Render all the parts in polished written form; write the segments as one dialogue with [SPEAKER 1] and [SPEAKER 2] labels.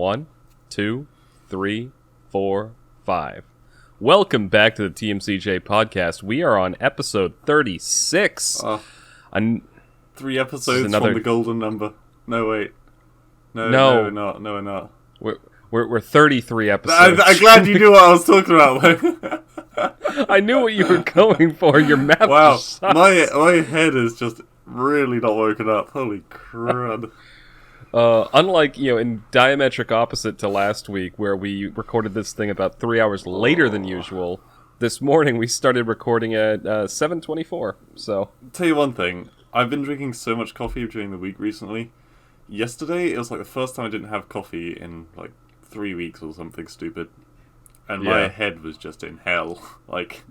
[SPEAKER 1] 1, 2, 3, 4, 5. Welcome back to the TMCJ podcast. We are on episode 36.
[SPEAKER 2] 3 episodes from the golden number. No, wait. No, we're not.
[SPEAKER 1] We're 33 episodes.
[SPEAKER 2] I'm glad you knew what I was talking about.
[SPEAKER 1] I knew what you were going for. Your math
[SPEAKER 2] wow,
[SPEAKER 1] just sucks.
[SPEAKER 2] my head is just really not woken up. Holy crud.
[SPEAKER 1] Unlike, in diametric opposite to last week, where we recorded this thing about 3 hours later than usual, this morning we started recording at 7:24. So,
[SPEAKER 2] tell you one thing, I've been drinking so much coffee during the week recently. Yesterday, it was like the first time I didn't have coffee in like 3 weeks or something stupid, and my head was just in hell. Like,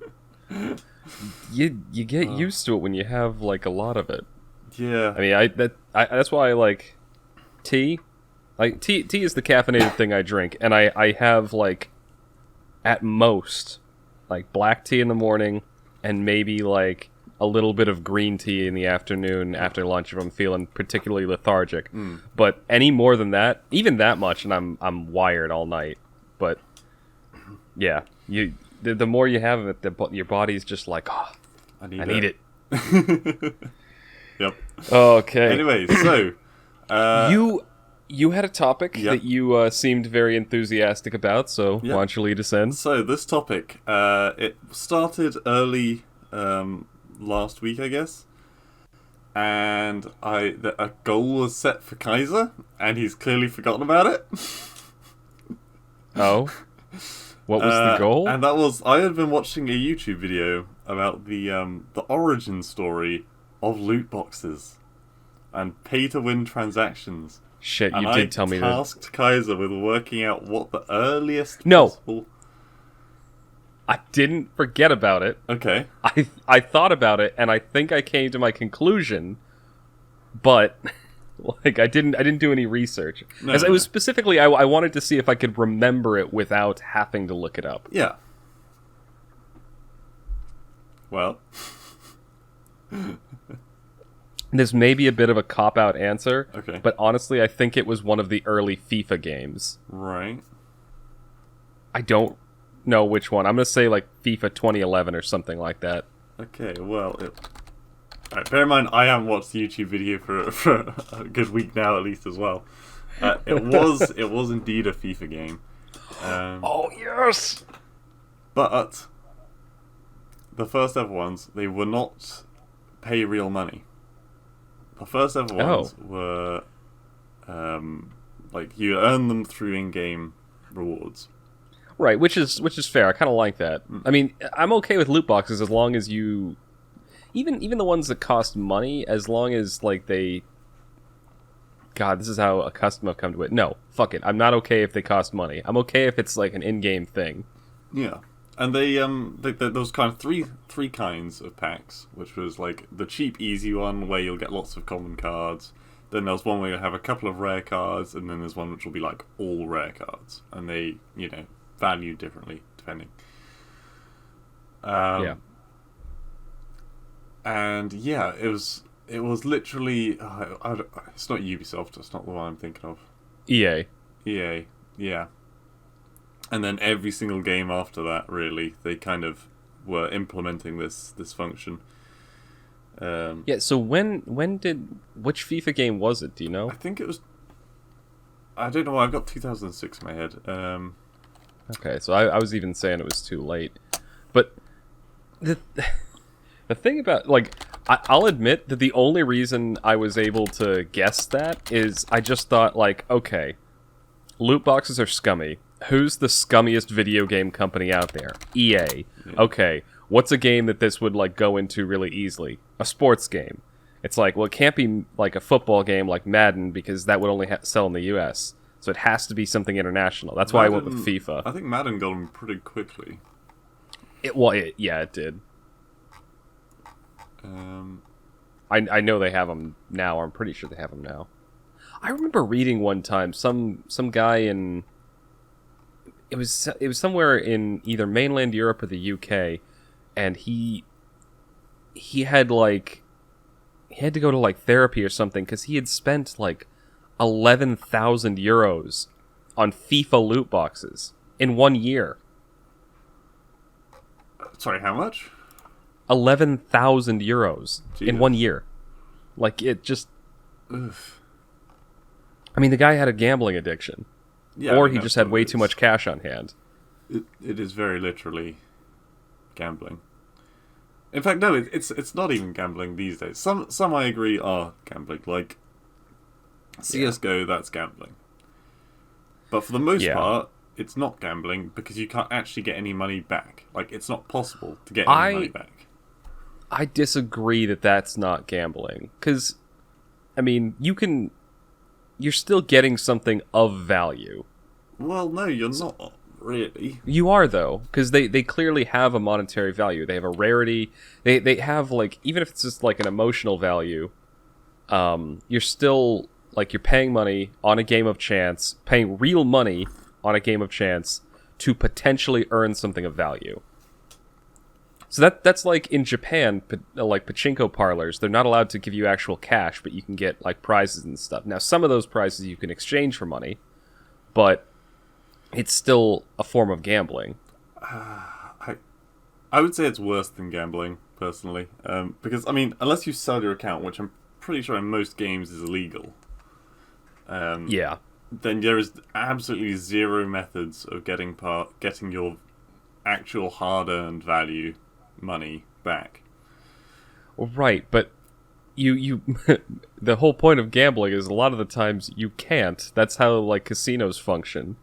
[SPEAKER 1] you get used to it when you have like a lot of it.
[SPEAKER 2] Yeah.
[SPEAKER 1] I mean, that's why I like tea. Like tea is the caffeinated thing I drink, and I have like at most like black tea in the morning and maybe like a little bit of green tea in the afternoon after lunch if I'm feeling particularly lethargic. But any more than that, even that much, and I'm wired all night. But yeah, the more you have of it, your body's just like, oh, I need it.
[SPEAKER 2] Yep.
[SPEAKER 1] Okay.
[SPEAKER 2] Anyway, so
[SPEAKER 1] you had a topic that you seemed very enthusiastic about, so why don't you lead us in?
[SPEAKER 2] So this topic, it started early last week, I guess, and a goal was set for Kaiser, and he's clearly forgotten about it.
[SPEAKER 1] Oh, what was the goal?
[SPEAKER 2] And that was, I had been watching a YouTube video about the origin story of loot boxes and pay-to-win transactions.
[SPEAKER 1] Shit, you did tell me that.
[SPEAKER 2] I tasked Kaiser with working out what the earliest
[SPEAKER 1] possible... I didn't forget about it.
[SPEAKER 2] Okay.
[SPEAKER 1] I thought about it, and I think I came to my conclusion, but like I didn't do any research. It was specifically I wanted to see if I could remember it without having to look it up.
[SPEAKER 2] Yeah. Well.
[SPEAKER 1] This may be a bit of a cop-out answer,
[SPEAKER 2] okay,
[SPEAKER 1] but honestly, I think it was one of the early FIFA games.
[SPEAKER 2] Right.
[SPEAKER 1] I don't know which one. I'm going to say like FIFA 2011 or something like that.
[SPEAKER 2] Okay, well, right, bear in mind, I haven't watched the YouTube video for a good week now, at least, as well. It was indeed a FIFA game.
[SPEAKER 1] Oh, yes!
[SPEAKER 2] But the first ever ones, they were not pay real money. The first ever ones were, like, you earn them through in-game rewards.
[SPEAKER 1] Right, which is fair. I kind of like that. I mean, I'm okay with loot boxes as long as you... Even the ones that cost money, as long as, like, they... God, this is how accustomed I've come to it. No, fuck it. I'm not okay if they cost money. I'm okay if it's, like, an in-game thing.
[SPEAKER 2] Yeah. And there was kind of three kinds of packs, which was like the cheap, easy one where you'll get lots of common cards. Then there's one where you'll have a couple of rare cards, and then there's one which will be like all rare cards, and they, value differently depending.
[SPEAKER 1] Yeah.
[SPEAKER 2] And yeah, it was literally it's not Ubisoft. That's not the one I'm thinking of.
[SPEAKER 1] EA,
[SPEAKER 2] yeah. And then every single game after that, really, they kind of were implementing this function.
[SPEAKER 1] Yeah, so which FIFA game was it, do you know?
[SPEAKER 2] I think it was... I don't know, I've got 2006 in my head.
[SPEAKER 1] Okay, so I was even saying it was too late. But the thing about, like, I'll admit that the only reason I was able to guess that is I just thought, like, okay, loot boxes are scummy. Who's the scummiest video game company out there? EA. Yeah. Okay, what's a game that this would, like, go into really easily? A sports game. It's like, well, it can't be, like, a football game like Madden, because that would only sell in the US. So it has to be something international. That's why I went with FIFA.
[SPEAKER 2] I think Madden got them pretty quickly.
[SPEAKER 1] Yeah, it did. I know they have them now, or I'm pretty sure they have them now. I remember reading one time, some guy in... It was somewhere in either mainland Europe or the UK, and he had like he had to go to like therapy or something because he had spent like 11,000 euros on FIFA loot boxes in 1 year.
[SPEAKER 2] Sorry, how much?
[SPEAKER 1] 11,000 euros in
[SPEAKER 2] Jesus.
[SPEAKER 1] 1 year. Like, it just...
[SPEAKER 2] Oof.
[SPEAKER 1] I mean, the guy had a gambling addiction.
[SPEAKER 2] Yeah,
[SPEAKER 1] or
[SPEAKER 2] I mean,
[SPEAKER 1] he just had way too much cash on hand.
[SPEAKER 2] It is very literally gambling. In fact, no, it's not even gambling these days. Some I agree are gambling. Like CS:GO, that's gambling. But for the most part, it's not gambling because you can't actually get any money back. Like, it's not possible to get any money back.
[SPEAKER 1] I disagree that that's not gambling. Because, I mean, you're still getting something of value.
[SPEAKER 2] Well, no, you're not really.
[SPEAKER 1] You are, though, because they clearly have a monetary value. They have a rarity. They have, like, even if it's just like an emotional value, you're still, like, you're paying money on a game of chance, paying real money on a game of chance to potentially earn something of value. So that's like in Japan, like pachinko parlors, they're not allowed to give you actual cash, but you can get like prizes and stuff. Now, some of those prizes you can exchange for money, but it's still a form of gambling.
[SPEAKER 2] I would say it's worse than gambling, personally, because I mean, unless you sell your account, which I'm pretty sure in most games is illegal.
[SPEAKER 1] Yeah.
[SPEAKER 2] Then there is absolutely zero methods of getting your actual hard-earned value money back.
[SPEAKER 1] Right, but you the whole point of gambling is a lot of the times you can't. That's how like casinos function.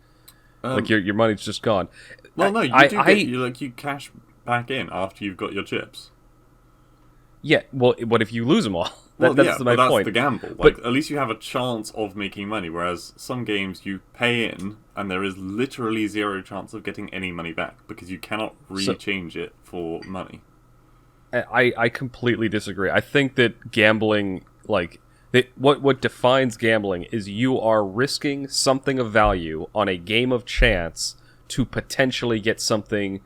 [SPEAKER 1] Like your money's just gone.
[SPEAKER 2] Well, no, you cash back in after you've got your chips.
[SPEAKER 1] Yeah, well, what if you lose them all? That's
[SPEAKER 2] that's
[SPEAKER 1] point.
[SPEAKER 2] the gamble. Like, at least you have a chance of making money, whereas some games you pay in and there is literally zero chance of getting any money back because you cannot rechange it for money.
[SPEAKER 1] I completely disagree. I think that gambling, like, what defines gambling is you are risking something of value on a game of chance to potentially get something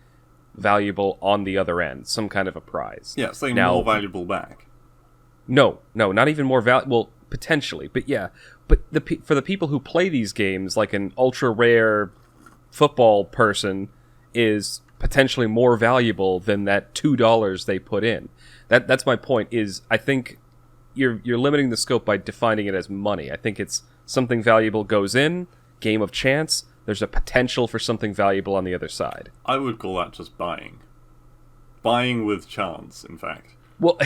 [SPEAKER 1] valuable on the other end, some kind of a prize.
[SPEAKER 2] Yeah, saying more valuable back.
[SPEAKER 1] No, not even more valuable. Well, potentially, but yeah. But for the people who play these games, like an ultra rare football person is potentially more valuable than that $2 they put in. That's my point. Is I think you're limiting the scope by defining it as money. I think it's something valuable goes in, game of chance. There's a potential for something valuable on the other side.
[SPEAKER 2] I would call that just buying. Buying with chance, in fact.
[SPEAKER 1] Well,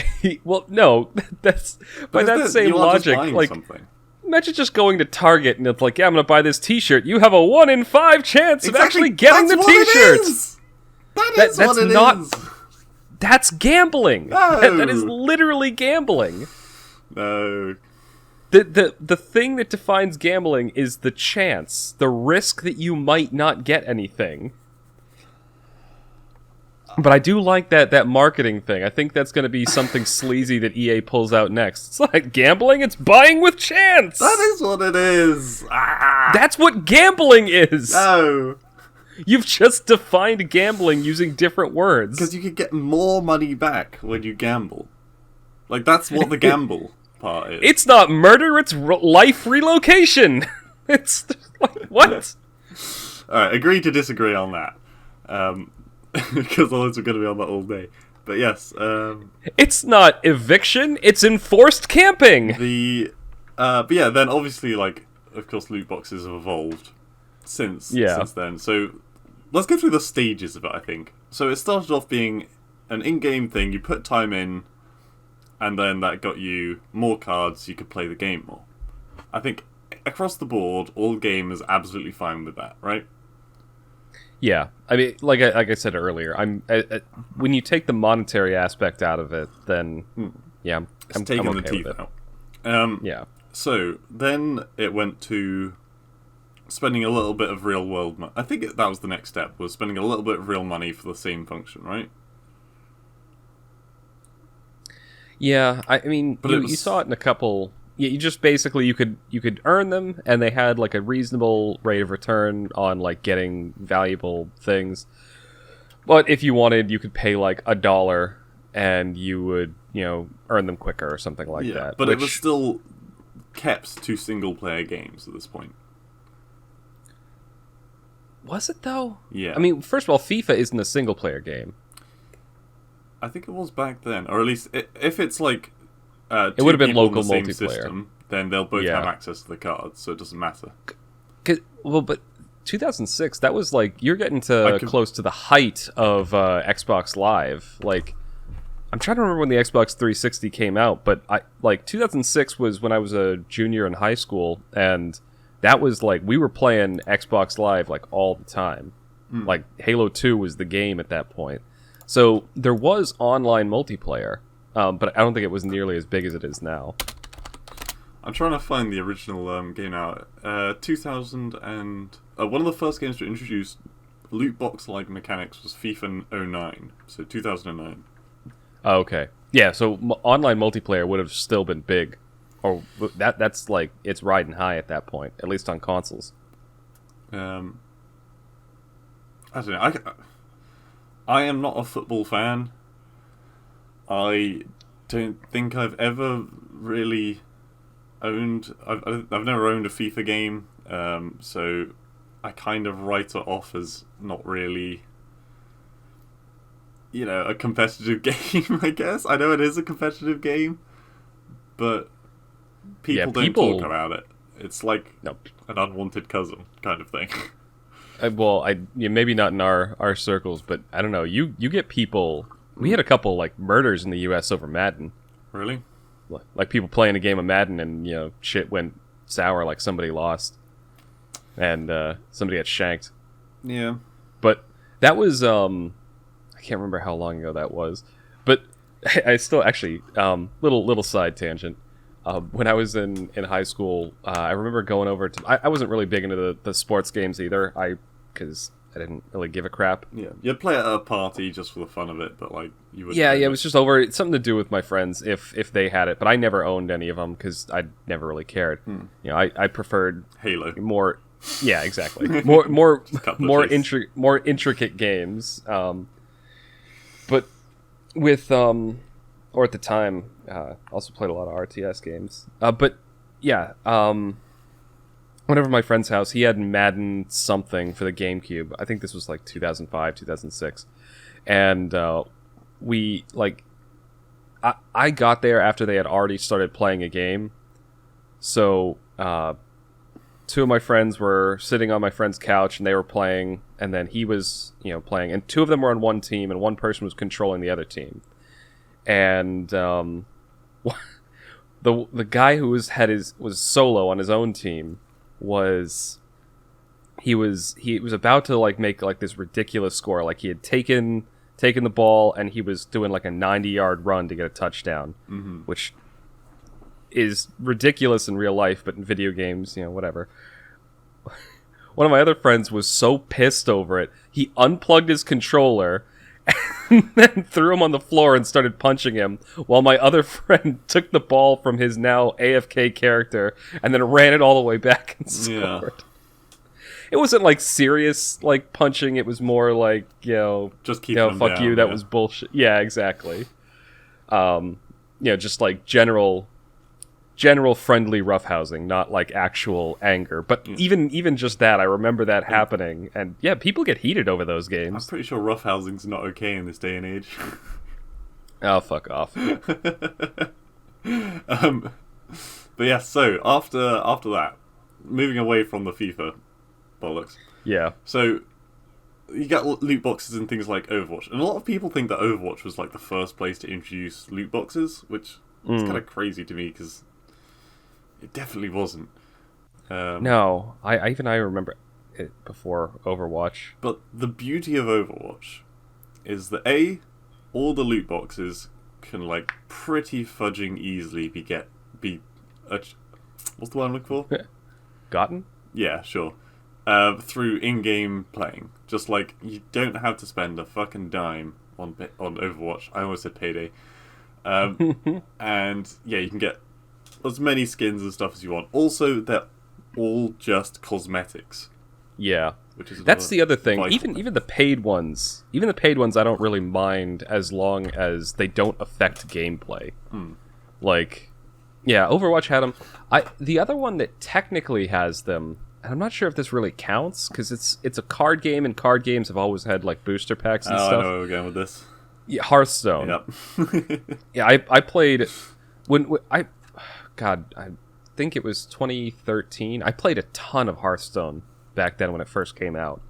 [SPEAKER 1] no. That's by that same logic. Like,
[SPEAKER 2] something.
[SPEAKER 1] Imagine just going to Target and it's like, yeah, I'm gonna buy this T-shirt. You have a 1 in 5 chance of actually getting the T-shirts.
[SPEAKER 2] That's what it is.
[SPEAKER 1] That's gambling.
[SPEAKER 2] No.
[SPEAKER 1] That is literally gambling.
[SPEAKER 2] No.
[SPEAKER 1] The thing that defines gambling is the chance, the risk that you might not get anything. But I do like that marketing thing. I think that's going to be something sleazy that EA pulls out next. It's like gambling, it's buying with chance.
[SPEAKER 2] That is what it is.
[SPEAKER 1] That's what gambling is.
[SPEAKER 2] No.
[SPEAKER 1] You've just defined gambling using different words.
[SPEAKER 2] Because you could get more money back when you gamble. Like, that's what the gamble part is.
[SPEAKER 1] It's not murder, it's life relocation. It's like, what?
[SPEAKER 2] Alright, agree to disagree on that. Because otherwise we're going to be on that all day. But yes.
[SPEAKER 1] It's not eviction, it's enforced camping.
[SPEAKER 2] But yeah, then obviously, like, of course, loot boxes have evolved since then. So let's go through the stages of it, I think. So it started off being an in-game thing. You put time in, and then that got you more cards so you could play the game more. I think across the board, all gamers are absolutely fine with that, right?
[SPEAKER 1] Yeah, I mean, like I said earlier, when you take the monetary aspect out of it, then yeah, I'm
[SPEAKER 2] taking
[SPEAKER 1] okay
[SPEAKER 2] the teeth
[SPEAKER 1] with it.
[SPEAKER 2] out.
[SPEAKER 1] Yeah.
[SPEAKER 2] So then it went to spending a little bit of real world money. I think that was the next step, was spending a little bit of real money for the same function, right?
[SPEAKER 1] Yeah, I mean, you saw it in a couple. Yeah, you just basically you could earn them, and they had like a reasonable rate of return on like getting valuable things. But if you wanted, you could pay like $1, and you would earn them quicker or something like that.
[SPEAKER 2] But it was still kept to single player games at this point.
[SPEAKER 1] Was it though?
[SPEAKER 2] Yeah.
[SPEAKER 1] I mean, first of all, FIFA isn't a single player game.
[SPEAKER 2] I think it was back then, or at least if it's like
[SPEAKER 1] It
[SPEAKER 2] two
[SPEAKER 1] would have been
[SPEAKER 2] people
[SPEAKER 1] local
[SPEAKER 2] on the same
[SPEAKER 1] multiplayer.
[SPEAKER 2] system, then they'll both
[SPEAKER 1] Yeah.
[SPEAKER 2] have access to the cards, so it doesn't matter.
[SPEAKER 1] Well, but 2006, that was like you're getting to close to the height of Xbox Live. Like, I'm trying to remember when the Xbox 360 came out, but 2006 was when I was a junior in high school, and that was like we were playing Xbox Live like all the time. Like Halo 2 was the game at that point. So there was online multiplayer, but I don't think it was nearly as big as it is now.
[SPEAKER 2] I'm trying to find the original game now. 2000 and one of the first games to introduce loot box-like mechanics was FIFA 09, so 2009.
[SPEAKER 1] Oh, okay. Yeah, so online multiplayer would have still been big. Or that's like, it's riding high at that point, at least on consoles.
[SPEAKER 2] I don't know. I am not a football fan. I don't think I've ever really owned... I've never owned a FIFA game, so I kind of write it off as not really... a competitive game, I guess. I know it is a competitive game, but people don't talk about it. It's like an unwanted cousin kind of thing.
[SPEAKER 1] Maybe not in our circles, but I don't know. You get people... We had a couple like murders in the U.S. over Madden.
[SPEAKER 2] Really?
[SPEAKER 1] Like people playing a game of Madden and shit went sour, like somebody lost, and somebody got shanked.
[SPEAKER 2] Yeah.
[SPEAKER 1] But that was I can't remember how long ago that was, but I still actually little side tangent. When I was in high school, I remember going over to... I wasn't really big into the sports games either, because I didn't really give a crap.
[SPEAKER 2] Yeah, you'd play at a party just for the fun of it, but like you would.
[SPEAKER 1] Yeah, it was just over. It's something to do with my friends if they had it, but I never owned any of them because I never really cared. I preferred
[SPEAKER 2] Halo
[SPEAKER 1] more. Yeah, exactly. more intricate games. But with or at the time, also played a lot of RTS games. But yeah, whenever my friend's house, he had Madden something for the GameCube. I think this was like 2005, 2006. And we, like... I got there after they had already started playing a game. So, two of my friends were sitting on my friend's couch, and they were playing, and then he was, playing. And two of them were on one team, and one person was controlling the other team. And the guy who was solo on his own team was about to like make like this ridiculous score. Like he had taken the ball and he was doing like a 90-yard run to get a touchdown, which is ridiculous in real life, but in video games, whatever. One of my other friends was so pissed over it, he unplugged his controller and then threw him on the floor and started punching him, while my other friend took the ball from his now AFK character and then ran it all the way back and scored. Yeah. It wasn't like serious like punching, it was more like,
[SPEAKER 2] just keep them
[SPEAKER 1] fuck
[SPEAKER 2] down,
[SPEAKER 1] you, that was bullshit. Yeah, exactly. Just like general friendly roughhousing, not like actual anger. But even just that, I remember that happening. And yeah, people get heated over those games.
[SPEAKER 2] I'm pretty sure roughhousing's not okay in this day and age.
[SPEAKER 1] Oh, fuck off.
[SPEAKER 2] But yeah, so after that, moving away from the FIFA bollocks.
[SPEAKER 1] Yeah.
[SPEAKER 2] So you got loot boxes and things like Overwatch. And a lot of people think that Overwatch was like the first place to introduce loot boxes, which is kind of crazy to me because it definitely wasn't.
[SPEAKER 1] No, I remember it before Overwatch.
[SPEAKER 2] But the beauty of Overwatch is that all the loot boxes can like pretty fudging easily what's the word I'm looking for?
[SPEAKER 1] Gotten?
[SPEAKER 2] Yeah, sure. Through in-game playing. Just like, you don't have to spend a fucking dime on Overwatch. I almost said payday. And yeah, you can get as many skins and stuff as you want. Also, they're all just cosmetics.
[SPEAKER 1] Yeah. That's the other thing. Even the paid ones, I don't really mind as long as they don't affect gameplay. Like, yeah, Overwatch had them. The other one that technically has them and I'm not sure if this really counts because it's a card game, and card games have always had like booster packs and stuff.
[SPEAKER 2] I know where we're going with this.
[SPEAKER 1] Yeah, Hearthstone.
[SPEAKER 2] Yep.
[SPEAKER 1] Yeah, I played when I think it was 2013. I played a ton of Hearthstone back then when it first came out.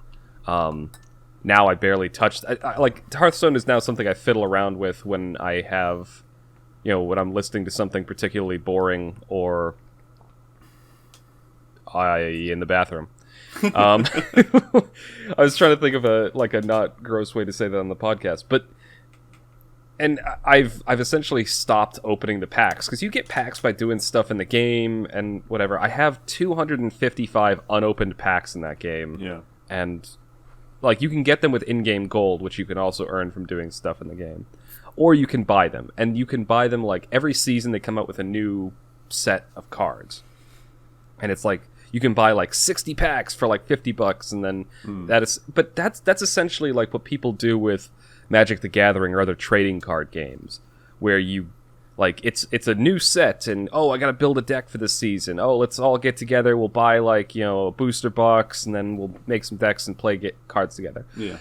[SPEAKER 1] Now I barely touched. I like Hearthstone is now something I fiddle around with when I have, when I'm listening to something particularly boring or in the bathroom. I was trying to think of a not gross way to say that on the podcast, but. And I've essentially stopped opening the packs because you get packs by doing stuff in the game and whatever. I have 255 unopened packs in that game.
[SPEAKER 2] Yeah.
[SPEAKER 1] And like you can get them with in-game gold, which you can also earn from doing stuff in the game. Or you can buy them. And you can buy them like every season they come out with a new set of cards. And it's like you can buy like 60 packs for like $50 and then that's essentially like what people do with Magic the Gathering or other trading card games where you like it's a new set and I gotta build a deck for this season. Let's all get together, we'll buy like a booster box and then we'll make some decks and play cards together.
[SPEAKER 2] Yeah,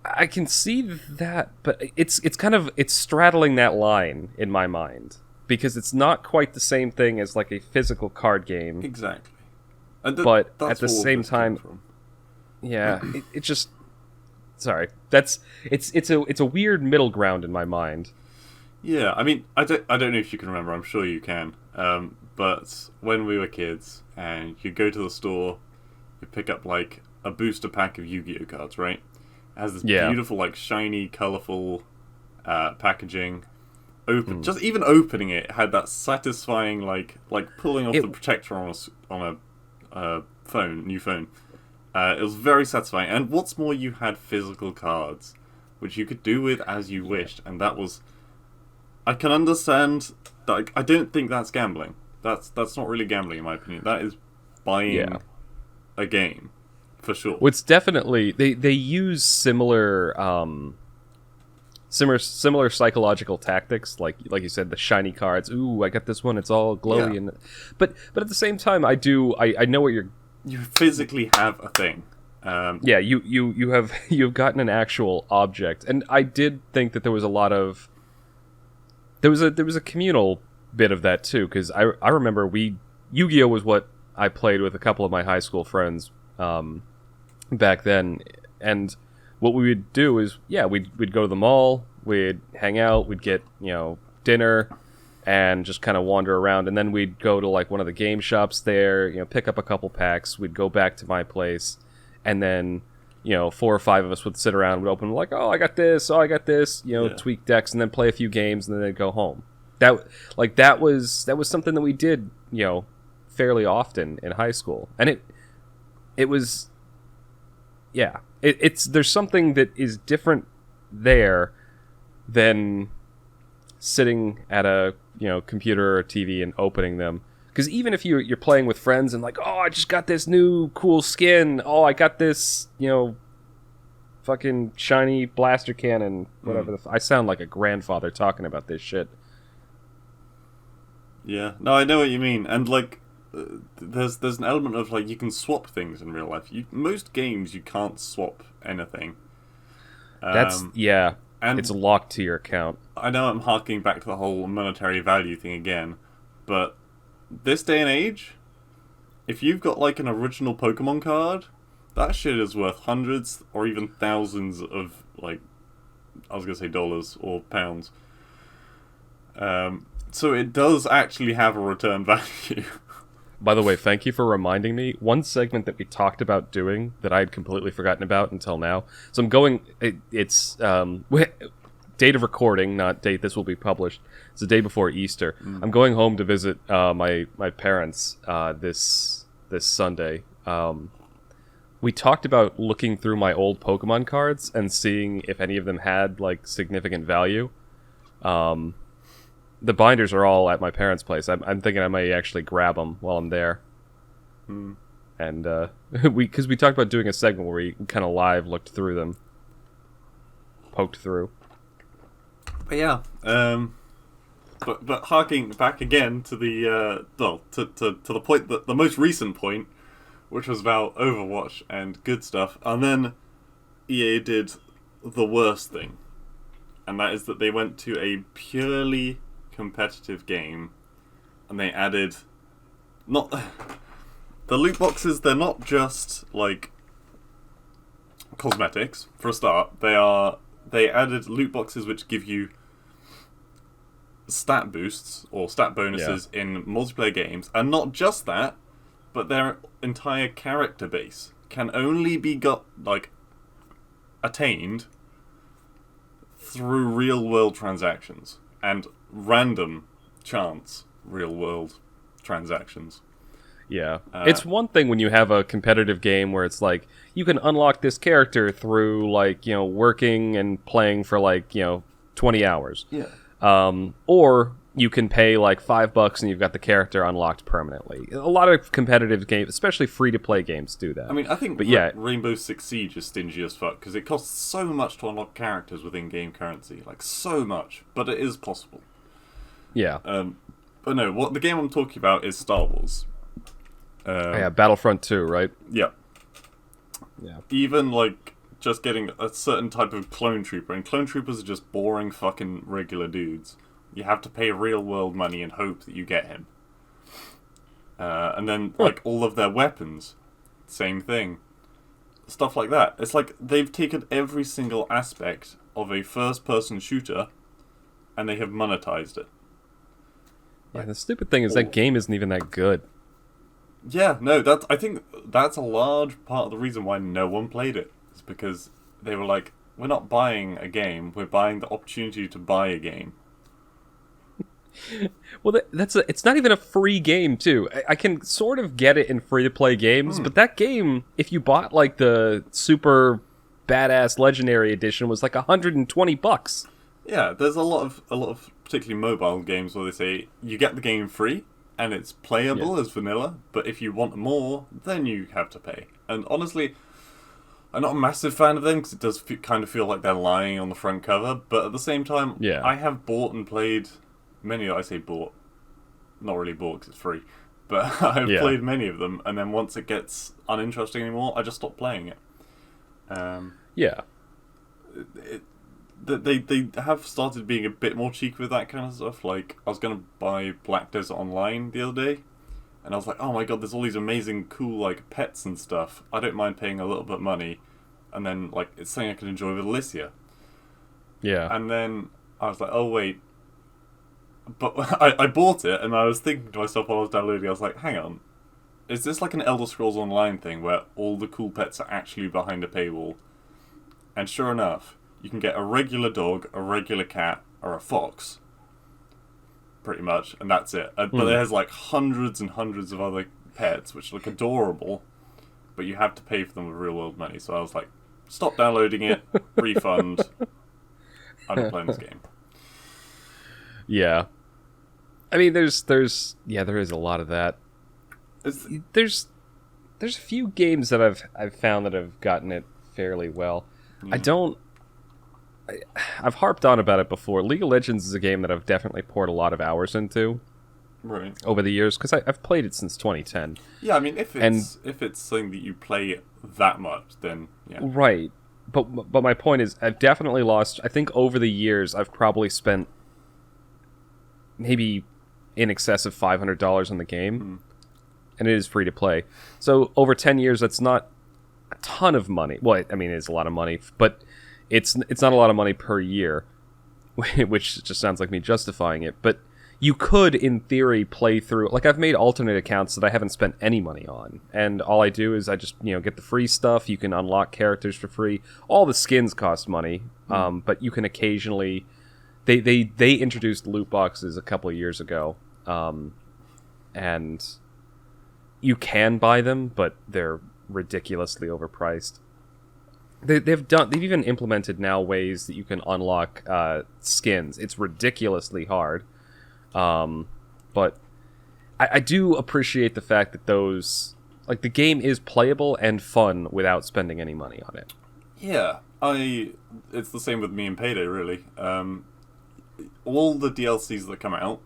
[SPEAKER 1] I can see that, but it's straddling that line in my mind because it's not quite the same thing as like a physical card game.
[SPEAKER 2] Exactly.
[SPEAKER 1] But at the same time, yeah, it just. Sorry, it's a weird middle ground in my mind.
[SPEAKER 2] Yeah, I mean, I don't know if you can remember. I'm sure you can. But when we were kids, and you go to the store, you pick up like a booster pack of Yu-Gi-Oh cards, right? It has this beautiful, like shiny, colorful packaging. Just even opening it had that satisfying, like pulling off the protector on a new phone. It was very satisfying, and what's more, you had physical cards, which you could do with as you wished, and that was... I can understand that. I don't think that's gambling. That's not really gambling, in my opinion. That is buying a game, for sure.
[SPEAKER 1] Well, it's definitely... They use similar psychological tactics, like you said, the shiny cards. Ooh, I got this one, it's all glowy.
[SPEAKER 2] Yeah.
[SPEAKER 1] But at the same time, I know what you're...
[SPEAKER 2] You physically have a thing.
[SPEAKER 1] You've gotten an actual object, and I did think that there was a lot of there was a communal bit of that too, because I remember Yu-Gi-Oh was what I played with a couple of my high school friends back then, and what we would do is we'd go to the mall, we'd hang out, we'd get dinner. And just kind of wander around, and then we'd go to like one of the game shops there, pick up a couple packs. We'd go back to my place, and then 4 or 5 of us would sit around, would open like, I got this, tweak decks, and then play a few games, and then they'd go home. That was something that we did, fairly often in high school, and it was, there's something that is different there than sitting at a computer or TV and opening them, because even if you're playing with friends and like, I just got this new cool skin, I got this fucking shiny blaster cannon, whatever. I sound like a grandfather talking about this shit.
[SPEAKER 2] Yeah, no, I know what you mean, and like there's an element of like you can swap things in real life. Most games you can't swap anything. And
[SPEAKER 1] it's locked to your account.
[SPEAKER 2] I know I'm harking back to the whole monetary value thing again, but this day and age, if you've got like an original Pokemon card, that shit is worth hundreds or even thousands of, like, I was going to say dollars or pounds. So it does actually have a return value.
[SPEAKER 1] By the way, thank you for reminding me. One segment that we talked about doing that I had completely forgotten about until now. So I'm going... It's... date of recording, not date this will be published. It's the day before Easter. I'm going home to visit my parents this Sunday. We talked about looking through my old Pokemon cards and seeing if any of them had, like, significant value. The binders are all at my parents' place. I'm thinking I might actually grab them while I'm there. And because we talked about doing a segment where we kind of live looked through them, poked through.
[SPEAKER 2] But yeah, but harking back again to the to the point, that the most recent point, which was about Overwatch and good stuff. And then EA did the worst thing, and that is that they went to a purely competitive game, and they added not the loot boxes. They're not just like cosmetics for a start. They added loot boxes which give you stat boosts or stat bonuses in multiplayer games, and not just that, but their entire character base can only be attained through real world transactions and random chance real world transactions.
[SPEAKER 1] Yeah. It's one thing when you have a competitive game where it's like, you can unlock this character through, working and playing for, 20 hours.
[SPEAKER 2] Yeah.
[SPEAKER 1] Or you can pay, $5 and you've got the character unlocked permanently. A lot of competitive games, especially free-to-play games, do that.
[SPEAKER 2] I mean, I think Rainbow Six Siege is stingy as fuck, because it costs so much to unlock characters with in-game currency. So much. But it is possible.
[SPEAKER 1] Yeah.
[SPEAKER 2] But no, what the game I'm talking about is Star Wars.
[SPEAKER 1] Battlefront 2, right?
[SPEAKER 2] Yeah.
[SPEAKER 1] Yeah.
[SPEAKER 2] Even, just getting a certain type of clone trooper, and clone troopers are just boring fucking regular dudes. You have to pay real-world money and hope that you get him. And then, all of their weapons, same thing. Stuff like that. It's like they've taken every single aspect of a first-person shooter, and they have monetized it.
[SPEAKER 1] Yeah, the stupid thing is that game isn't even that good.
[SPEAKER 2] Yeah, no, I think that's a large part of the reason why no one played it. It's because they were like, we're not buying a game, we're buying the opportunity to buy a game.
[SPEAKER 1] Well, it's not even a free game, too. I can sort of get it in free-to-play games, but that game, if you bought, the super badass legendary edition, was $120.
[SPEAKER 2] Yeah, there's a lot of particularly mobile games where they say, you get the game free, and it's playable as vanilla, but if you want more, then you have to pay. And honestly, I'm not a massive fan of them, because it does kind of feel like they're lying on the front cover, but at the same time, I have bought and played many. I say bought, not really bought because it's free, but I've played many of them, and then once it gets uninteresting anymore, I just stop playing it. They have started being a bit more cheeky with that kind of stuff. I was going to buy Black Desert Online the other day, and I was like, oh my god, there's all these amazing, cool, pets and stuff. I don't mind paying a little bit of money, and then, it's something I can enjoy with Alicia.
[SPEAKER 1] Yeah.
[SPEAKER 2] And then I was like, oh wait. But I bought it, and I was thinking to myself while I was downloading, I was like, hang on. Is this an Elder Scrolls Online thing, where all the cool pets are actually behind a paywall? And sure enough, you can get a regular dog, a regular cat, or a fox. Pretty much, and that's it. But it has hundreds and hundreds of other pets, which look adorable, but you have to pay for them with real world money. So I was like, stop downloading it, refund. I'm not playing this game.
[SPEAKER 1] Yeah. I mean, there is a lot of that. There's a few games that I've found that have gotten it fairly well. Yeah. I've harped on about it before. League of Legends is a game that I've definitely poured a lot of hours into,
[SPEAKER 2] right,
[SPEAKER 1] over the years, because I've played it since 2010.
[SPEAKER 2] Yeah, I mean, if it's something that you play that much, then yeah,
[SPEAKER 1] right. But my point is, I've definitely lost. I think over the years, I've probably spent maybe in excess of $500 on the game, and it is free to play. So over 10 years, that's not a ton of money. Well, I mean, it's a lot of money, but it's not a lot of money per year, which just sounds like me justifying it. But you could, in theory, play through. I've made alternate accounts that I haven't spent any money on, and all I do is I just get the free stuff. You can unlock characters for free. All the skins cost money, but you can occasionally. They introduced loot boxes a couple of years ago, and you can buy them, but they're ridiculously overpriced. They've even implemented now ways that you can unlock skins. It's ridiculously hard, but I do appreciate the fact that those the game is playable and fun without spending any money on it.
[SPEAKER 2] Yeah, it's the same with me and Payday, really. All the DLCs that come out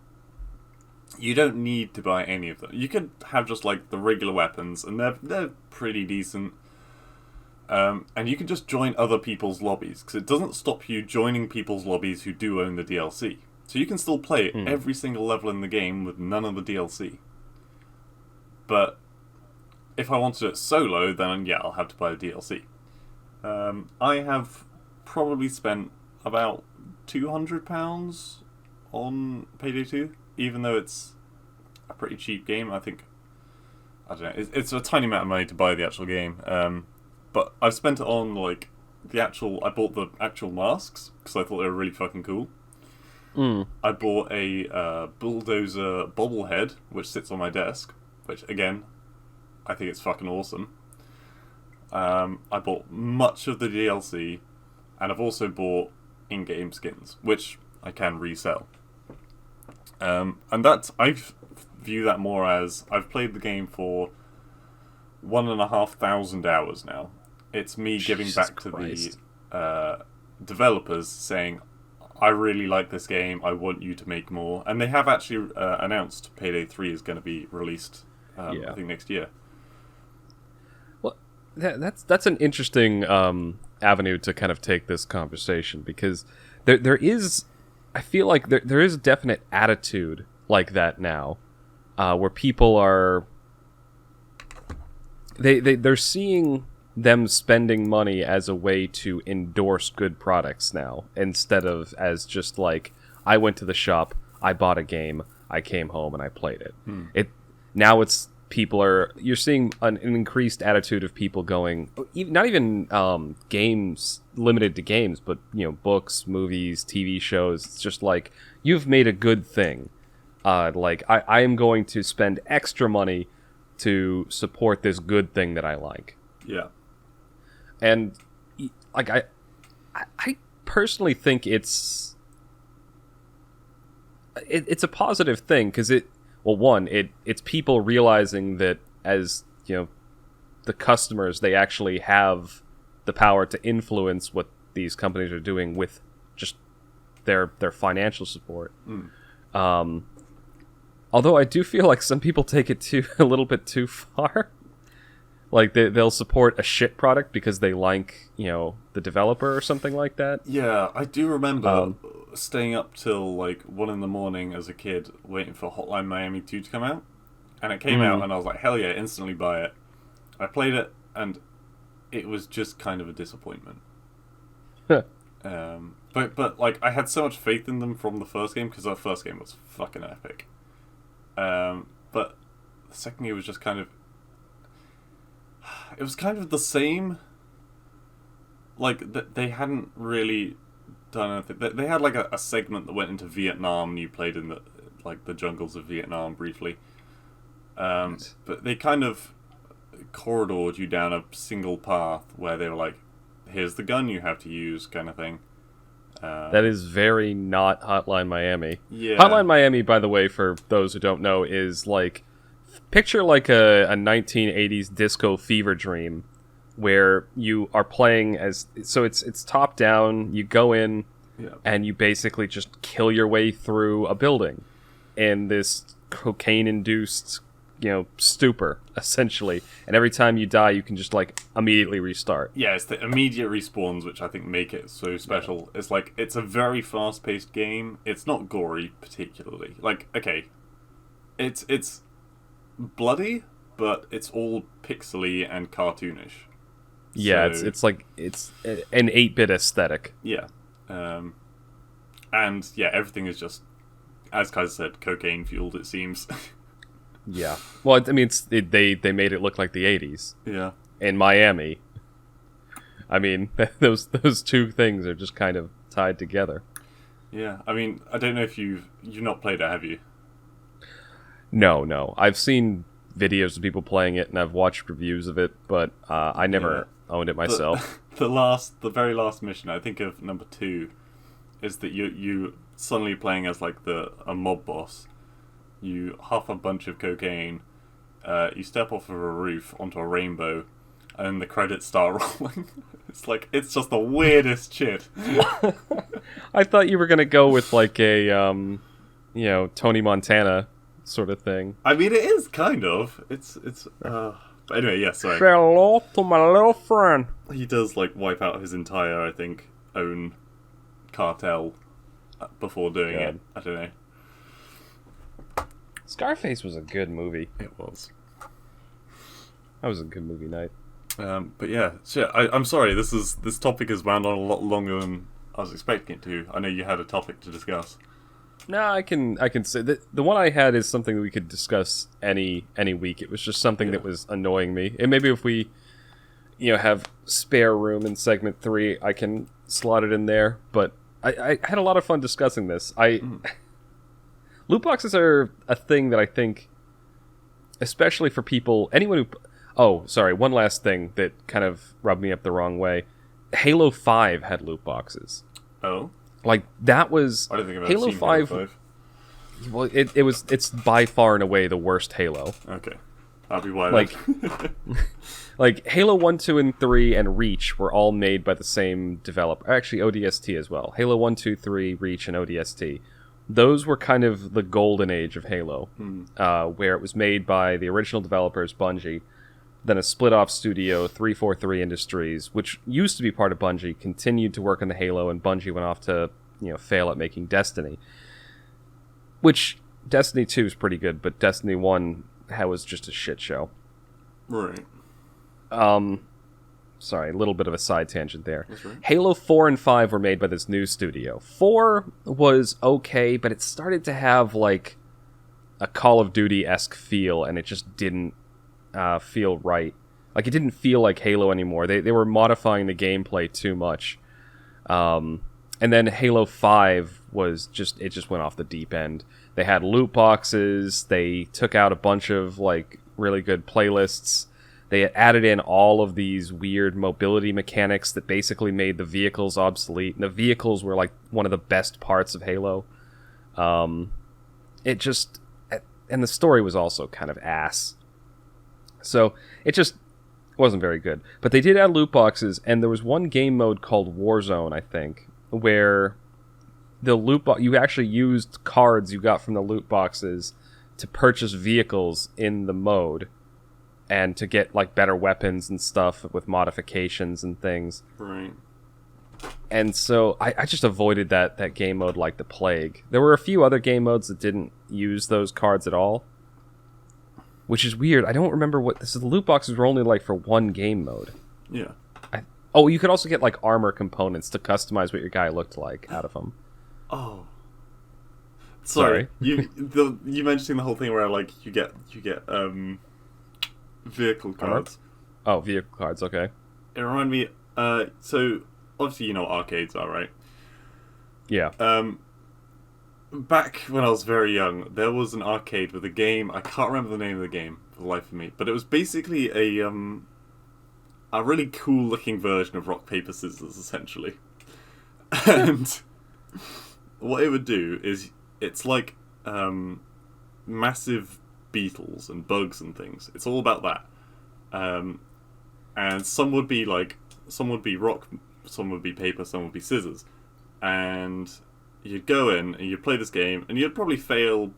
[SPEAKER 2] You don't need to buy any of them. You could have just like the regular weapons, and they're pretty decent. And you can just join other people's lobbies, because it doesn't stop you joining people's lobbies who do own the DLC. So you can still play every single level in the game with none of the DLC. But if I wanted it solo, then yeah, I'll have to buy the DLC. I have probably spent about £200 on Payday 2, even though it's a pretty cheap game. I don't know, it's a tiny amount of money to buy the actual game. But I've spent it on like I bought the actual masks because I thought they were really fucking cool. I bought a bulldozer bobblehead which sits on my desk, which again, I think it's fucking awesome. I bought much of the DLC, and I've also bought in-game skins, which I can resell. And I view that more as I've played the game for 1,500 hours now. It's me giving back to the developers saying, I really like this game, I want you to make more. And they have actually announced Payday 3 is going to be released, I think, next year.
[SPEAKER 1] Well, that's an interesting avenue to kind of take this conversation, because there is, I feel like there is a definite attitude like that now, where people are, they're seeing them spending money as a way to endorse good products now, instead of as just like, I went to the shop, I bought a game, I came home and I played it. Now it's you're seeing an increased attitude of people going, not even games limited to games, but books, movies, TV shows. It's just like, you've made a good thing. Like I am going to spend extra money to support this good thing that I like.
[SPEAKER 2] Yeah.
[SPEAKER 1] And like I personally think it's a positive thing, because it's people realizing that, as the customers, they actually have the power to influence what these companies are doing with just their financial support. Although I do feel like some people take it a little bit too far. Like they'll support a shit product because they like, the developer or something like that.
[SPEAKER 2] Yeah, I do remember staying up till like 1 a.m. as a kid waiting for Hotline Miami 2 to come out. And it came out and I was like, hell yeah, instantly buy it. I played it and it was just kind of a disappointment. But like, I had so much faith in them from the first game, because our first game was fucking epic. But the second game was just kind of... It was kind of the same. Like, they hadn't really done anything. They had like a segment that went into Vietnam, and you played in the jungles of Vietnam briefly. But they kind of corridored you down a single path where they were like, here's the gun you have to use, kind of thing.
[SPEAKER 1] That is very not Hotline Miami.
[SPEAKER 2] Yeah.
[SPEAKER 1] Hotline Miami, by the way, for those who don't know, is like, picture like a 1980s disco fever dream, where you are playing as, so it's top down, you go in and you basically just kill your way through a building in this cocaine induced stupor, essentially, and every time you die you can just like immediately restart.
[SPEAKER 2] Yeah, it's the immediate respawns which I think make it so special. It's like, it's a very fast paced game. It's not gory particularly. Like, okay, it's bloody, but it's all pixely and cartoonish.
[SPEAKER 1] Yeah, so, it's like, it's an 8-bit aesthetic.
[SPEAKER 2] Yeah. And yeah, everything is just, as Kaiser said, cocaine fueled, it seems.
[SPEAKER 1] Yeah. Well, I mean, they made it look like the 80s.
[SPEAKER 2] Yeah.
[SPEAKER 1] In Miami. I mean, those two things are just kind of tied together.
[SPEAKER 2] Yeah. I mean, I don't know if you've not played it, have you?
[SPEAKER 1] No. I've seen videos of people playing it, and I've watched reviews of it, but I never owned it myself.
[SPEAKER 2] The very last mission, I think of number 2, is that you suddenly playing as like a mob boss. You huff a bunch of cocaine, you step off of a roof onto a rainbow, and then the credits start rolling. It's just the weirdest shit.
[SPEAKER 1] I thought you were gonna go with like a Tony Montana sort of thing.
[SPEAKER 2] I mean, it is kind of. It's. But anyway, yeah. Sorry.
[SPEAKER 1] Say hello to my little friend.
[SPEAKER 2] He does like wipe out his entire, I think, own cartel before doing it. I don't know.
[SPEAKER 1] Scarface was a good movie.
[SPEAKER 2] It was.
[SPEAKER 1] That was a good movie night.
[SPEAKER 2] But yeah, shit. I'm sorry. This topic has wound on a lot longer than I was expecting it to. I know you had a topic to discuss.
[SPEAKER 1] No, I can say that the one I had is something that we could discuss any week. It was just something that was annoying me. And maybe if we, have spare room in segment 3, I can slot it in there. But I had a lot of fun discussing this. Loot boxes are a thing that I think, especially for anyone who. Oh, sorry. One last thing that kind of rubbed me up the wrong way. Halo 5 had loot boxes.
[SPEAKER 2] Oh.
[SPEAKER 1] Like, that was...
[SPEAKER 2] I don't think I've ever seen Halo 5.
[SPEAKER 1] Well, it's by far and away the worst Halo.
[SPEAKER 2] Okay. I'll be wide.
[SPEAKER 1] Like, Halo 1, 2, and 3 and Reach were all made by the same developer. Actually, ODST as well. Halo 1, 2, 3, Reach, and ODST. Those were kind of the golden age of Halo, where it was made by the original developers, Bungie, then a split-off studio, 343 Industries, which used to be part of Bungie, continued to work on the Halo, and Bungie went off to, fail at making Destiny. Which, Destiny 2 is pretty good, but Destiny 1 was just a shit show.
[SPEAKER 2] Right.
[SPEAKER 1] Sorry, a little bit of a side tangent there.
[SPEAKER 2] That's right.
[SPEAKER 1] Halo 4 and 5 were made by this new studio. 4 was okay, but it started to have, like, a Call of Duty-esque feel, and it just didn't feel right. Like, it didn't feel like Halo anymore. They were modifying the gameplay too much. And then Halo 5 just went off the deep end. They had loot boxes. They took out a bunch of, like, really good playlists. They added in all of these weird mobility mechanics that basically made the vehicles obsolete. And the vehicles were, like, one of the best parts of Halo. And the story was also kind of ass. So, it just wasn't very good. But they did add loot boxes, and there was one game mode called Warzone, I think, where you actually used cards you got from the loot boxes to purchase vehicles in the mode, and to get, like, better weapons and stuff with modifications and things.
[SPEAKER 2] Right.
[SPEAKER 1] And so, I just avoided that game mode like the plague. There were a few other game modes that didn't use those cards at all, which is weird. I don't remember the loot boxes were only, like, for one game mode.
[SPEAKER 2] Yeah.
[SPEAKER 1] You could also get, like, armor components to customize what your guy looked like out of them.
[SPEAKER 2] Oh. Sorry. You mentioning the whole thing where, like, you get vehicle cards.
[SPEAKER 1] Oh, vehicle cards, okay.
[SPEAKER 2] It reminded me, so, obviously you know what arcades are, right?
[SPEAKER 1] Yeah.
[SPEAKER 2] Back when I was very young, there was an arcade with a game, I can't remember the name of the game for the life of me, but it was basically a really cool looking version of rock, paper, scissors, essentially. And what it would do is, it's like massive beetles and bugs and things. It's all about that. And some would be rock, some would be paper, some would be scissors. And you'd go in and you'd play this game, and you'd probably fail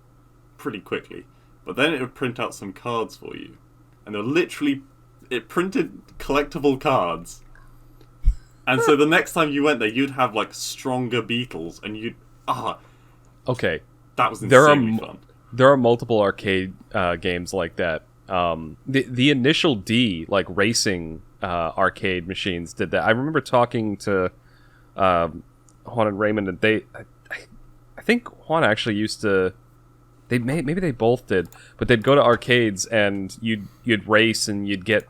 [SPEAKER 2] pretty quickly. But then it would print out some cards for you. And it printed collectible cards. And so the next time you went there, you'd have, like, stronger beetles, and
[SPEAKER 1] okay.
[SPEAKER 2] That was insanely fun.
[SPEAKER 1] There are multiple arcade games like that. The Initial D, like, racing arcade machines did that. I remember talking to Juan and Raymond, and I think Juan actually used to. Maybe they both did, but they'd go to arcades and you'd race and you'd get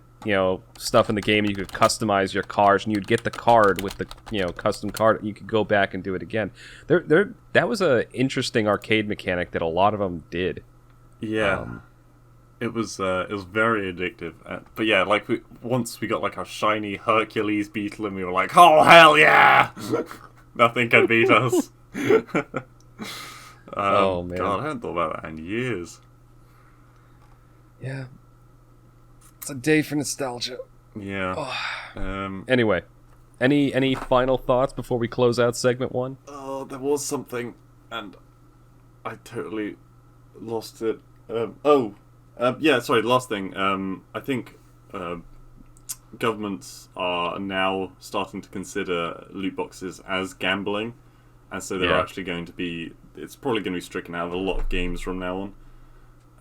[SPEAKER 1] stuff in the game, and you could customize your cars, and you'd get the card with the custom card, and you could go back and do it again. That was a interesting arcade mechanic that a lot of them did.
[SPEAKER 2] Yeah, it was very addictive. But yeah, like once we got, like, our shiny Hercules beetle, and we were like, oh hell yeah, nothing can beat us.
[SPEAKER 1] Oh man,
[SPEAKER 2] God, I hadn't thought about that in years.
[SPEAKER 1] Yeah. It's a day for nostalgia.
[SPEAKER 2] Yeah.
[SPEAKER 1] Anyway, any final thoughts before we close out segment 1?
[SPEAKER 2] Oh, there was something, and I totally Lost it. Yeah. Sorry. Last thing. I think governments are now starting to consider loot boxes as gambling, and so they're actually going to be. It's probably going to be stricken out of a lot of games from now on.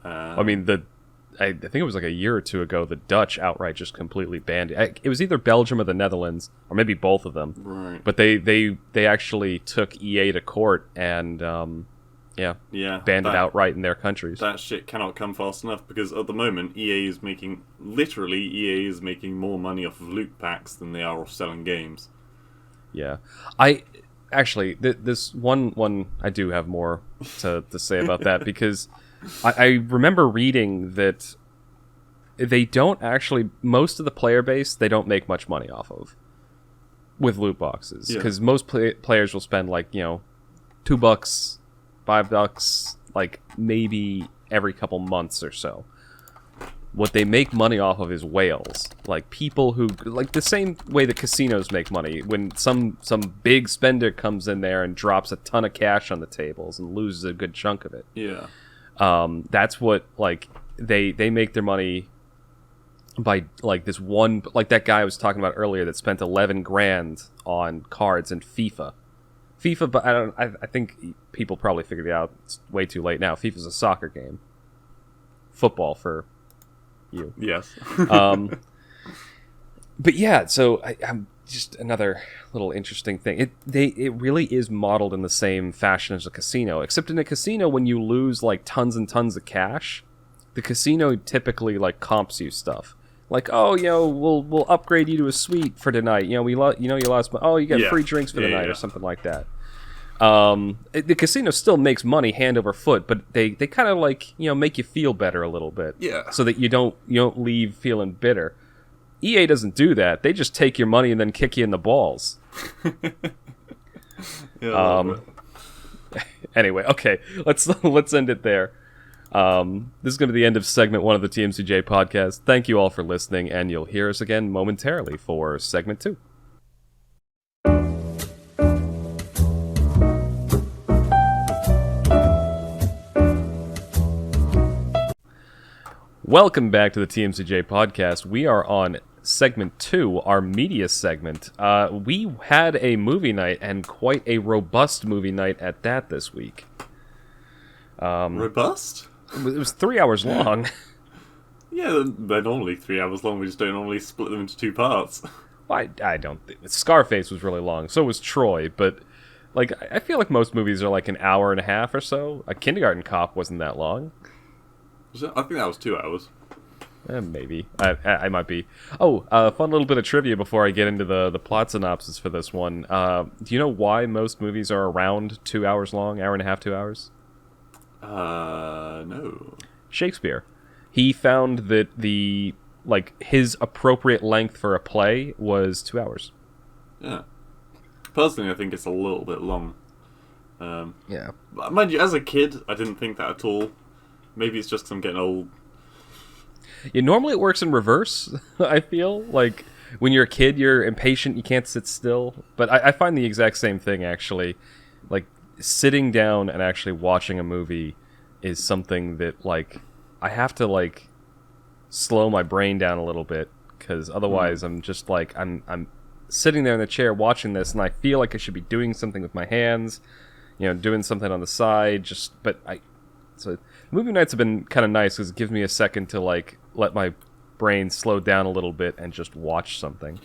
[SPEAKER 1] I mean, I think it was like a year or two ago, the Dutch outright just completely banned it. It was either Belgium or the Netherlands, or maybe both of them.
[SPEAKER 2] Right.
[SPEAKER 1] But they actually took EA to court and banned it outright in their countries.
[SPEAKER 2] That shit cannot come fast enough, because at the moment EA is making more money off of loot packs than they are off selling games.
[SPEAKER 1] Yeah, this one I do have more to say about that, because I remember reading that they don't actually, most of the player base, they don't make much money off of with loot boxes, because most players will spend like, $2, $5, like maybe every couple months or so. What they make money off of is whales, like people who, like the same way that casinos make money when some big spender comes in there and drops a ton of cash on the tables and loses a good chunk of it.
[SPEAKER 2] Yeah.
[SPEAKER 1] That's what, like, they make their money by, like, this one, like that guy I was talking about earlier that spent 11 grand on cards in FIFA. But I think people probably figured it out. It's way too late now. FIFA's a soccer game. Football for you.
[SPEAKER 2] Yes.
[SPEAKER 1] But yeah, so I'm just another little interesting thing. It really is modeled in the same fashion as a casino, except in a casino, when you lose like tons and tons of cash, the casino typically like comps you stuff. Like, oh, we'll upgrade you to a suite for tonight. You lost, you get free drinks for the night or something like that. The casino still makes money hand over foot, but they kind of like, make you feel better a little bit.
[SPEAKER 2] Yeah.
[SPEAKER 1] So that you don't leave feeling bitter. EA doesn't do that. They just take your money and then kick you in the balls. Anyway, okay, let's end it there. This is going to be the end of segment 1 of the TMCJ podcast. Thank you all for listening, and you'll hear us again momentarily for segment 2. Welcome back to the TMCJ podcast. We are on segment 2, our media segment. We had a movie night, and quite a robust movie night at that this week.
[SPEAKER 2] Robust?
[SPEAKER 1] It was 3 hours long.
[SPEAKER 2] Yeah, they're normally 3 hours long. We just don't normally split them into 2 parts.
[SPEAKER 1] I don't think... Scarface was really long. So was Troy, but like I feel like most movies are like an hour and a half or so. A Kindergarten Cop wasn't that long.
[SPEAKER 2] I think that was 2 hours.
[SPEAKER 1] Maybe. I might be. Oh, fun little bit of trivia before I get into the plot synopsis for this one. Do you know why most movies are around 2 hours long? Hour and a half, 2 hours?
[SPEAKER 2] No.
[SPEAKER 1] Shakespeare. He found that his appropriate length for a play was 2 hours.
[SPEAKER 2] Yeah. Personally, I think it's a little bit long.
[SPEAKER 1] Yeah.
[SPEAKER 2] Mind you, as a kid, I didn't think that at all. Maybe it's just because I'm getting old.
[SPEAKER 1] Yeah, normally it works in reverse, I feel. Like, when you're a kid, you're impatient, you can't sit still. But I find the exact same thing, actually. Like, sitting down and actually watching a movie is something that, like, I have to, like, slow my brain down a little bit, because otherwise I'm just, like, I'm sitting there in the chair watching this, and I feel like I should be doing something with my hands, doing something on the side, so movie nights have been kind of nice, because it gives me a second to, like, let my brain slow down a little bit and just watch something.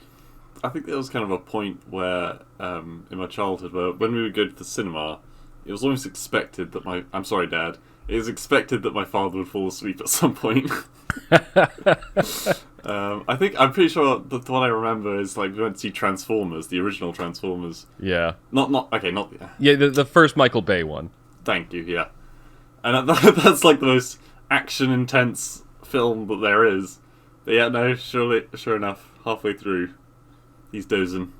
[SPEAKER 2] I think there was kind of a point where, in my childhood, where when we would go to the cinema, it was almost expected that I'm sorry, Dad. It was expected that my father would fall asleep at some point. I'm pretty sure that what I remember is, like, we went to see Transformers, the original Transformers.
[SPEAKER 1] Yeah.
[SPEAKER 2] Yeah,
[SPEAKER 1] the first Michael Bay one.
[SPEAKER 2] Thank you, yeah. And that's, like, the most action-intense film that there is. But yeah, no, sure enough, halfway through, he's dozing.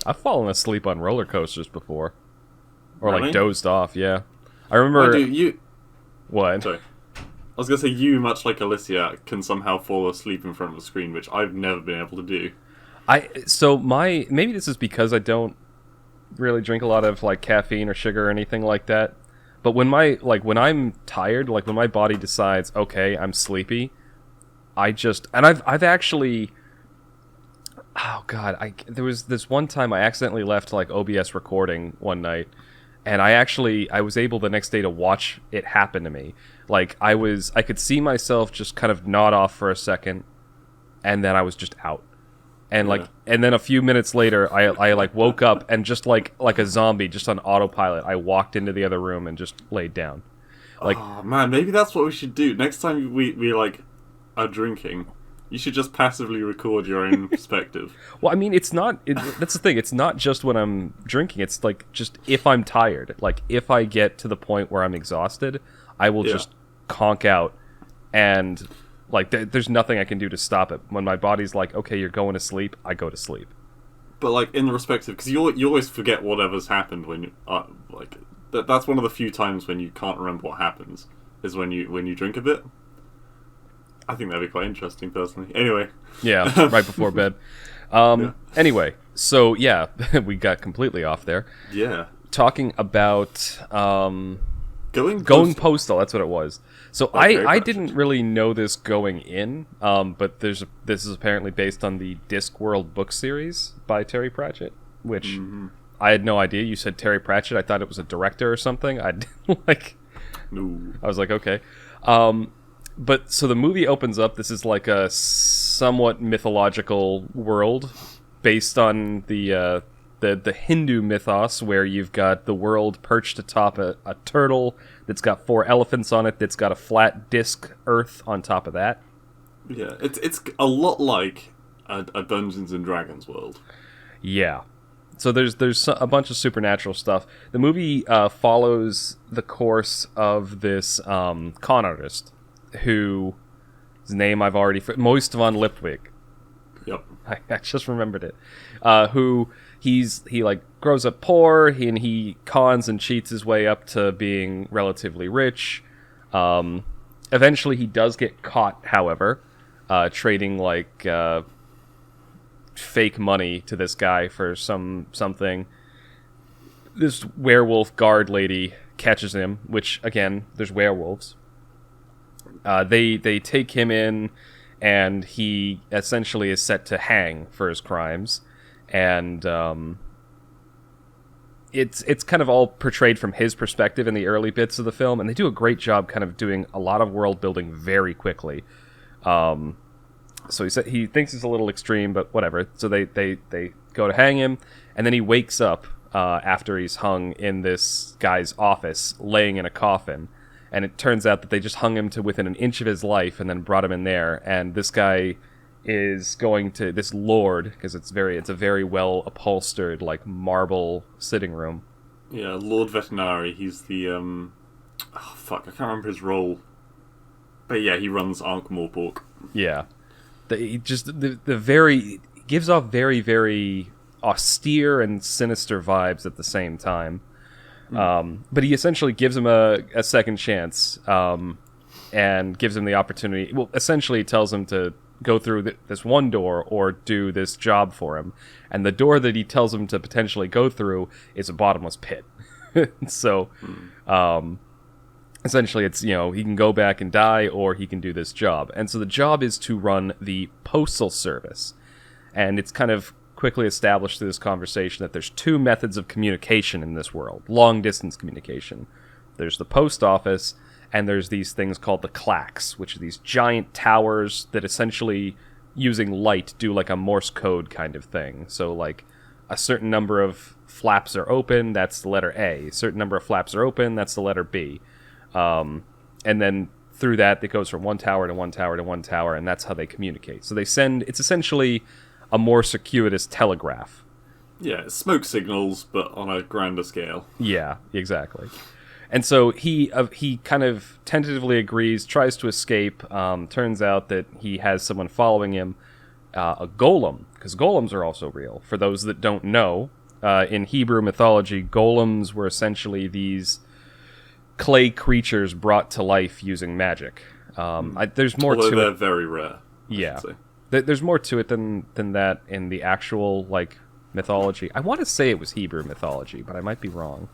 [SPEAKER 1] I've fallen asleep on roller coasters before. Or,
[SPEAKER 2] Really?
[SPEAKER 1] like, dozed off, yeah. I remember... What?
[SPEAKER 2] Sorry. I was going to say, you, much like Alicia, can somehow fall asleep in front of a screen, which I've never been able to do.
[SPEAKER 1] Maybe this is because I don't really drink a lot of, like, caffeine or sugar or anything like that, But when when I'm tired, like when my body decides, okay, I'm sleepy, I've actually, oh god, there was this one time I accidentally left like OBS recording one night, and I was able the next day to watch it happen to me. Like I could see myself just kind of nod off for a second, and then I was just out. And and then a few minutes later, I like woke up and just like a zombie, just on autopilot, I walked into the other room and just laid down. Like,
[SPEAKER 2] oh man, maybe that's what we should do next time we like are drinking. You should just passively record your own perspective.
[SPEAKER 1] well, I mean, that's the thing. It's not just when I'm drinking. It's like just if I'm tired. Like if I get to the point where I'm exhausted, I will just conk out and. Like, there's nothing I can do to stop it. When my body's like, okay, you're going to sleep, I go to sleep.
[SPEAKER 2] But, like, in the respective... Because you always forget whatever's happened when you... like, that's one of the few times when you can't remember what happens, is when you drink a bit. I think that'd be quite interesting, personally. Anyway.
[SPEAKER 1] Yeah, right before bed. Anyway, so, yeah, we got completely off there.
[SPEAKER 2] Yeah.
[SPEAKER 1] Talking about...
[SPEAKER 2] Going
[SPEAKER 1] Postal, that's what it was. So I didn't really know this going in, but this is apparently based on the Discworld book series by Terry Pratchett, which I had no idea. You said Terry Pratchett, I thought it was a director or something. I was like, okay. But so the movie opens up. This is like a somewhat mythological world based on the Hindu mythos, where you've got the world perched atop a turtle that's got 4 elephants on it, that's got a flat disc earth on top of that.
[SPEAKER 2] Yeah, it's a lot like a Dungeons and Dragons world.
[SPEAKER 1] Yeah. So there's a bunch of supernatural stuff. The movie follows the course of this con artist, whose name I've already... Moist von Lipwig.
[SPEAKER 2] Yep.
[SPEAKER 1] I just remembered it. Who... He like grows up poor, and he cons and cheats his way up to being relatively rich. Eventually he does get caught, however, trading like fake money to this guy for something. This werewolf guard lady catches him, which again, there's werewolves. They take him in, and he essentially is set to hang for his crimes. And it's kind of all portrayed from his perspective in the early bits of the film, and they do a great job kind of doing a lot of world building very quickly. So he thinks it's a little extreme, but whatever. So they go to hang him, and then he wakes up after he's hung in this guy's office, laying in a coffin. And it turns out that they just hung him to within an inch of his life and then brought him in there. And this guy is going to this lord, because it's a very well upholstered like marble sitting room.
[SPEAKER 2] Yeah, Lord Veterinary. He's the I can't remember his role, but yeah, he runs Ankh-Morpork.
[SPEAKER 1] Yeah, the gives off very, very austere and sinister vibes at the same time. But he essentially gives him a second chance, and gives him the opportunity. Well, essentially tells him to go through this one door or do this job for him, and the door that he tells him to potentially go through is a bottomless pit. So essentially it's, he can go back and die, or he can do this job. And so the job is to run the postal service, and it's kind of quickly established through this conversation that there's 2 methods of communication in this world: long distance communication. There's the post office, and there's these things called the clacks, which are these giant towers that essentially, using light, do like a Morse code kind of thing. So like a certain number of flaps are open, that's the letter A. A certain number of flaps are open, that's the letter B. And then through that, it goes from one tower to one tower to one tower, and that's how they communicate. So it's essentially a more circuitous telegraph.
[SPEAKER 2] Yeah, smoke signals, but on a grander scale.
[SPEAKER 1] Yeah, exactly. And so he kind of tentatively agrees, tries to escape. Turns out that he has someone following him, a golem, because golems are also real. For those that don't know, in Hebrew mythology, golems were essentially these clay creatures brought to life using magic. There's more
[SPEAKER 2] Although
[SPEAKER 1] to
[SPEAKER 2] they're
[SPEAKER 1] it.
[SPEAKER 2] very rare.
[SPEAKER 1] Yeah, there's more to it than that in the actual like mythology. I want to say it was Hebrew mythology, but I might be wrong.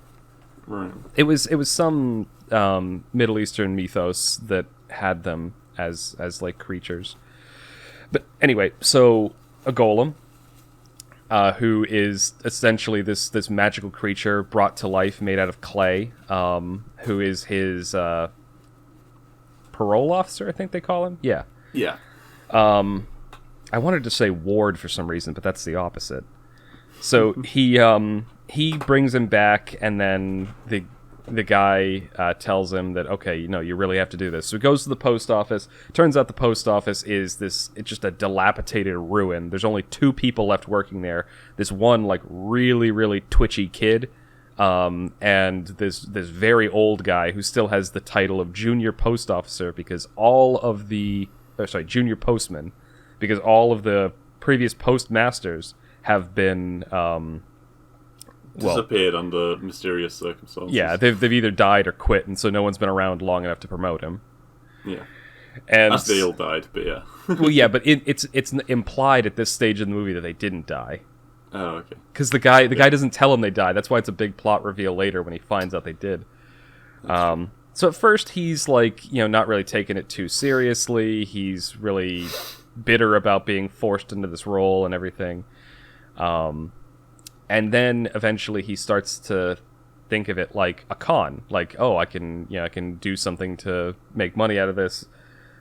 [SPEAKER 2] Right.
[SPEAKER 1] It was some Middle Eastern mythos that had them as like creatures. But anyway, so a golem, who is essentially this magical creature brought to life, made out of clay, who is his parole officer, I think they call him. Yeah.
[SPEAKER 2] Yeah.
[SPEAKER 1] I wanted to say ward for some reason, but that's the opposite. So he brings him back, and then the guy tells him that, okay, you really have to do this. So he goes to the post office. Turns out the post office is it's just a dilapidated ruin. There's only 2 people left working there. This one, like, really, really twitchy kid, and this very old guy who still has the title of junior post officer because junior postman, because all of the previous postmasters have been
[SPEAKER 2] disappeared under mysterious circumstances.
[SPEAKER 1] Yeah, they've either died or quit, and so no one's been around long enough to promote him.
[SPEAKER 2] Yeah,
[SPEAKER 1] and
[SPEAKER 2] as they all died, but yeah.
[SPEAKER 1] Well, yeah, but it's implied at this stage of the movie that they didn't die.
[SPEAKER 2] Oh, okay.
[SPEAKER 1] Because the guy doesn't tell him they died. That's why it's a big plot reveal later when he finds out they did. So at first he's like, not really taking it too seriously. He's really bitter about being forced into this role and everything. And then eventually he starts to think of it like a con, like, oh, I can do something to make money out of this.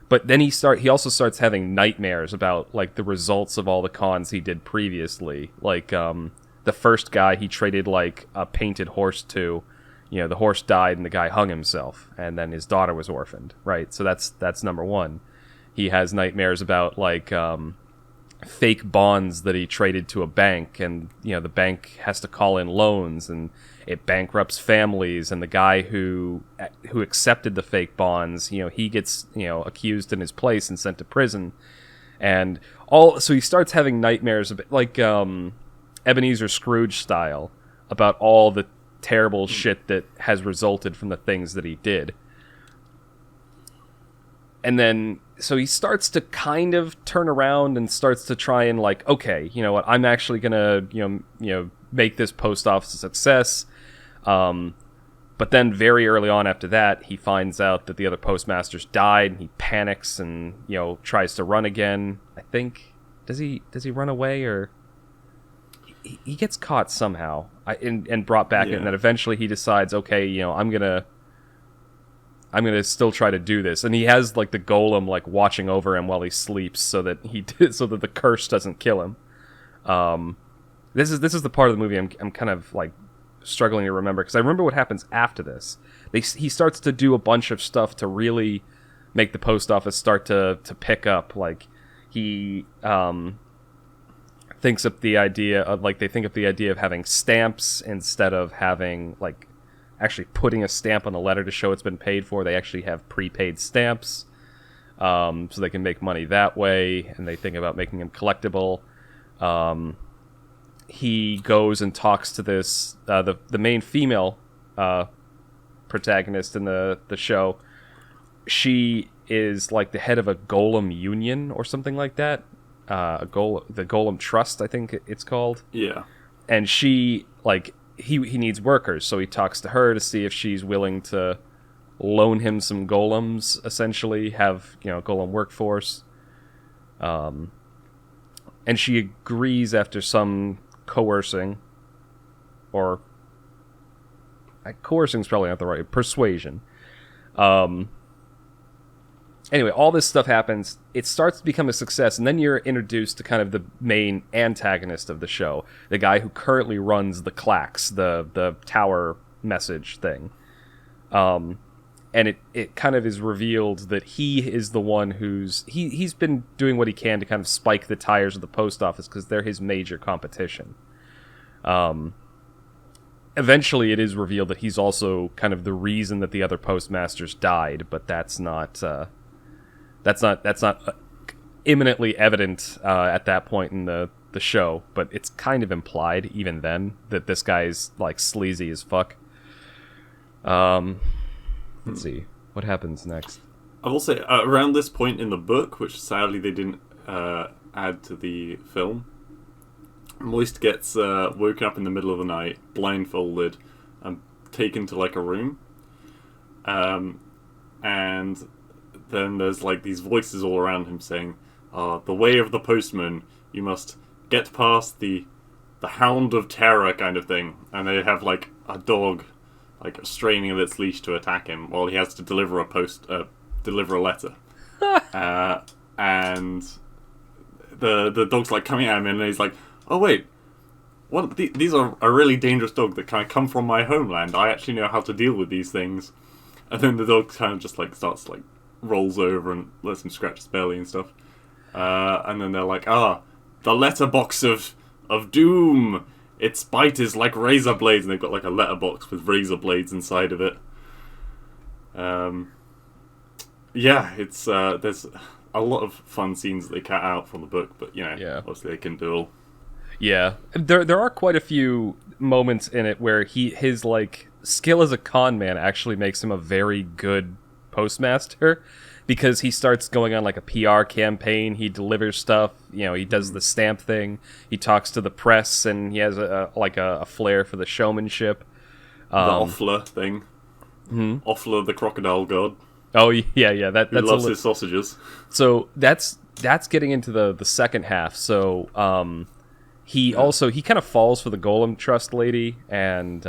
[SPEAKER 1] But then he also starts having nightmares about like the results of all the cons he did previously. Like the first guy he traded like a painted horse to, the horse died and the guy hung himself, and then his daughter was orphaned. Right, so that's number one. He has nightmares about like fake bonds that he traded to a bank, and the bank has to call in loans, and it bankrupts families, and the guy who accepted the fake bonds, he gets accused in his place and sent to prison, and so he starts having nightmares about, like Ebenezer Scrooge style, about all the terrible shit that has resulted from the things that he did. And then, so he starts to kind of turn around and starts to try and like, okay, you know what, I'm actually gonna, make this post office a success. But then very early on after that, he finds out that the other postmasters died, and he panics and, tries to run again. I think, does he run away, or he gets caught somehow and brought back, and then eventually he decides, okay, I'm gonna still try to do this, and he has like the golem like watching over him while he sleeps, so that the curse doesn't kill him. This is the part of the movie I'm kind of like struggling to remember, because I remember what happens after this. He starts to do a bunch of stuff to really make the post office start to pick up. Like he thinks up the idea of having stamps instead of having like actually putting a stamp on the letter to show it's been paid for. They actually have prepaid stamps, so they can make money that way, and they think about making them collectible. He goes and talks to this the main female protagonist in the show. She is like the head of a golem union or something like that. The Golem Trust, I think it's called.
[SPEAKER 2] Yeah.
[SPEAKER 1] And she, like, he needs workers, so he talks to her to see if she's willing to loan him some golems, essentially, have, golem workforce. And she agrees after some coercing, or coercing's probably not the right, persuasion. Anyway, all this stuff happens. It starts to become a success, and then you're introduced to kind of the main antagonist of the show, the guy who currently runs the clacks, the tower message thing. And it kind of is revealed that he is the one he's been doing what he can to kind of spike the tires of the post office, because they're his major competition. Eventually, it is revealed that he's also kind of the reason that the other postmasters died, but that's not imminently evident at that point in the show, but it's kind of implied even then that this guy's like sleazy as fuck. Let's see what happens next.
[SPEAKER 2] I will say around this point in the book, which sadly they didn't add to the film, Moist gets woken up in the middle of the night, blindfolded, and taken to like a room, and then there's like these voices all around him saying, "The way of the postman. You must get past the hound of terror," kind of thing. And they have like a dog, like straining at its leash to attack him while he has to deliver a letter. And the dog's like coming at him, and he's like, "Oh wait, these are a really dangerous dog that kind of come from my homeland. I actually know how to deal with these things." And then the dog kind of just like starts like rolls over and lets him scratch his belly and stuff. And then they're like, the letterbox of doom. Its bite is like razor blades, and they've got like a letterbox with razor blades inside of it. Yeah, it's there's a lot of fun scenes that they cut out from the book, but obviously they can do all.
[SPEAKER 1] Yeah, there are quite a few moments in it where his like skill as a con man actually makes him a very good postmaster, because he starts going on like a PR campaign. He delivers stuff, he does the stamp thing. He talks to the press, and he has a flair for the showmanship.
[SPEAKER 2] The Offler thing. Offler, the crocodile god.
[SPEAKER 1] Oh yeah, that's
[SPEAKER 2] loves his sausages.
[SPEAKER 1] So that's getting into the second half. So he kind of falls for the Golem Trust lady, and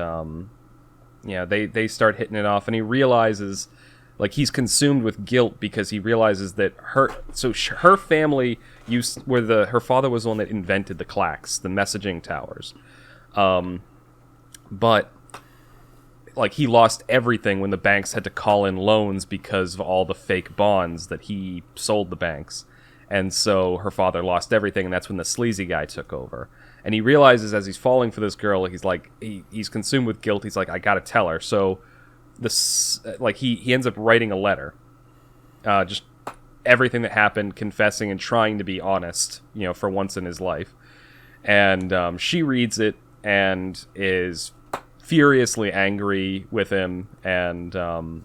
[SPEAKER 1] they start hitting it off, and he realizes, like, he's consumed with guilt because he realizes that her family her father was the one that invented the clacks, the messaging towers, but like he lost everything when the banks had to call in loans because of all the fake bonds that he sold the banks. And so her father lost everything, and that's when the sleazy guy took over. And he realizes as he's falling for this girl, he's like, he's consumed with guilt. He's like, I gotta tell her. So he ends up writing a letter, just everything that happened, confessing and trying to be honest, for once in his life. And she reads it and is furiously angry with him, and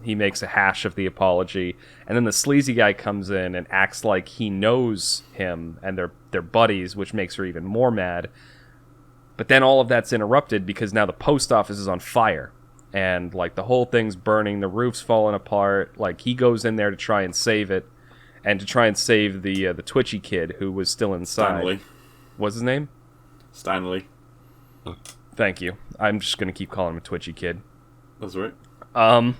[SPEAKER 1] he makes a hash of the apology. And then the sleazy guy comes in and acts like he knows him, and they're buddies, which makes her even more mad. But then all of that's interrupted because now the post office is on fire, and like the whole thing's burning, the roof's falling apart. Like, he goes in there to try and save it, and to try and save the twitchy kid who was still inside.
[SPEAKER 2] Stanley.
[SPEAKER 1] What's his name?
[SPEAKER 2] Stanley.
[SPEAKER 1] Thank you. I'm just going to keep calling him a twitchy kid.
[SPEAKER 2] That's right.
[SPEAKER 1] And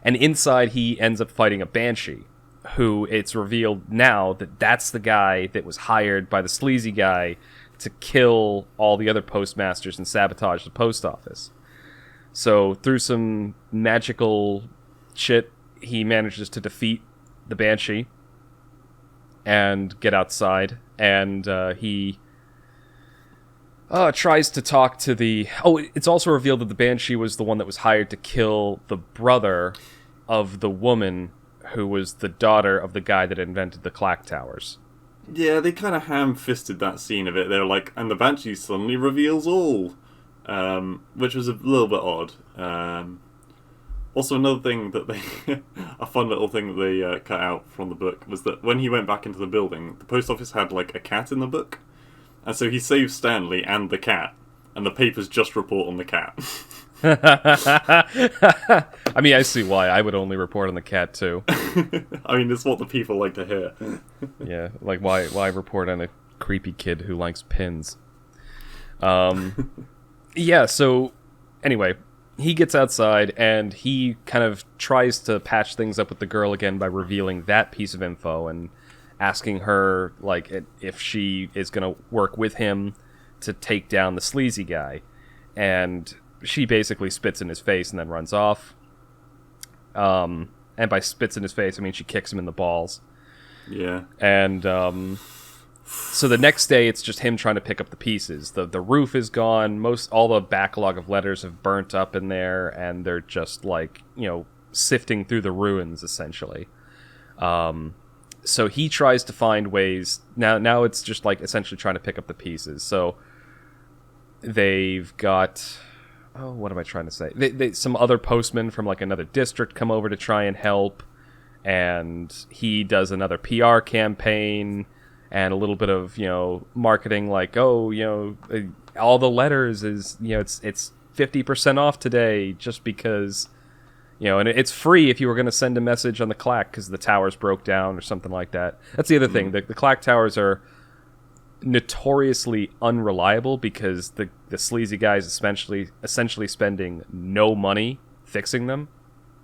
[SPEAKER 1] inside he ends up fighting a banshee, who it's revealed now that that's the guy that was hired by the sleazy guy to kill all the other postmasters and sabotage the post office. So through some magical shit, he manages to defeat the banshee and get outside, and he tries to talk to the... Oh, it's also revealed that the banshee was the one that was hired to kill the brother of the woman who was the daughter of the guy that invented the Clack Towers.
[SPEAKER 2] Yeah, they kind of ham-fisted that scene of it. They were like, and the banshee suddenly reveals all, which was a little bit odd. Also, another thing that they... a fun little thing that they cut out from the book was that when he went back into the building, the post office had like a cat in the book. And so he saves Stanley and the cat, and the papers just report on the cat.
[SPEAKER 1] I mean, I see why. I would only report on the cat, too.
[SPEAKER 2] I mean, it's what the people like to hear.
[SPEAKER 1] Yeah, like, why report on a creepy kid who likes pins? Yeah, so, anyway, he gets outside, and he kind of tries to patch things up with the girl again by revealing that piece of info, and asking her, like, if she is going to work with him to take down the sleazy guy. And she basically spits in his face and then runs off. And by spits in his face, I mean she kicks him in the balls.
[SPEAKER 2] Yeah.
[SPEAKER 1] And so the next day, it's just him trying to pick up the pieces. The roof is gone. All the backlog of letters have burnt up in there, and they're just, like, sifting through the ruins, essentially. So he tries to find ways. Now it's just like essentially trying to pick up the pieces. So they've got... Oh, what am I trying to say? Some other postmen from like another district come over to try and help. And he does another PR campaign and a little bit of, marketing, like, all the letters is, it's 50% off today just because, and it's free if you were going to send a message on the clack because the towers broke down or something like that. That's the other thing. The clack towers are notoriously unreliable because the sleazy guys essentially spending no money fixing them.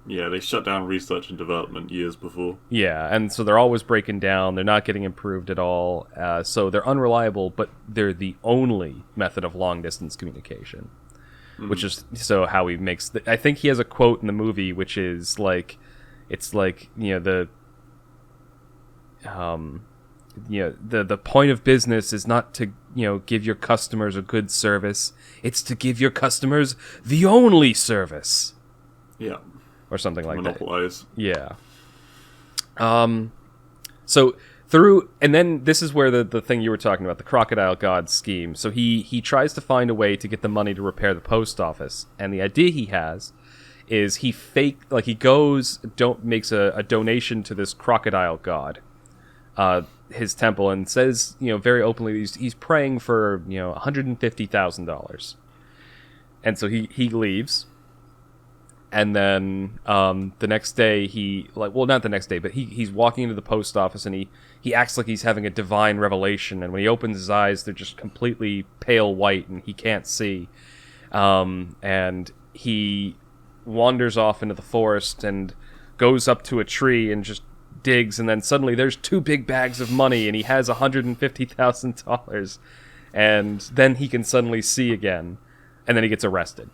[SPEAKER 2] Yeah, they shut down research and development years before.
[SPEAKER 1] Yeah, and so they're always breaking down. They're not getting improved at all. So they're unreliable, but they're the only method of long-distance communication. Which is so how he makes... I think he has a quote in the movie, which is like... It's like, the point of business is not to, give your customers a good service. It's to give your customers the only service.
[SPEAKER 2] Yeah.
[SPEAKER 1] Or something like
[SPEAKER 2] Monopolize.
[SPEAKER 1] that. Yeah. So through, and then this is where the thing you were talking about, the Crocodile God scheme. So he tries to find a way to get the money to repair the post office, and the idea he has is he makes a donation to this Crocodile God, his temple, and says, very openly he's praying for $150,000, and so he leaves. And then the next day not the next day, but he's walking into the post office and he acts like he's having a divine revelation. And when he opens his eyes, they're just completely pale white and he can't see. And he wanders off into the forest and goes up to a tree and just digs. And then suddenly there's 2 big bags of money and he has $150,000. And then he can suddenly see again. And then he gets arrested.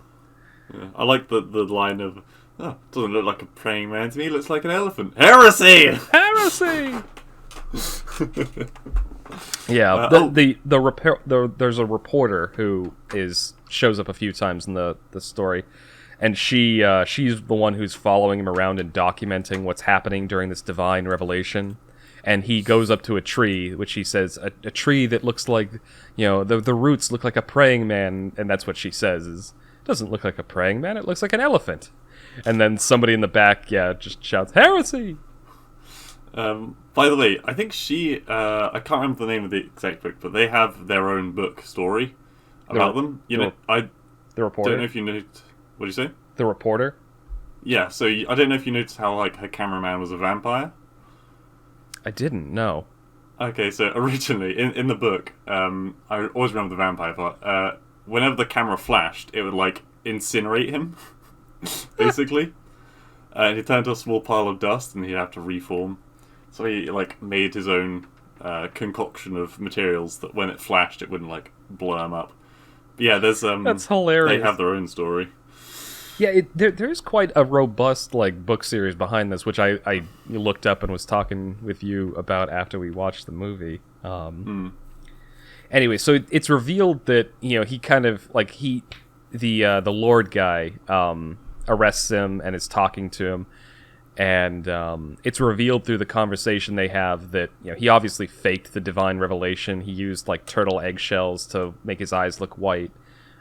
[SPEAKER 2] Yeah. I like the line of, doesn't look like a praying man to me, looks like an elephant. Heresy!
[SPEAKER 1] Heresy! Yeah, there's a reporter who shows up a few times in the story, and she's the one who's following him around and documenting what's happening during this divine revelation. And he goes up to a tree, which he says, a tree that looks like, the roots look like a praying man, and that's what she says is, doesn't look like a praying man, it looks like an elephant. And then somebody in the back, just shouts, heresy!
[SPEAKER 2] By the way, I think I can't remember the name of the exact book, but they have their own book story about them. The reporter? Don't know if you know... What did you say?
[SPEAKER 1] The reporter?
[SPEAKER 2] Yeah, so I don't know if you noticed how, her cameraman was a vampire.
[SPEAKER 1] I didn't, no.
[SPEAKER 2] Okay, so originally, in the book, I always remember the vampire part, whenever the camera flashed, it would, incinerate him, basically. And he turned to a small pile of dust, and he'd have to reform. So he, made his own concoction of materials that when it flashed, it wouldn't, blow him up. But yeah, there's...
[SPEAKER 1] That's hilarious.
[SPEAKER 2] They have their own story.
[SPEAKER 1] Yeah, there's quite a robust, book series behind this, which I looked up and was talking with you about after we watched the movie. Anyway, so it's revealed that, he kind of, the Lord guy arrests him and is talking to him, and it's revealed through the conversation they have that, he obviously faked the divine revelation. He used, turtle eggshells to make his eyes look white,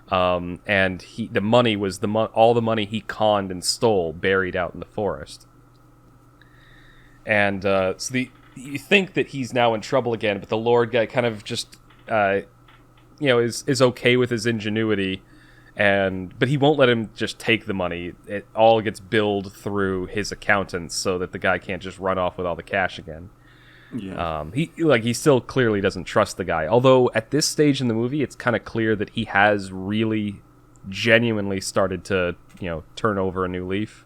[SPEAKER 1] and the money was all the money he conned and stole buried out in the forest. And so you think that he's now in trouble again, but the Lord guy kind of just... is okay with his ingenuity, but he won't let him just take the money. It all gets billed through his accountants so that the guy can't just run off with all the cash again.
[SPEAKER 2] Yeah.
[SPEAKER 1] He still clearly doesn't trust the guy. Although at this stage in the movie, it's kind of clear that he has really genuinely started to, turn over a new leaf.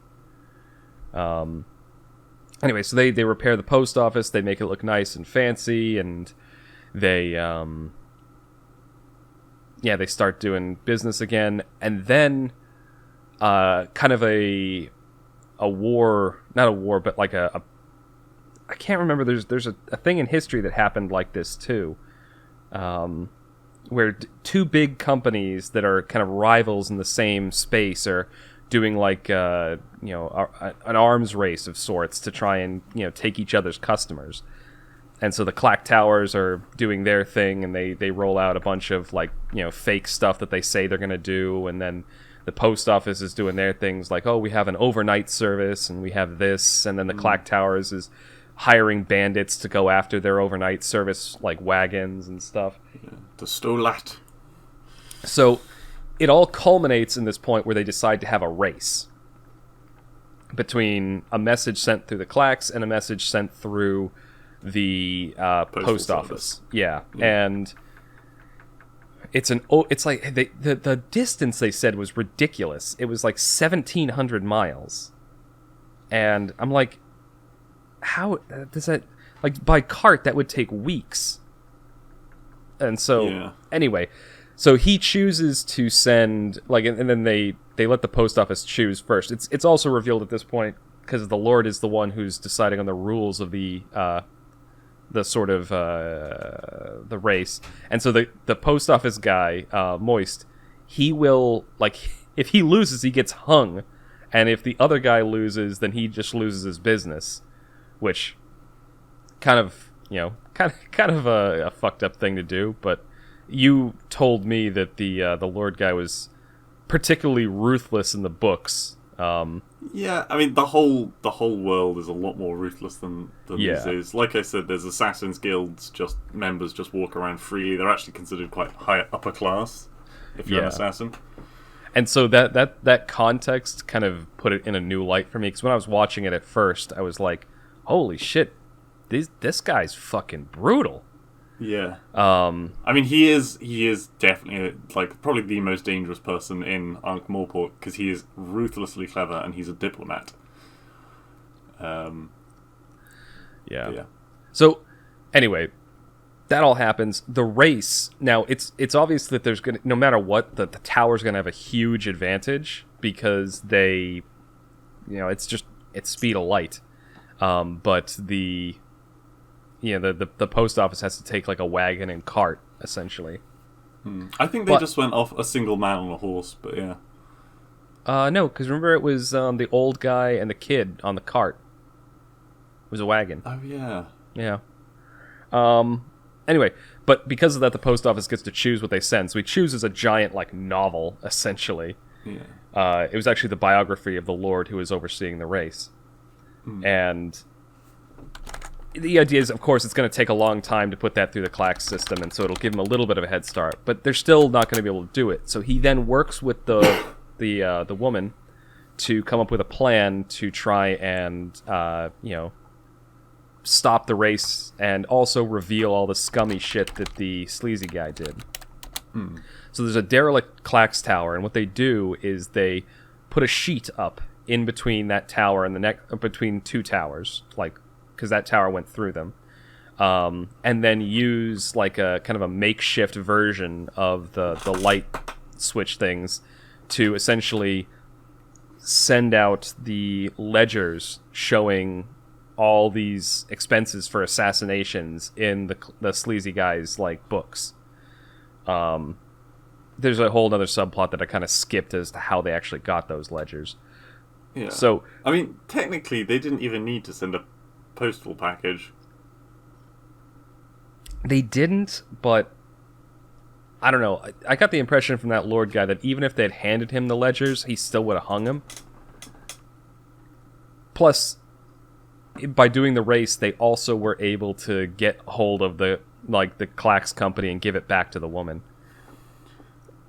[SPEAKER 1] Anyway, so they repair the post office. They make it look nice and fancy, and they start doing business again, and then kind of a war, not a war, but I can't remember. There's a thing in history that happened like this too, where 2 big companies that are kind of rivals in the same space are doing an arms race of sorts to try and take each other's customers. And so the Clack Towers are doing their thing, and they roll out a bunch of fake stuff that they say they're going to do, and then the post office is doing their things we have an overnight service, and we have this, and then the Clack Towers is hiring bandits to go after their overnight service wagons and stuff.
[SPEAKER 2] Yeah, the Stolat.
[SPEAKER 1] So it all culminates in this point where they decide to have a race between a message sent through the clacks and a message sent through the post office. Yeah, and it's like the distance they said was ridiculous. It was like 1,700 miles, and I'm like, how does that, like, by cart that would take weeks. And so anyway, so he chooses to send, like, and then they let the post office choose first. It's also revealed at this point, because the Lord is the one who's deciding on the rules of the sort of the race. And so the post office guy, Moist, he will, like, if he loses, he gets hung, and if the other guy loses, then he just loses his business, which kind of, you know, kind of a fucked up thing to do. But you told me that the Lord guy was particularly ruthless in the books.
[SPEAKER 2] Yeah, I mean, the whole world is a lot more ruthless than this is. Like I said, there's assassins guilds, just members just walk around freely. They're actually considered quite high upper class if you're an assassin.
[SPEAKER 1] And so that context kind of put it in a new light for me, because when I was watching it at first, I was like, holy shit, this guy's fucking brutal.
[SPEAKER 2] Yeah. I mean, he is definitely, like, probably the most dangerous person in Ankh-Morpork, because he is ruthlessly clever and he's a diplomat.
[SPEAKER 1] Yeah. So, anyway, that all happens. The race, now, it's obvious that there's gonna, no matter what, the tower's gonna have a huge advantage, because they, you know, it's speed of light. But the post office has to take, like, a wagon and cart, essentially.
[SPEAKER 2] I think they just went off a single man on a horse, but yeah.
[SPEAKER 1] No, because remember, it was the old guy and the kid on the cart. It was a wagon.
[SPEAKER 2] Oh, yeah.
[SPEAKER 1] Yeah. Anyway, but because of that, the post office gets to choose what they send. So he chooses a giant, like, novel, essentially.
[SPEAKER 2] Yeah.
[SPEAKER 1] It was actually the biography of the Lord who was overseeing the race. And the idea is, of course, it's going to take a long time to put that through the clack system, and so it'll give him a little bit of a head start. But they're still not going to be able to do it. So he then works with the woman to come up with a plan to try and stop the race, and also reveal all the scummy shit that the sleazy guy did. So there's a derelict clacks tower, and what they do is they put a sheet up in between that tower and between two towers, like, because that tower went through them, and then use, like, a kind of a makeshift version of the light switch things to essentially send out the ledgers showing all these expenses for assassinations in the sleazy guy's, like, books. There's a whole other subplot that I kind of skipped as to how they actually got those ledgers.
[SPEAKER 2] Yeah.
[SPEAKER 1] So,
[SPEAKER 2] I mean, technically, they didn't even need to send a postal package.
[SPEAKER 1] They didn't, but I don't know. I got the impression from that Lord guy that even if they had handed him the ledgers, he still would have hung him. Plus, by doing the race, they also were able to get hold of the Clacks company and give it back to the woman.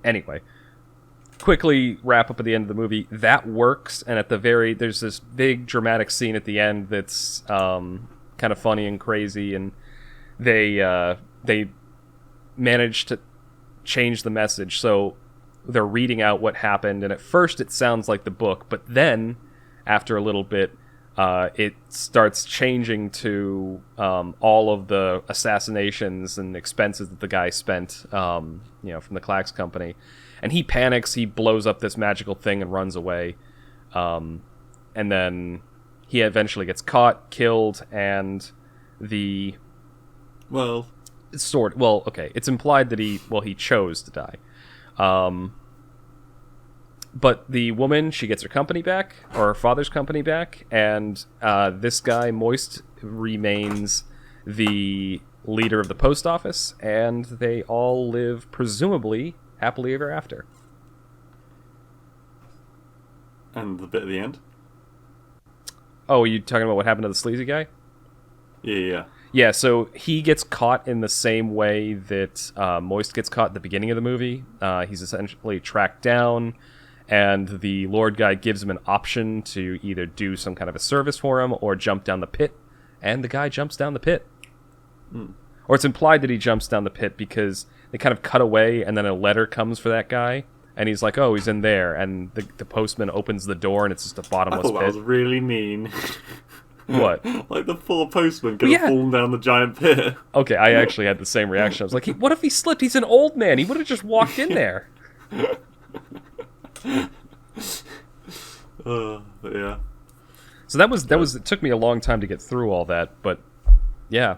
[SPEAKER 1] Anyway, quickly wrap up at the end of the movie. That works, and there's this big dramatic scene at the end that's kind of funny and crazy, and they manage to change the message, so they're reading out what happened, and at first it sounds like the book, but then after a little bit it starts changing to all of the assassinations and expenses that the guy spent from the Clacks company, and he panics. He blows up this magical thing and runs away, and then he eventually gets caught, killed, and it's implied that he chose to die. But the woman, she gets her company back, or her father's company back, and this guy, Moist, remains the leader of the post office, and they all live, presumably, happily ever after.
[SPEAKER 2] And the bit at the end?
[SPEAKER 1] Oh, are you talking about what happened to the sleazy guy?
[SPEAKER 2] Yeah.
[SPEAKER 1] Yeah, so he gets caught in the same way that Moist gets caught at the beginning of the movie. He's essentially tracked down, and the Lord guy gives him an option to either do some kind of a service for him or jump down the pit, and the guy jumps down the pit. Or it's implied that he jumps down the pit because they kind of cut away, and then a letter comes for that guy, and he's like, oh, he's in there, and the postman opens the door, and it's just a bottomless
[SPEAKER 2] I thought that
[SPEAKER 1] pit.
[SPEAKER 2] was really mean.
[SPEAKER 1] What?
[SPEAKER 2] Like the poor postman could have fallen down the giant pit.
[SPEAKER 1] Okay, I actually had the same reaction. I was like, what if he slipped? He's an old man. He would have just walked in there.
[SPEAKER 2] But yeah.
[SPEAKER 1] So that was. It took me a long time to get through all that, but yeah,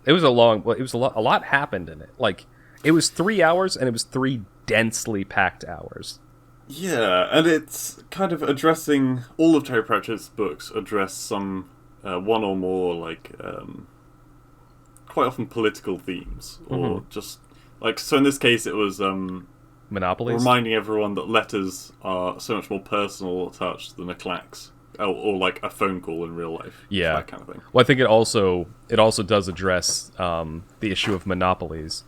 [SPEAKER 1] it was a lot happened in it. Like, it was 3 hours, and it was 3 densely packed hours.
[SPEAKER 2] Yeah, and it's kind of addressing all of Terry Pratchett's books address some one or more quite often political themes, or just like, so in this case it was
[SPEAKER 1] Monopolies,
[SPEAKER 2] reminding everyone that letters are so much more personal touch than a clacks or like a phone call in real life.
[SPEAKER 1] Yeah,
[SPEAKER 2] that kind of thing.
[SPEAKER 1] Well, I think it also does address the issue of monopolies.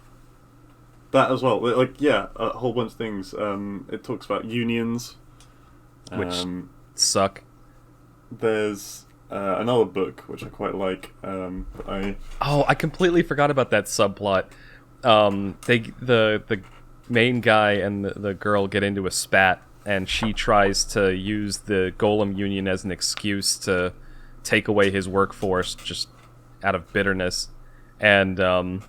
[SPEAKER 2] That as well, like, yeah, a whole bunch of things. It talks about unions,
[SPEAKER 1] which suck.
[SPEAKER 2] There's another book which I quite like.
[SPEAKER 1] I completely forgot about that subplot. The main guy and the girl get into a spat, and she tries to use the Golem Union as an excuse to take away his workforce just out of bitterness, and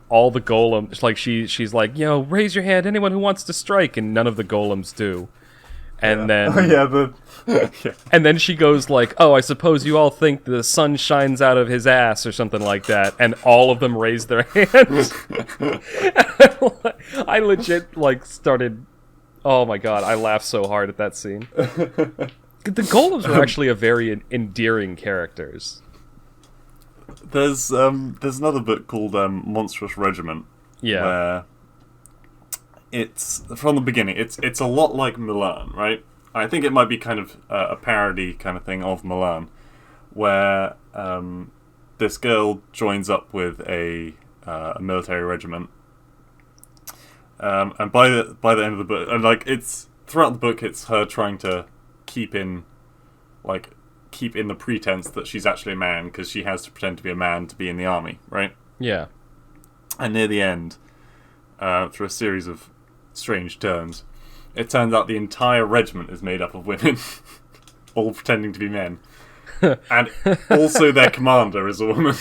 [SPEAKER 1] all the golems, like, she's like, raise your hand, anyone who wants to strike, and none of the golems do. And then and then she goes like, oh, I suppose you all think the sun shines out of his ass or something like that, and all of them raise their hands. I legit started, oh my god, I laughed so hard at that scene. The golems were actually a very endearing characters.
[SPEAKER 2] There's another book called Monstrous Regiment.
[SPEAKER 1] Yeah.
[SPEAKER 2] Where it's from the beginning. It's a lot like Milan, right? I think it might be kind of a parody kind of thing of Milan, where this girl joins up with a military regiment, and by the end of the book, and like, it's throughout the book, it's her trying to keep in the pretense that she's actually a man, because she has to pretend to be a man to be in the army, right?
[SPEAKER 1] Yeah.
[SPEAKER 2] And near the end, through a series of strange turns, it turns out the entire regiment is made up of women, all pretending to be men. And also their commander is a woman.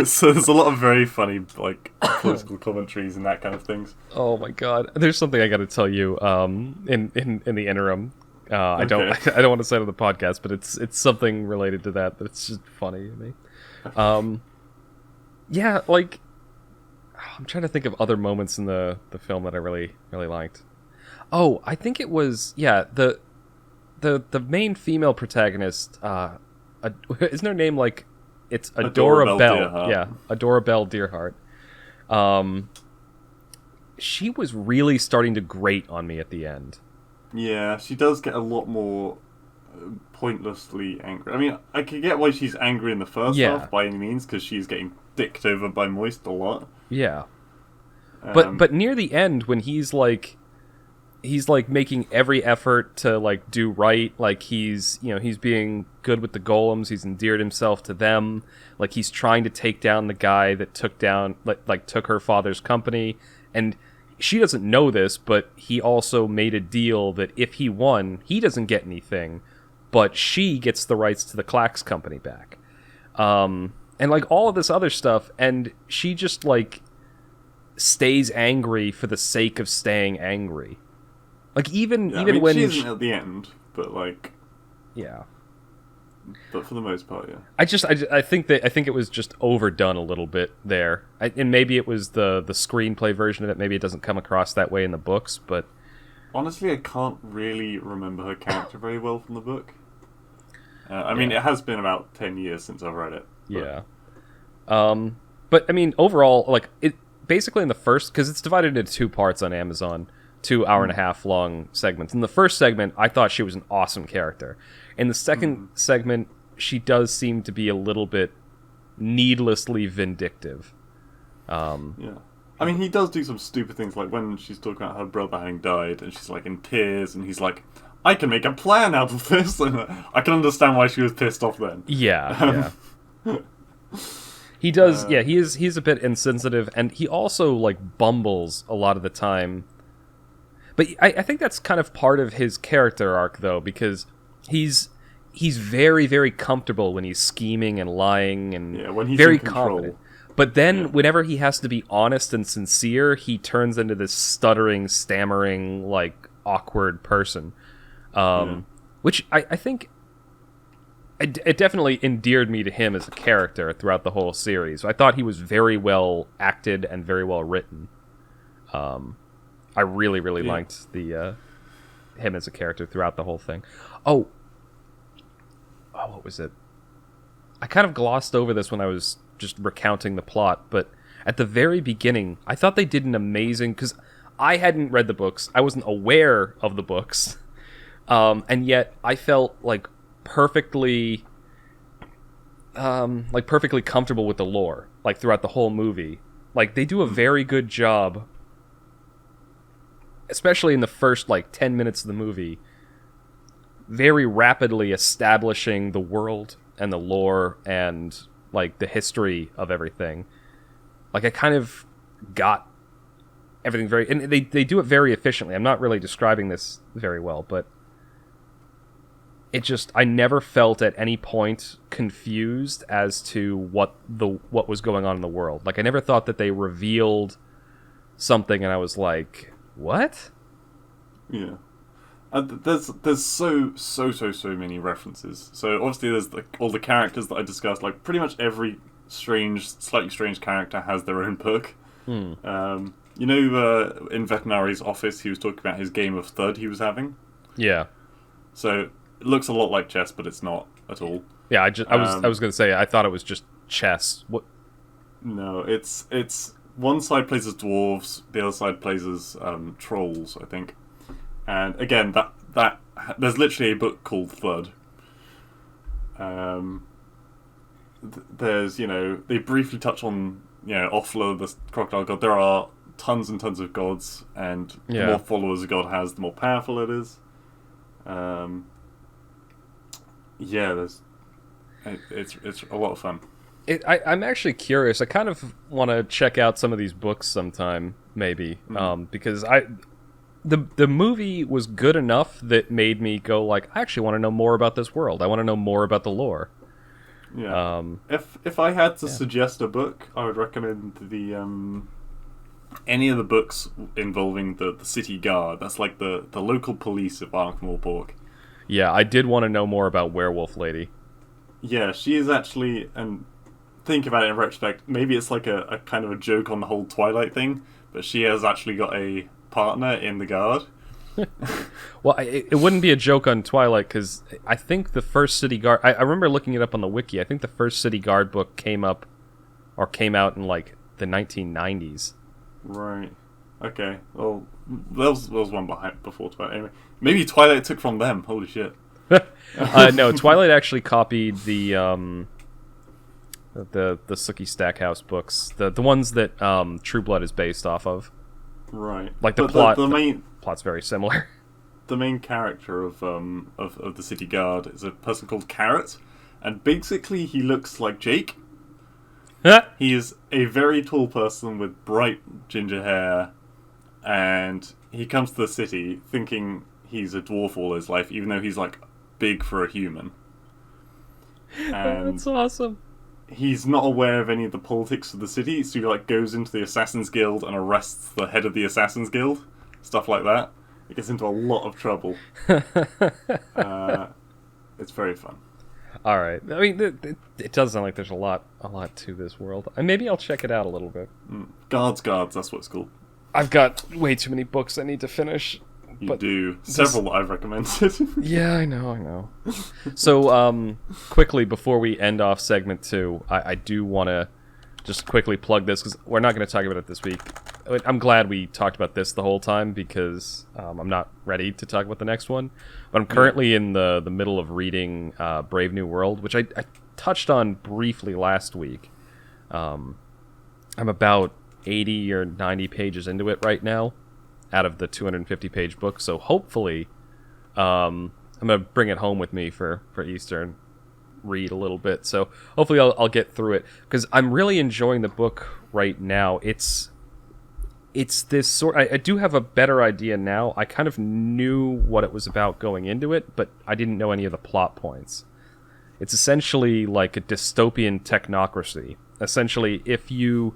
[SPEAKER 2] So there's a lot of very funny, like, political commentaries and that kind of things.
[SPEAKER 1] Oh my god! There's something I got to tell you. In the interim, I don't want to say it on the podcast, but it's something related to that. But it's just funny to me. Yeah, like, I'm trying to think of other moments in the film that I really liked. Oh, I think it was the main female protagonist. Isn't her name like? It's Adora Bell. Yeah, Adora Bell Deerheart. She was really starting to grate on me at the end.
[SPEAKER 2] Yeah, she does get a lot more pointlessly angry. I mean, I can get why she's angry in the first half by any means, because she's getting dicked over by Moist a lot.
[SPEAKER 1] Yeah. But near the end, when he's making every effort to do right, like he's being good with the golems, he's endeared himself to them, like he's trying to take down the guy that took her father's company, and she doesn't know this, but he also made a deal that if he won, he doesn't get anything, but she gets the rights to the Clax company back. And all of this other stuff, and she just stays angry for the sake of staying angry. Even when
[SPEAKER 2] she isn't at the end, but
[SPEAKER 1] yeah.
[SPEAKER 2] But for the most part, yeah.
[SPEAKER 1] I think it was just overdone a little bit there, and maybe it was the screenplay version of it. Maybe it doesn't come across that way in the books, but
[SPEAKER 2] honestly, I can't really remember her character very well from the book. I mean, it has been about 10 years since I've read it. But...
[SPEAKER 1] yeah. But I mean, overall, it basically in the first, because it's divided into 2 parts on Amazon. 2 hour-and-a-half long segments. In the first segment, I thought she was an awesome character. In the second segment, she does seem to be a little bit needlessly vindictive.
[SPEAKER 2] Yeah. I mean, he does do some stupid things, like when she's talking about her brother having died, and she's like in tears, and he's like, I can make a plan out of this, and I can understand why she was pissed off then.
[SPEAKER 1] Yeah. He does, he's a bit insensitive, and he also, like, bumbles a lot of the time. But I think that's kind of part of his character arc, though, because he's very, very comfortable when he's scheming and lying, and
[SPEAKER 2] when he's
[SPEAKER 1] very
[SPEAKER 2] in control.
[SPEAKER 1] confident. But then, whenever he has to be honest and sincere, he turns into this stuttering, stammering, like, awkward person. Which I think... It definitely endeared me to him as a character throughout the whole series. I thought he was very well acted and very well written. I really, really liked him as a character throughout the whole thing. Oh, what was it? I kind of glossed over this when I was just recounting the plot, but at the very beginning, I thought they did an amazing... Because I hadn't read the books. I wasn't aware of the books. And yet, I felt perfectly comfortable with the lore, like, throughout the whole movie. Like, they do a very good job, especially in the first, 10 minutes of the movie, very rapidly establishing the world and the lore and, the history of everything. I kind of got everything very... And they do it very efficiently. I'm not really describing this very well, but it just... I never felt at any point confused as to what was going on in the world. I never thought that they revealed something and I was like, what?
[SPEAKER 2] Yeah. There's so many references. So obviously there's all the characters that I discussed. Pretty much every slightly strange character has their own book. In Veterinari's office, he was talking about his game of Thud he was having.
[SPEAKER 1] Yeah.
[SPEAKER 2] So it looks a lot like chess, but it's not at all.
[SPEAKER 1] Yeah, I was going to say I thought it was just chess. What?
[SPEAKER 2] No, it's one side plays as dwarves, the other side plays as trolls, I think. And again, that there's literally a book called Thud. There's, they briefly touch on, Offla, the crocodile god. There are tons and tons of gods, and the more followers a god has, the more powerful it is. It's a lot of fun.
[SPEAKER 1] I'm actually curious. I kind of want to check out some of these books sometime, maybe, because the movie was good enough that made me go I actually want to know more about this world. I want to know more about the lore.
[SPEAKER 2] Yeah. If I had to suggest a book, I would recommend the any of the books involving the city guard. That's the local police of Ankh-Morpork.
[SPEAKER 1] Yeah, I did want to know more about Werewolf Lady.
[SPEAKER 2] Yeah, she is actually, and think about it in retrospect, maybe it's a kind of a joke on the whole Twilight thing, but she has actually got a partner in the guard.
[SPEAKER 1] Well, it wouldn't be a joke on Twilight, because I think the first City Guard... I remember looking it up on the wiki. I think the first City Guard book came out in, the 1990s.
[SPEAKER 2] Right. Okay. Well, there was one before Twilight. Anyway, maybe Twilight took from them. Holy shit.
[SPEAKER 1] No, Twilight actually copied the Sookie Stackhouse books. The ones that True Blood is based off of.
[SPEAKER 2] Right.
[SPEAKER 1] The plot's very similar.
[SPEAKER 2] The main character of the City Guard is a person called Carrot, and basically he looks like Jake. He is a very tall person with bright ginger hair, and he comes to the city thinking he's a dwarf all his life, even though he's big for a human. And
[SPEAKER 1] that's awesome.
[SPEAKER 2] He's not aware of any of the politics of the city, so he goes into the Assassin's Guild and arrests the head of the Assassin's Guild, stuff like that. It gets into a lot of trouble. It's very fun.
[SPEAKER 1] All right. I mean, it does sound like there's a lot to this world. And maybe I'll check it out a little bit.
[SPEAKER 2] Guards, that's what it's called.
[SPEAKER 1] I've got way too many books I need to finish.
[SPEAKER 2] You do. Several that I've recommended.
[SPEAKER 1] Yeah, I know. So, quickly, before we end off segment 2, I do want to just quickly plug this because we're not going to talk about it this week. I'm glad we talked about this the whole time because I'm not ready to talk about the next one. But I'm currently in the middle of reading Brave New World, which I touched on briefly last week. I'm about 80 or 90 pages into it right now out of the 250-page book. So hopefully I'm going to bring it home with me for Easter and read a little bit. So hopefully I'll get through it because I'm really enjoying the book right now. It's this sort... I do have a better idea now. I kind of knew what it was about going into it, but I didn't know any of the plot points. It's essentially like a dystopian technocracy. Essentially, if you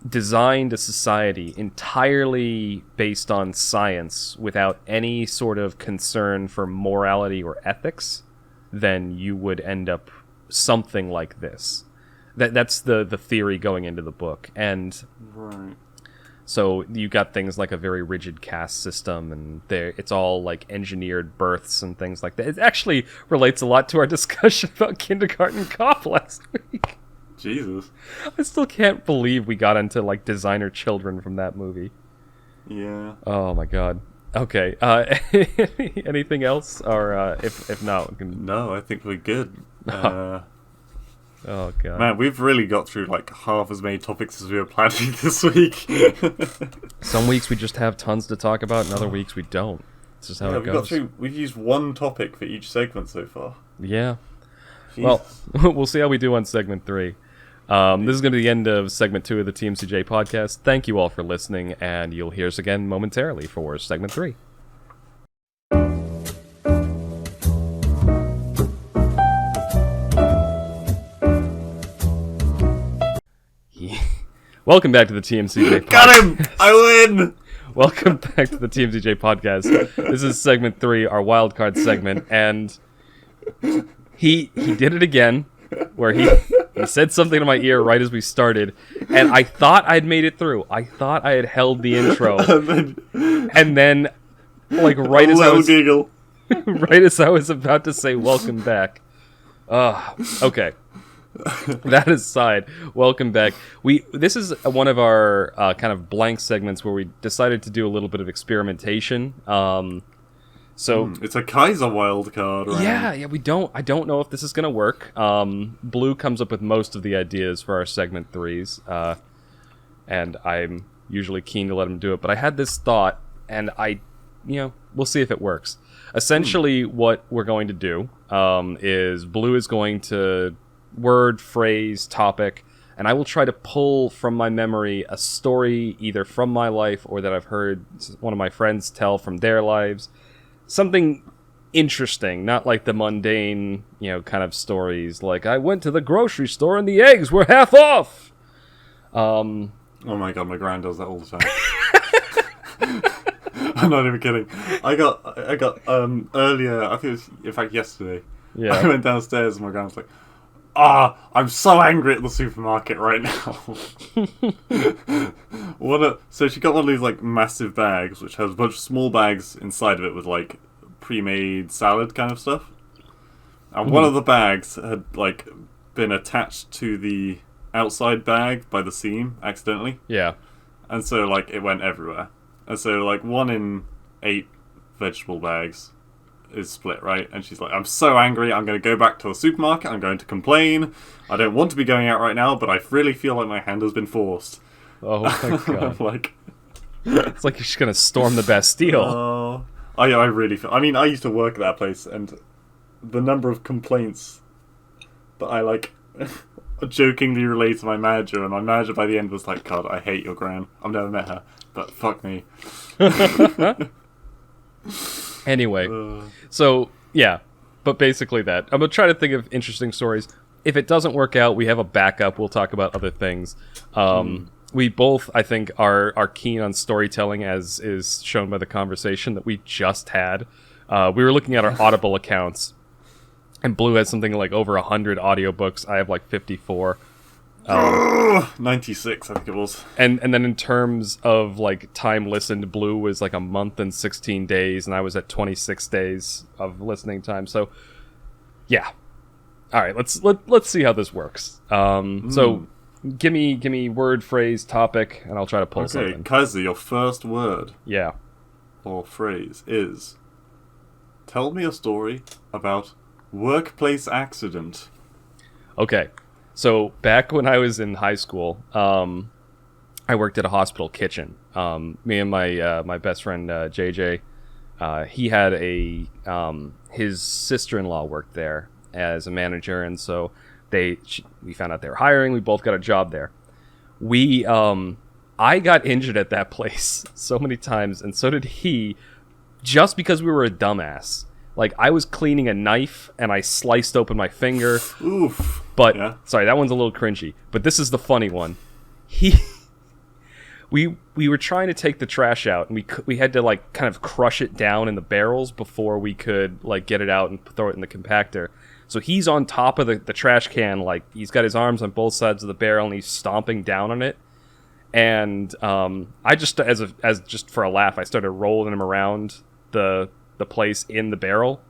[SPEAKER 1] designed a society entirely based on science without any sort of concern for morality or ethics, then you would end up something like this. That's the theory going into the book. And
[SPEAKER 2] Right.
[SPEAKER 1] so you got things like a very rigid caste system, and it's all like engineered births and things like that. It actually relates a lot to our discussion about Kindergarten Cop last week.
[SPEAKER 2] Jesus.
[SPEAKER 1] I still can't believe we got into like designer children from that movie.
[SPEAKER 2] Yeah.
[SPEAKER 1] Oh my god. Okay. Anything else, or if not, we can...
[SPEAKER 2] No, I think we're good.
[SPEAKER 1] Oh god.
[SPEAKER 2] Man, we've really got through like half as many topics as we were planning this week.
[SPEAKER 1] Some weeks we just have tons to talk about, and other weeks we don't. It's just how it goes.
[SPEAKER 2] We've used one topic for each segment so far.
[SPEAKER 1] Yeah.
[SPEAKER 2] Jesus.
[SPEAKER 1] Well, we'll see how we do on segment 3. This is going to be the end of segment 2 of the TMCJ podcast. Thank you all for listening, and you'll hear us again momentarily for segment 3. Welcome back to the TMCJ podcast.
[SPEAKER 2] Got him! I win!
[SPEAKER 1] Welcome back to the TMCJ podcast. This is segment 3, our wild card segment, and he did it again, where he said something to my ear right as we started, and I thought I'd made it through. I thought I had held the intro, and then like right as I was about to say welcome back. Okay. That aside, welcome back. This is one of our kind of blank segments where we decided to do a little bit of experimentation.
[SPEAKER 2] It's a Kaiser wild card, right?
[SPEAKER 1] Yeah. I don't know if this is gonna work. Blue comes up with most of the ideas for our segment 3s, and I'm usually keen to let him do it. But I had this thought, and we'll see if it works. Essentially, what we're going to do is Blue is going to word, phrase, topic, and I will try to pull from my memory a story either from my life or that I've heard one of my friends tell from their lives. Something interesting, not like the mundane, kind of stories like I went to the grocery store and the eggs were half off.
[SPEAKER 2] Oh my god, my gran does that all the time. I'm not even kidding. I got earlier, I think it was in fact yesterday.
[SPEAKER 1] Yeah.
[SPEAKER 2] I went downstairs and my gran was like, I'm so angry at the supermarket right now. So she got one of these like massive bags, which has a bunch of small bags inside of it with like pre-made salad kind of stuff. And one of the bags had like been attached to the outside bag by the seam accidentally.
[SPEAKER 1] Yeah.
[SPEAKER 2] And so like it went everywhere. And so like 1 in 8 vegetable bags is split, right? And she's like, I'm so angry, I'm going to go back to the supermarket, I'm going to complain. I don't want to be going out right now, but I really feel like my hand has been forced.
[SPEAKER 1] Oh my god.
[SPEAKER 2] Like,
[SPEAKER 1] it's like you're just going to storm the Bastille.
[SPEAKER 2] I really feel... I mean, I used to work at that place, and the number of complaints that I, like, jokingly relayed to my manager, and my manager by the end was like, God, I hate your gran. I've never met her, but fuck me.
[SPEAKER 1] Anyway, so, yeah, but basically that. I'm going to try to think of interesting stories. If it doesn't work out, we have a backup. We'll talk about other things. We both, I think, are keen on storytelling, as is shown by the conversation that we just had. We were looking at our Audible accounts, and Blue has something like over 100 audiobooks. I have like 54.
[SPEAKER 2] 96, I think it was.
[SPEAKER 1] And then in terms of like time listened, Blue was like a month and 16 days, and I was at 26 days of listening time. So, yeah. All right, let's see how this works. So give me word, phrase, topic, and I'll try to pull something.
[SPEAKER 2] Okay, Kaiser, your first word
[SPEAKER 1] Yeah.
[SPEAKER 2] or phrase is... Tell me a story about workplace accident.
[SPEAKER 1] Okay. So, back when I was in high school, I worked at a hospital kitchen. Me and my best friend, JJ, he had his sister-in-law worked there as a manager, and so we found out they were hiring. We both got a job there. I got injured at that place so many times, and so did he, just because we were a dumbass. Like, I was cleaning a knife, and I sliced open my finger.
[SPEAKER 2] Oof.
[SPEAKER 1] But,
[SPEAKER 2] Yeah.
[SPEAKER 1] sorry, that one's a little cringy. But this is the funny one. We were trying to take the trash out, and we had to, like, kind of crush it down in the barrels before we could, like, get it out and throw it in the compactor. So he's on top of the trash can, like, he's got his arms on both sides of the barrel, and he's stomping down on it. And I just, as just for a laugh, I started rolling him around the place in the barrel.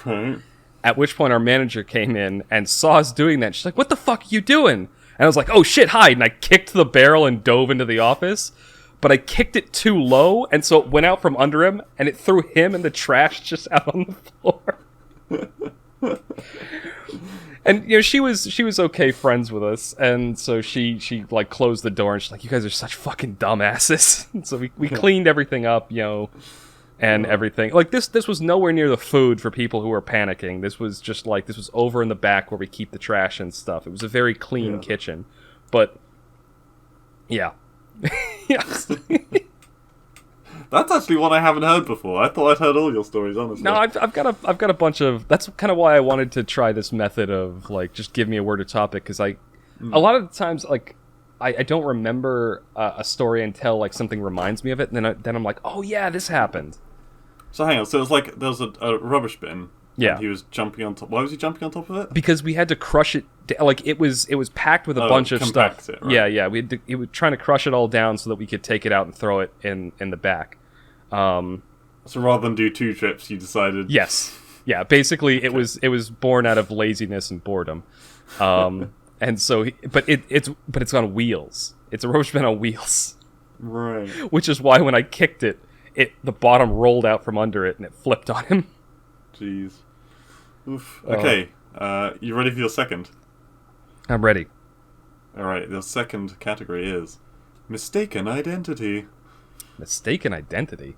[SPEAKER 2] Right.
[SPEAKER 1] At which point our manager came in and saw us doing that. She's like, "What the fuck are you doing?" And I was like, "Oh shit, hide!" And I kicked the barrel and dove into the office. But I kicked it too low, and so it went out from under him, and it threw him and the trash just out on the floor. And you know, she was okay friends with us, and so she like closed the door and she's like, "You guys are such fucking dumbasses." And so we cleaned everything up, you know, and everything. Like this was nowhere near the food for people who were panicking. This was just like, this was over in the back where we keep the trash and stuff. It was a very clean kitchen. But yeah. Yes.
[SPEAKER 2] That's actually one I haven't heard before. I thought I'd heard all your stories, honestly.
[SPEAKER 1] No, I've got a bunch of. That's kind of why I wanted to try this method of like just give me a word or topic, because a lot of the times like I don't remember a story until like something reminds me of it, and then I'm like, oh yeah, this happened.
[SPEAKER 2] So hang on. So it was like there was a rubbish bin.
[SPEAKER 1] Yeah.
[SPEAKER 2] And he was jumping on top. Why was he jumping on top of it?
[SPEAKER 1] Because we had to crush it. Like it was packed with a bunch of stuff.
[SPEAKER 2] It, right?
[SPEAKER 1] Yeah. He was trying to crush it all down so that we could take it out and throw it in the back.
[SPEAKER 2] So rather than do 2 trips, you decided.
[SPEAKER 1] Yes. Yeah. Basically, it was born out of laziness and boredom. And so, but it's on wheels. It's a rubbish bin on wheels.
[SPEAKER 2] Right.
[SPEAKER 1] Which is why when I kicked it, the bottom rolled out from under it and it flipped on him.
[SPEAKER 2] Jeez. Oof. Okay. You ready for your second?
[SPEAKER 1] I'm ready.
[SPEAKER 2] Alright, the second category is mistaken identity.
[SPEAKER 1] Mistaken identity?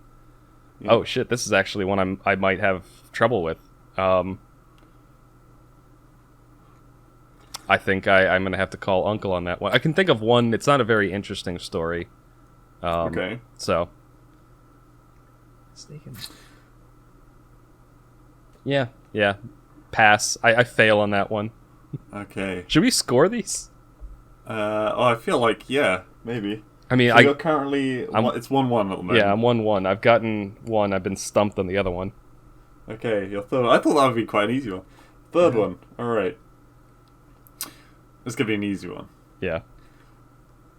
[SPEAKER 2] Yeah.
[SPEAKER 1] Oh shit, this is actually one I might have trouble with. I think I'm going to have to call Uncle on that one. I can think of one. It's not a very interesting story.
[SPEAKER 2] Okay.
[SPEAKER 1] So. Mistaken. Yeah. Pass. I fail on that one.
[SPEAKER 2] Okay.
[SPEAKER 1] Should we score these?
[SPEAKER 2] I feel like, yeah, maybe.
[SPEAKER 1] I mean,
[SPEAKER 2] so you're currently... it's 1-1 at the moment.
[SPEAKER 1] Yeah, I'm 1-1. I've gotten one. I've been stumped on the other one.
[SPEAKER 2] Okay, your third one. I thought that would be quite an easy one. Third one. Alright. This could be an easy one.
[SPEAKER 1] Yeah.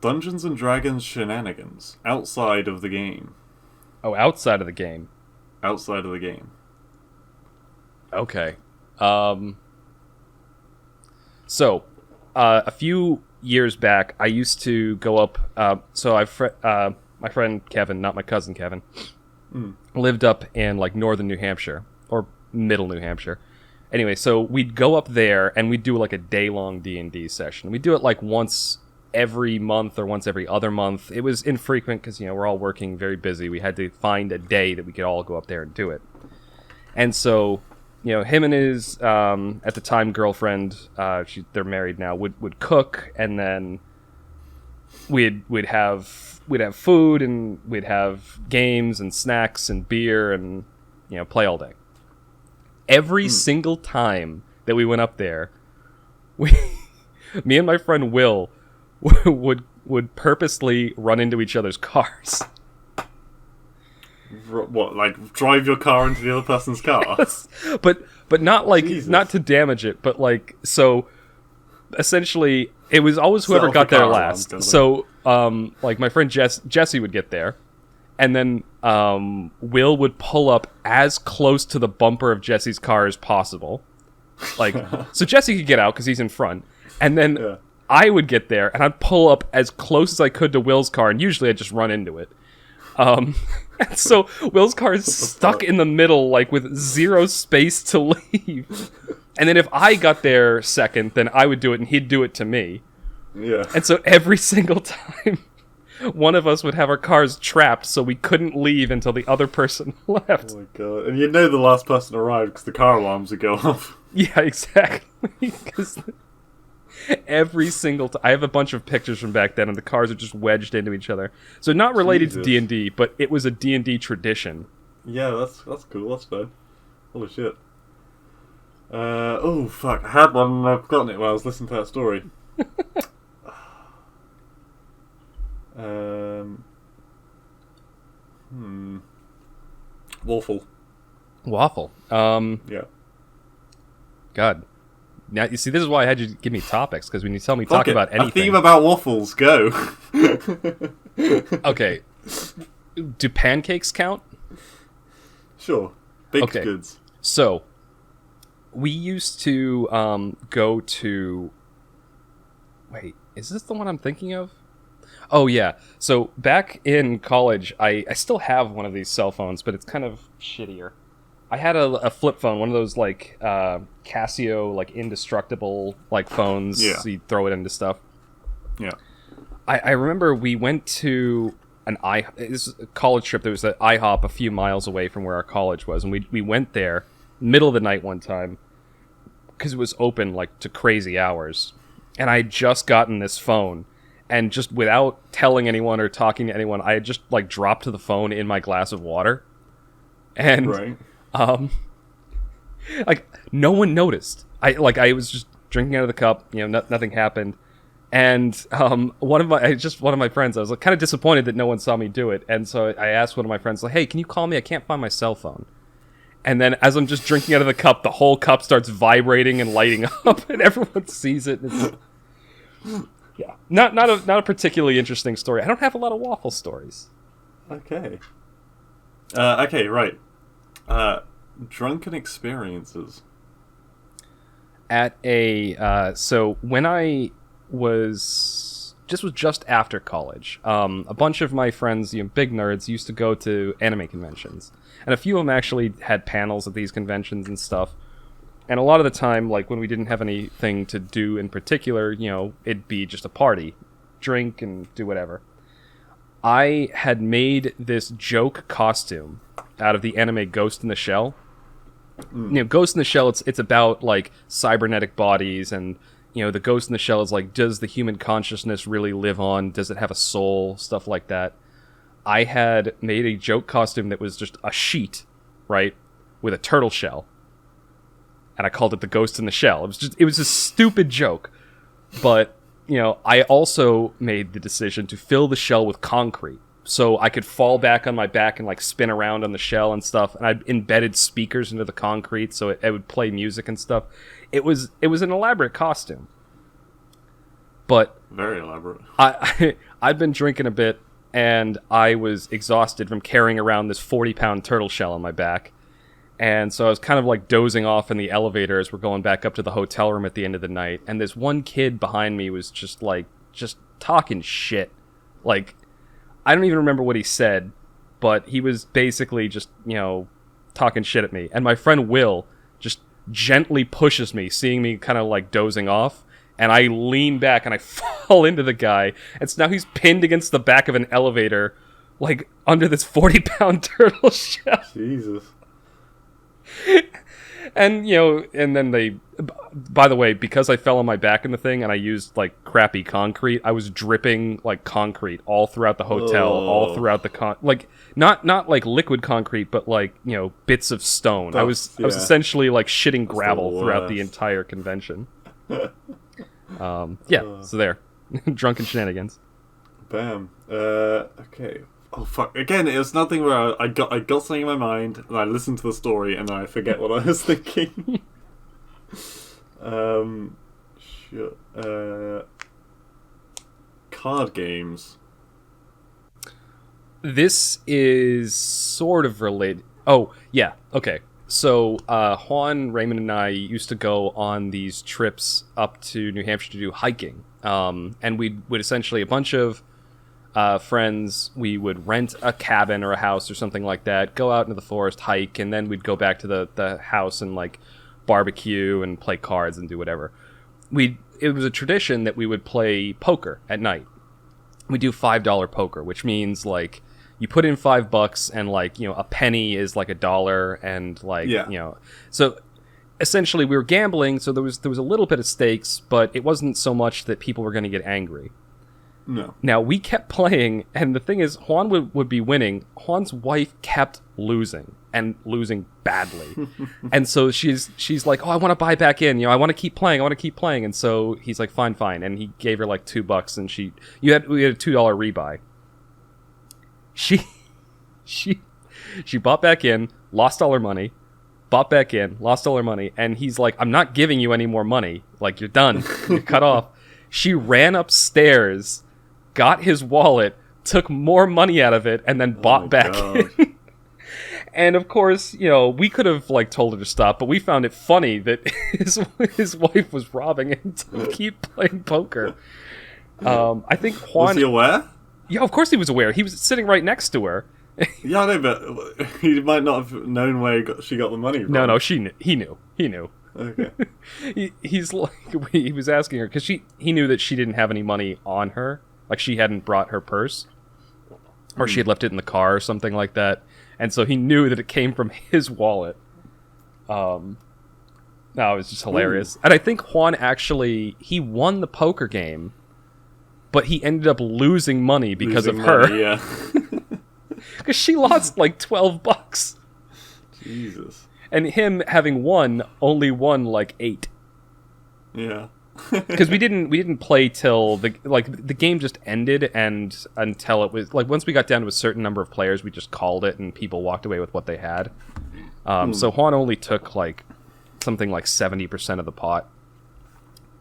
[SPEAKER 2] Dungeons and Dragons shenanigans. Outside of the game.
[SPEAKER 1] Oh, outside of the game.
[SPEAKER 2] Outside of the game.
[SPEAKER 1] Okay. So, a few years back, I used to go up. My friend Kevin, not my cousin Kevin, lived up in like northern New Hampshire or middle New Hampshire. Anyway, so we'd go up there and we'd do like a day-long D&D session. We'd do it like once every month or once every other month. It was infrequent because, you know, we're all working very busy. We had to find a day that we could all go up there and do it. And so, you know, him and his, at the time, girlfriend, they're married now, would cook, and then we'd have food, and we'd have games and snacks and beer and, you know, play all day. Every single time that we went up there, me and my friend Will would purposely run into each other's cars.
[SPEAKER 2] What, like drive your car into the other person's car?
[SPEAKER 1] Yes. But not like
[SPEAKER 2] Jesus.
[SPEAKER 1] Not to damage it, but like, so essentially it was always whoever got there last. So like my friend Jesse would get there, and then Will would pull up as close to the bumper of Jesse's car as possible. Like, so Jesse could get out because he's in front, and then I would get there, and I'd pull up as close as I could to Will's car, and usually I'd just run into it. And so Will's car is stuck in the middle, like, with zero space to leave. And then if I got there second, then I would do it, and he'd do it to me.
[SPEAKER 2] Yeah.
[SPEAKER 1] And so every single time, one of us would have our cars trapped, so we couldn't leave until the other person left.
[SPEAKER 2] Oh my god. And you know the last person arrived because the car alarms would go off.
[SPEAKER 1] Yeah, exactly. 'Cause every single time, I have a bunch of pictures from back then, and the cars are just wedged into each other. So not related to D&D, but it was a D&D tradition.
[SPEAKER 2] Yeah, that's cool. That's fun. Holy shit. Oh fuck! I had one and I've forgotten it while I was listening to that story.
[SPEAKER 1] Waffle.
[SPEAKER 2] Yeah.
[SPEAKER 1] God. Now, you see, this is why I had you give me topics, because when you tell me talk about anything...
[SPEAKER 2] A theme about waffles, go!
[SPEAKER 1] Okay. Do pancakes count?
[SPEAKER 2] Sure. Baked goods.
[SPEAKER 1] So, we used to go to... Wait, is this the one I'm thinking of? Oh, yeah. So, back in college, I still have one of these cell phones, but it's kind of shittier. I had a flip phone, one of those, like, Casio, like, indestructible, like, phones.
[SPEAKER 2] Yeah.
[SPEAKER 1] So you throw it into stuff.
[SPEAKER 2] Yeah.
[SPEAKER 1] I remember we went to this is a college trip. There was an IHOP a few miles away from where our college was, and we went there middle of the night one time because it was open, like, to crazy hours. And I had just gotten this phone, and just without telling anyone or talking to anyone, I had just, like, dropped the phone in my glass of water. And...
[SPEAKER 2] Right.
[SPEAKER 1] Like, no one noticed. I was just drinking out of the cup, nothing happened. And one of my friends, I was like kind of disappointed that no one saw me do it. And so I asked one of my friends, like, hey, can you call me? I can't find my cell phone. And then as I'm just drinking out of the cup, the whole cup starts vibrating and lighting up, and everyone sees it. Yeah, not a particularly interesting story. I don't have a lot of waffle stories.
[SPEAKER 2] Okay. Okay, right. Drunken experiences.
[SPEAKER 1] At so when I was just after college, a bunch of my friends, big nerds, used to go to anime conventions, and a few of them actually had panels at these conventions and stuff. And a lot of the time, like when we didn't have anything to do in particular, it'd be just a party, drink and do whatever. I had made this joke costume out of the anime Ghost in the Shell. Ghost in the Shell, it's about, like, cybernetic bodies, and, the Ghost in the Shell is, like, does the human consciousness really live on? Does it have a soul? Stuff like that. I had made a joke costume that was just a sheet, right, with a turtle shell. And I called it the Ghost in the Shell. It was a stupid joke. But, I also made the decision to fill the shell with concrete, so I could fall back on my back and, like, spin around on the shell and stuff. And I embedded speakers into the concrete so it would play music and stuff. It was an elaborate costume. But
[SPEAKER 2] very elaborate.
[SPEAKER 1] I'd been drinking a bit, and I was exhausted from carrying around this 40-pound turtle shell on my back. And so I was kind of, like, dozing off in the elevator as we're going back up to the hotel room at the end of the night. And this one kid behind me was just talking shit. Like, I don't even remember what he said, but he was basically just, talking shit at me. And my friend Will just gently pushes me, seeing me kind of, like, dozing off. And I lean back and I fall into the guy. And so now he's pinned against the back of an elevator, like, under this 40-pound turtle shell.
[SPEAKER 2] Jesus.
[SPEAKER 1] And, and then by the way, because I fell on my back in the thing and I used, like, crappy concrete, I was dripping, like, concrete all throughout the hotel, all throughout the like, not like liquid concrete, but, like, bits of stone. I was essentially, like, shitting gravel throughout the entire convention. So there. Drunken shenanigans.
[SPEAKER 2] Bam. Okay. Oh fuck! Again, it was nothing where I got something in my mind, and I listened to the story, and then I forget what I was thinking. Card games.
[SPEAKER 1] This is sort of related. Oh, yeah, okay. So Juan, Raymond, and I used to go on these trips up to New Hampshire to do hiking. And we would essentially, a bunch of friends, we would rent a cabin or a house or something like that, go out into the forest, hike, and then we'd go back to the house and like barbecue and play cards and do whatever. It was a tradition that we would play poker at night. We do $5 poker, which means like you put in $5 and like, a penny is like $1 and like, so essentially we were gambling. So there was a little bit of stakes, but it wasn't so much that people were going to get angry.
[SPEAKER 2] No.
[SPEAKER 1] Now we kept playing, and the thing is, Juan would be winning. Juan's wife kept losing, and losing badly. And so she's like, "Oh, I want to buy back in. I want to keep playing. And so he's like, "Fine." And he gave her like $2, and we had a $2 rebuy. She bought back in, lost all her money. Bought back in, lost all her money, and he's like, "I'm not giving you any more money. Like, you're done. You're cut off." She ran upstairs, got his wallet, took more money out of it, and then bought back in. And of course, we could have like told her to stop, but we found it funny that his wife was robbing him to keep playing poker. I think Juan...
[SPEAKER 2] Was he aware?
[SPEAKER 1] Yeah, of course he was aware. He was sitting right next to her.
[SPEAKER 2] Yeah, I know, but he might not have known where she got the money from.
[SPEAKER 1] No, he knew.
[SPEAKER 2] Okay.
[SPEAKER 1] He's like, he was asking her because he knew that she didn't have any money on her, like she hadn't brought her purse, or she had left it in the car or something like that, and so he knew that it came from his wallet. No, it was just hilarious. And I think Juan he won the poker game, but he ended up losing money because of her.
[SPEAKER 2] Yeah.
[SPEAKER 1] Because she lost like $12.
[SPEAKER 2] Jesus.
[SPEAKER 1] And him having only won like 8.
[SPEAKER 2] Yeah.
[SPEAKER 1] Because we didn't play till the game just ended, and until it was like once we got down to a certain number of players, we just called it, and people walked away with what they had. So Juan only took like something like 70% of the pot,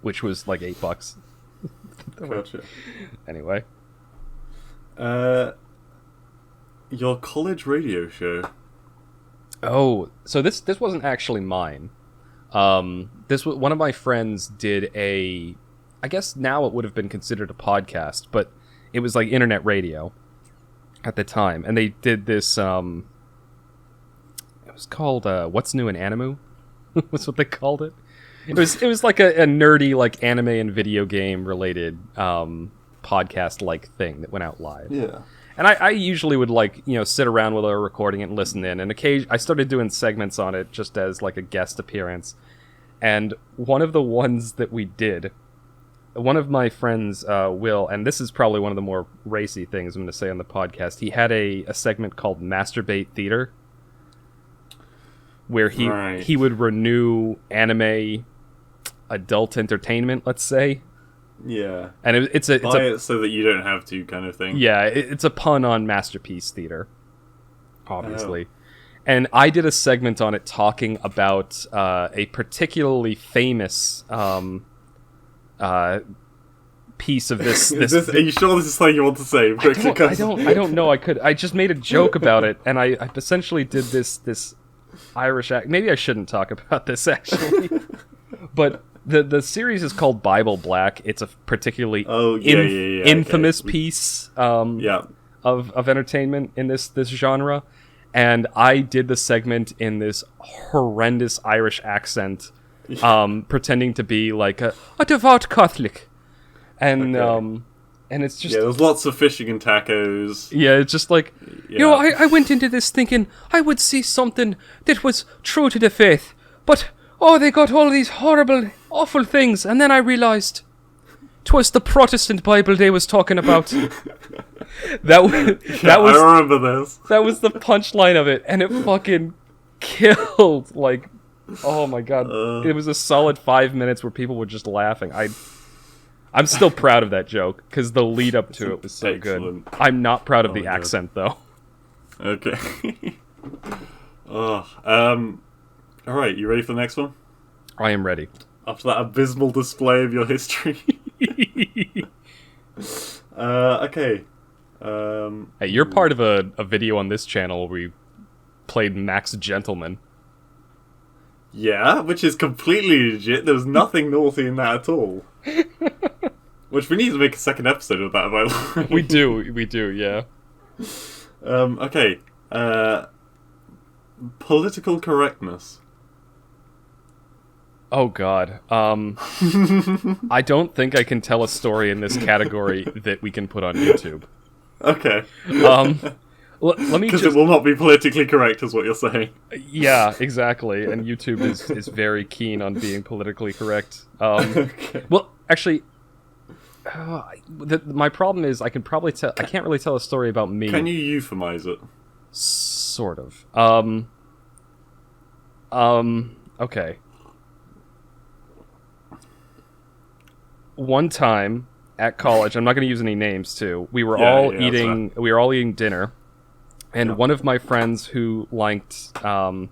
[SPEAKER 1] which was like $8.
[SPEAKER 2] Gotcha.
[SPEAKER 1] Anyway,
[SPEAKER 2] your college radio show.
[SPEAKER 1] Oh, so this wasn't actually mine. This was one of my friends did I guess now it would have been considered a podcast, but it was like internet radio at the time, and they did this. It was called "What's New in Animu." Was what they called it. It was like a nerdy like anime and video game related podcast like thing that went out live.
[SPEAKER 2] Yeah.
[SPEAKER 1] And I usually would like, sit around while they were recording it and listen in. And I started doing segments on it just as like a guest appearance. And one of the ones that we did, one of my friends, Will, and this is probably one of the more racy things I'm going to say on the podcast, he had a segment called Masturbate Theater, where he would renew anime adult entertainment, let's say.
[SPEAKER 2] Yeah.
[SPEAKER 1] And it's a
[SPEAKER 2] so that you don't have to kind of thing.
[SPEAKER 1] Yeah, it's a pun on Masterpiece Theater, obviously. And I did a segment on it talking about a particularly famous piece of this.
[SPEAKER 2] Are you sure this is something you want to say?
[SPEAKER 1] I don't know. I just made a joke about it, and I essentially did this Irish act. Maybe I shouldn't talk about this actually, but. The series is called Bible Black. It's a particularly infamous piece of entertainment in this genre. And I did the segment in this horrendous Irish accent, pretending to be like a devout Catholic. And and it's just...
[SPEAKER 2] Yeah, there's lots of fishing and tacos.
[SPEAKER 1] Yeah, it's just like... I went into this thinking I would see something that was true to the faith. But... oh, they got all these horrible, awful things, and then I realised 'twas the Protestant Bible they was talking about. that was
[SPEAKER 2] I remember this.
[SPEAKER 1] That was the punchline of it, and it fucking killed. Like, oh my god, it was a solid 5 minutes where people were just laughing. I'm still proud of that joke because the lead up to it was so good. I'm not proud of the accent though.
[SPEAKER 2] Okay. Alright, you ready for the next one?
[SPEAKER 1] I am ready.
[SPEAKER 2] After that abysmal display of your history. Okay.
[SPEAKER 1] Hey, you're part of a video on this channel where we played Max Gentleman.
[SPEAKER 2] Yeah, which is completely legit. There was nothing naughty in that at all. Which we need to make a second episode of that, by the way.
[SPEAKER 1] We do, yeah.
[SPEAKER 2] Okay. Political correctness.
[SPEAKER 1] Oh god. I don't think I can tell a story in this category that we can put on YouTube.
[SPEAKER 2] Okay.
[SPEAKER 1] Let me
[SPEAKER 2] Because
[SPEAKER 1] just...
[SPEAKER 2] it will not be politically correct, is what you're saying.
[SPEAKER 1] Yeah, exactly. And YouTube is very keen on being politically correct.
[SPEAKER 2] Okay.
[SPEAKER 1] Well, actually, my problem is I can't really tell a story about me.
[SPEAKER 2] Can you euphemize it?
[SPEAKER 1] Sort of. Okay. One time at college, I'm not going to use any names too. We were all eating dinner, and one of my friends who liked God,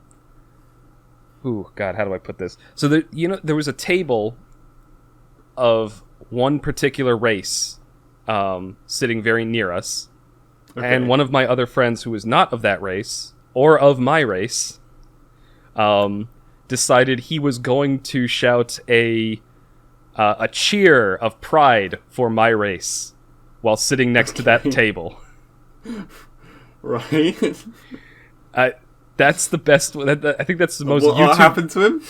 [SPEAKER 1] how do I put this? So there was a table of one particular race sitting very near us, and one of my other friends who was not of that race or of my race decided he was going to shout a cheer of pride for my race while sitting next to that table.
[SPEAKER 2] Right.
[SPEAKER 1] That's the best. I think that's the most.
[SPEAKER 2] What happened to him?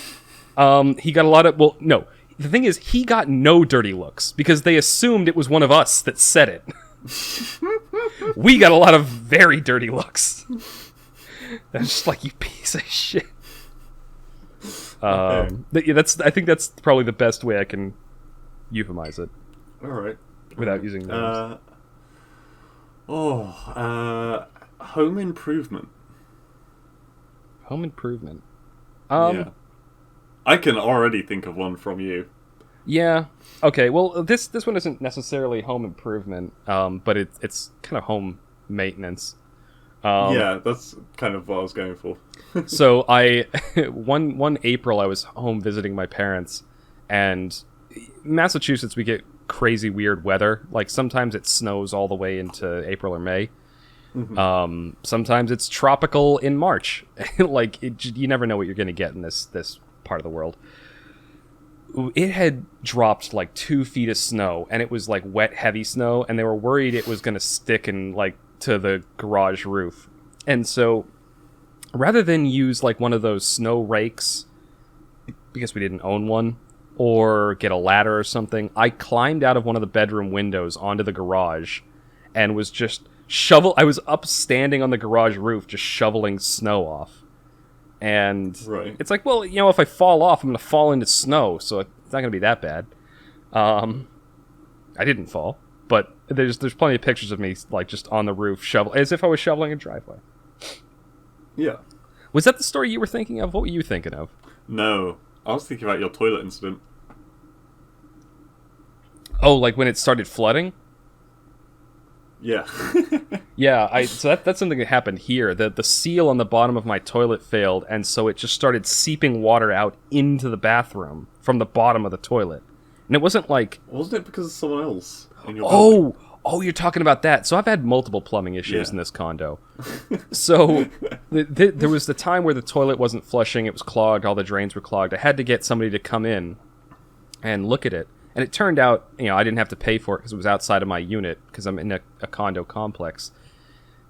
[SPEAKER 1] He got a lot of. Well, no. The thing is, he got no dirty looks because they assumed it was one of us that said it. We got a lot of very dirty looks. That's just like, you piece of shit.
[SPEAKER 2] Okay.
[SPEAKER 1] I think that's probably the best way I can euphemize it.
[SPEAKER 2] All right.
[SPEAKER 1] Without using names.
[SPEAKER 2] Home improvement.
[SPEAKER 1] Home improvement.
[SPEAKER 2] Yeah. I can already think of one from you.
[SPEAKER 1] Yeah. Okay. Well, this one isn't necessarily home improvement, but it's kind of home maintenance.
[SPEAKER 2] Yeah, that's kind of what I was going for.
[SPEAKER 1] So one April I was home visiting my parents, and Massachusetts, we get crazy weird weather. Like sometimes it snows all the way into April or May. Mm-hmm. Sometimes it's tropical in March. Like you never know what you're going to get in this part of the world. It had dropped like 2 feet of snow, and it was like wet, heavy snow, and they were worried it was going to stick and like to the garage roof. And so rather than use like one of those snow rakes, because we didn't own one, or get a ladder or something, I climbed out of one of the bedroom windows onto the garage and was just I was up standing on the garage roof just shoveling snow off. And It's like, well, if I fall off, I'm going to fall into snow, so it's not going to be that bad. I didn't fall, but there's plenty of pictures of me like just on the roof as if I was shoveling a driveway.
[SPEAKER 2] Yeah.
[SPEAKER 1] Was that the story you were thinking of? What were you thinking of?
[SPEAKER 2] No, I was thinking about your toilet incident.
[SPEAKER 1] Oh, like when it started flooding?
[SPEAKER 2] Yeah.
[SPEAKER 1] Yeah, so that's something that happened here. The seal on the bottom of my toilet failed, and so it just started seeping water out into the bathroom from the bottom of the toilet. And it wasn't like...
[SPEAKER 2] Wasn't it because of someone else in your building?
[SPEAKER 1] Oh, you're talking about that. So I've had multiple plumbing issues in this condo. So there was the time where the toilet wasn't flushing, it was clogged, all the drains were clogged. I had to get somebody to come in and look at it. And it turned out, I didn't have to pay for it because it was outside of my unit because I'm in a condo complex.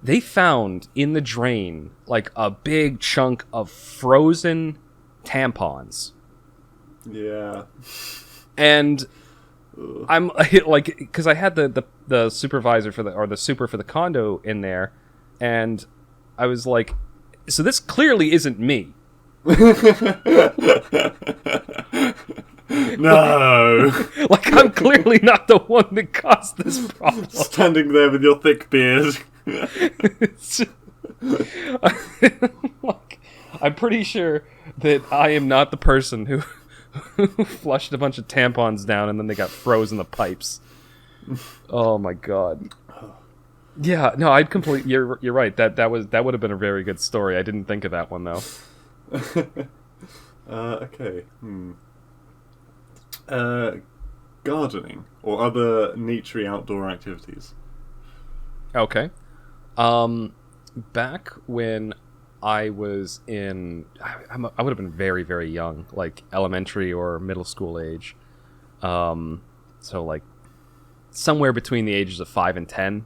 [SPEAKER 1] They found in the drain like a big chunk of frozen tampons. And I'm like, because I had the supervisor the super for the condo in there, and I was like, so this clearly isn't me.
[SPEAKER 2] No.
[SPEAKER 1] Like, I'm clearly not the one that caused this problem.
[SPEAKER 2] Standing there with your thick beard.
[SPEAKER 1] Like, I'm pretty sure that I am not the person who flushed a bunch of tampons down and then they got froze in the pipes. Oh my god. Yeah, no, I'd completely... You're right. That would have been a very good story. I didn't think of that one though.
[SPEAKER 2] Okay. Gardening or other nature outdoor activities.
[SPEAKER 1] Okay. Back when I was in... I would have been very, very young, like elementary or middle school age. So, like, somewhere between the ages of 5 and 10.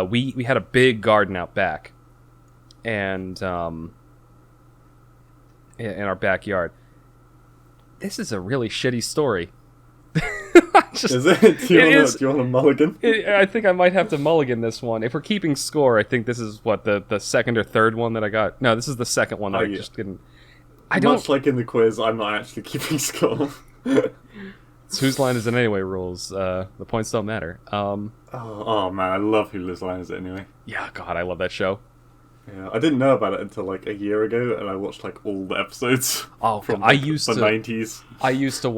[SPEAKER 1] We had a big garden out back. And in our backyard. This is a really shitty story.
[SPEAKER 2] Is it? Do you want a mulligan?
[SPEAKER 1] I think I might have to mulligan this one. If we're keeping score, I think this is what the second or third one that I got. No, this is the second one that I just didn't.
[SPEAKER 2] Much like in the quiz, I'm not actually keeping score.
[SPEAKER 1] It's whose line is it anyway rules. The points don't matter.
[SPEAKER 2] Oh man, I love Whose Line Is It Anyway.
[SPEAKER 1] Yeah, God, I love that show.
[SPEAKER 2] Yeah, I didn't know about it until like a year ago, and I watched like all the episodes. From the 90s.
[SPEAKER 1] I used to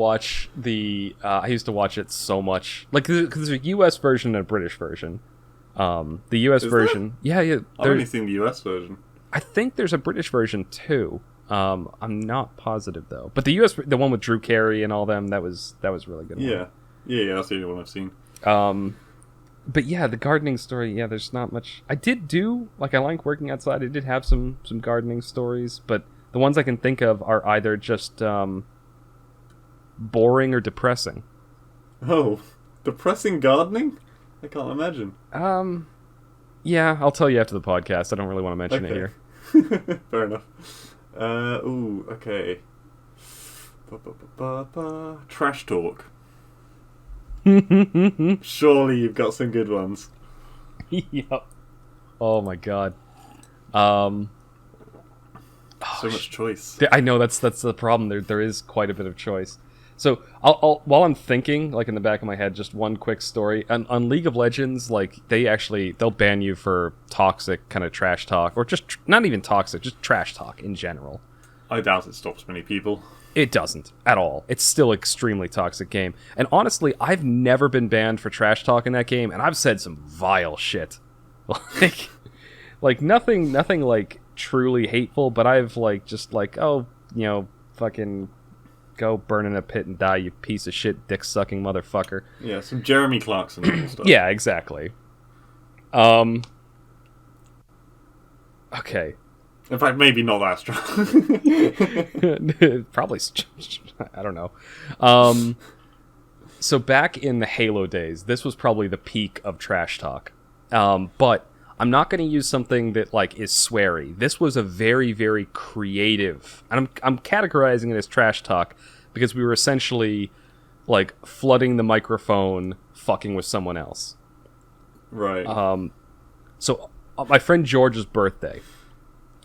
[SPEAKER 1] watch it so much, like because there's a U.S. version and a British version. The U.S. version, yeah.
[SPEAKER 2] I've only seen the U.S. version.
[SPEAKER 1] I think there's a British version too. I'm not positive though, but the U.S. the one with Drew Carey and all them that was really good.
[SPEAKER 2] Yeah, that's the only one I've seen.
[SPEAKER 1] But yeah, the gardening story, yeah, there's not much. I like working outside. I did have some gardening stories, but the ones I can think of are either just boring or depressing.
[SPEAKER 2] Oh, depressing gardening? I can't imagine.
[SPEAKER 1] Yeah, I'll tell you after the podcast. I don't really want to mention it here.
[SPEAKER 2] Fair enough. Okay. Trash talk. Surely you've got some good ones.
[SPEAKER 1] Yep. Oh my god.
[SPEAKER 2] So much choice.
[SPEAKER 1] I know that's the problem. There is quite a bit of choice. So I'll while I'm thinking, like in the back of my head, just one quick story. On League of Legends, like they'll ban you for toxic kind of trash talk, or just not even toxic, just trash talk in general.
[SPEAKER 2] I doubt it stops many people.
[SPEAKER 1] It doesn't at all. It's still an extremely toxic game. And honestly, I've never been banned for trash talk in that game, and I've said some vile shit. Like nothing like truly hateful, but I've fucking go burn in a pit and die, you piece of shit, dick-sucking motherfucker.
[SPEAKER 2] Yeah, some Jeremy Clarkson stuff.
[SPEAKER 1] Yeah, exactly. Okay.
[SPEAKER 2] In fact, maybe not that strong.
[SPEAKER 1] Probably, I don't know. So back in the Halo days, this was probably the peak of trash talk. But I'm not going to use something that like is sweary. This was a very, very creative, and I'm categorizing it as trash talk because we were essentially like flooding the microphone, fucking with someone else.
[SPEAKER 2] Right.
[SPEAKER 1] So my friend George's birthday,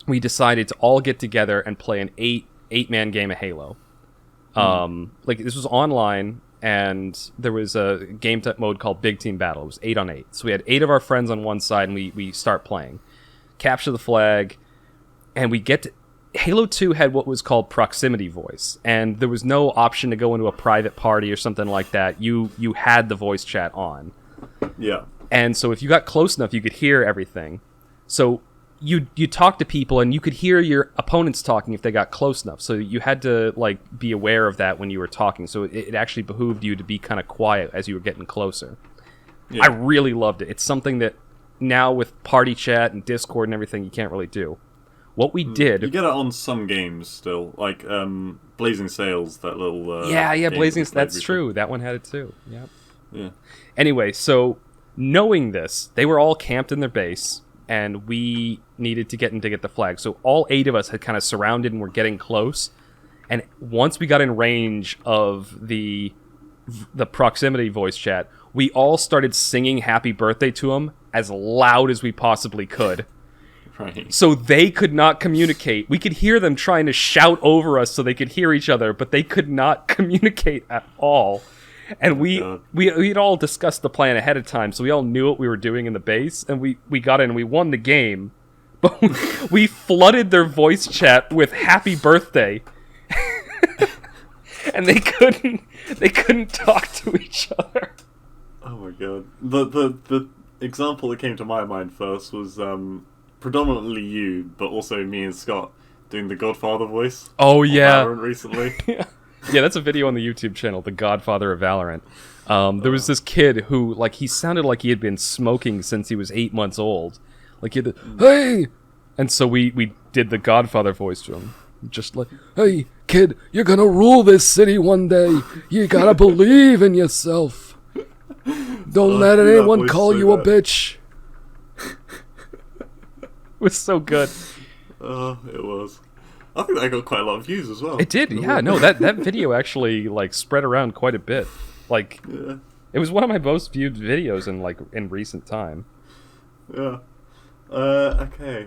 [SPEAKER 1] we decided to all get together and play an eight-man game of Halo. Like this was online, and there was a game type mode called Big Team Battle. It was 8 on 8. So we had 8 of our friends on one side, and we start playing. Capture the flag, and we get to... Halo 2 had what was called proximity voice, and there was no option to go into a private party or something like that. You had the voice chat on.
[SPEAKER 2] Yeah.
[SPEAKER 1] And so if you got close enough, you could hear everything. So you talk to people, and you could hear your opponents talking if they got close enough. So you had to like be aware of that when you were talking. So it actually behooved you to be kind of quiet as you were getting closer. Yeah. I really loved it. It's something that now with party chat and Discord and everything, you can't really do. What we did...
[SPEAKER 2] You get it on some games still. Like Blazing Sails, that little...
[SPEAKER 1] yeah, Blazing... That's true. That one had it too.
[SPEAKER 2] Yeah.
[SPEAKER 1] Anyway, so knowing this, they were all camped in their base, and we needed to get the flag. So all 8 of us had kind of surrounded and were getting close. And once we got in range of the proximity voice chat, we all started singing happy birthday to him as loud as we possibly could.
[SPEAKER 2] Right.
[SPEAKER 1] So they could not communicate. We could hear them trying to shout over us so they could hear each other, but they could not communicate at all. And we'd all discussed the plan ahead of time, so we all knew what we were doing in the base, and we got in and we won the game. But we flooded their voice chat with happy birthday. And they couldn't talk to each other.
[SPEAKER 2] Oh my god. The example that came to my mind first was predominantly you, but also me and Scott doing the Godfather voice.
[SPEAKER 1] Oh yeah.
[SPEAKER 2] On Valorant recently.
[SPEAKER 1] Yeah, that's a video on the YouTube channel, The Godfather of Valorant. There was this kid who, like, he sounded like he had been smoking since he was 8 months old. Like, he had the, hey, And so we did the Godfather voice to him. Just like, hey, kid, you're gonna rule this city one day. You gotta believe in yourself. Don't let anyone call you a bitch. It was so good.
[SPEAKER 2] It was. I think that got quite a lot of views as well.
[SPEAKER 1] It did, yeah. No, that video actually like spread around quite a bit. Like, it was one of my most viewed videos in recent time.
[SPEAKER 2] Yeah. Okay.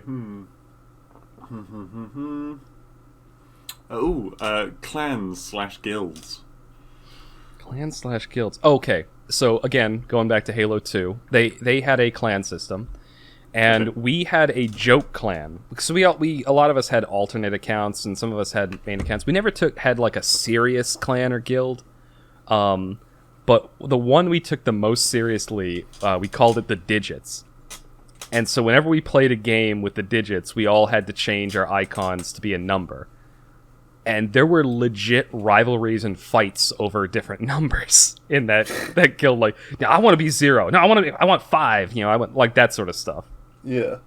[SPEAKER 2] Clans/guilds.
[SPEAKER 1] Clans/guilds. Okay, so again, going back to Halo 2, they had a clan system, and we had a joke clan. So a lot of us had alternate accounts, and some of us had main accounts. We never had like a serious clan or guild, but the one we took the most seriously, we called it the Digits. And so whenever we played a game with the Digits, we all had to change our icons to be a number. And there were legit rivalries and fights over different numbers in that guild. Like, I want to be 0. No, I want 5. I want like that sort of stuff.
[SPEAKER 2] Yeah.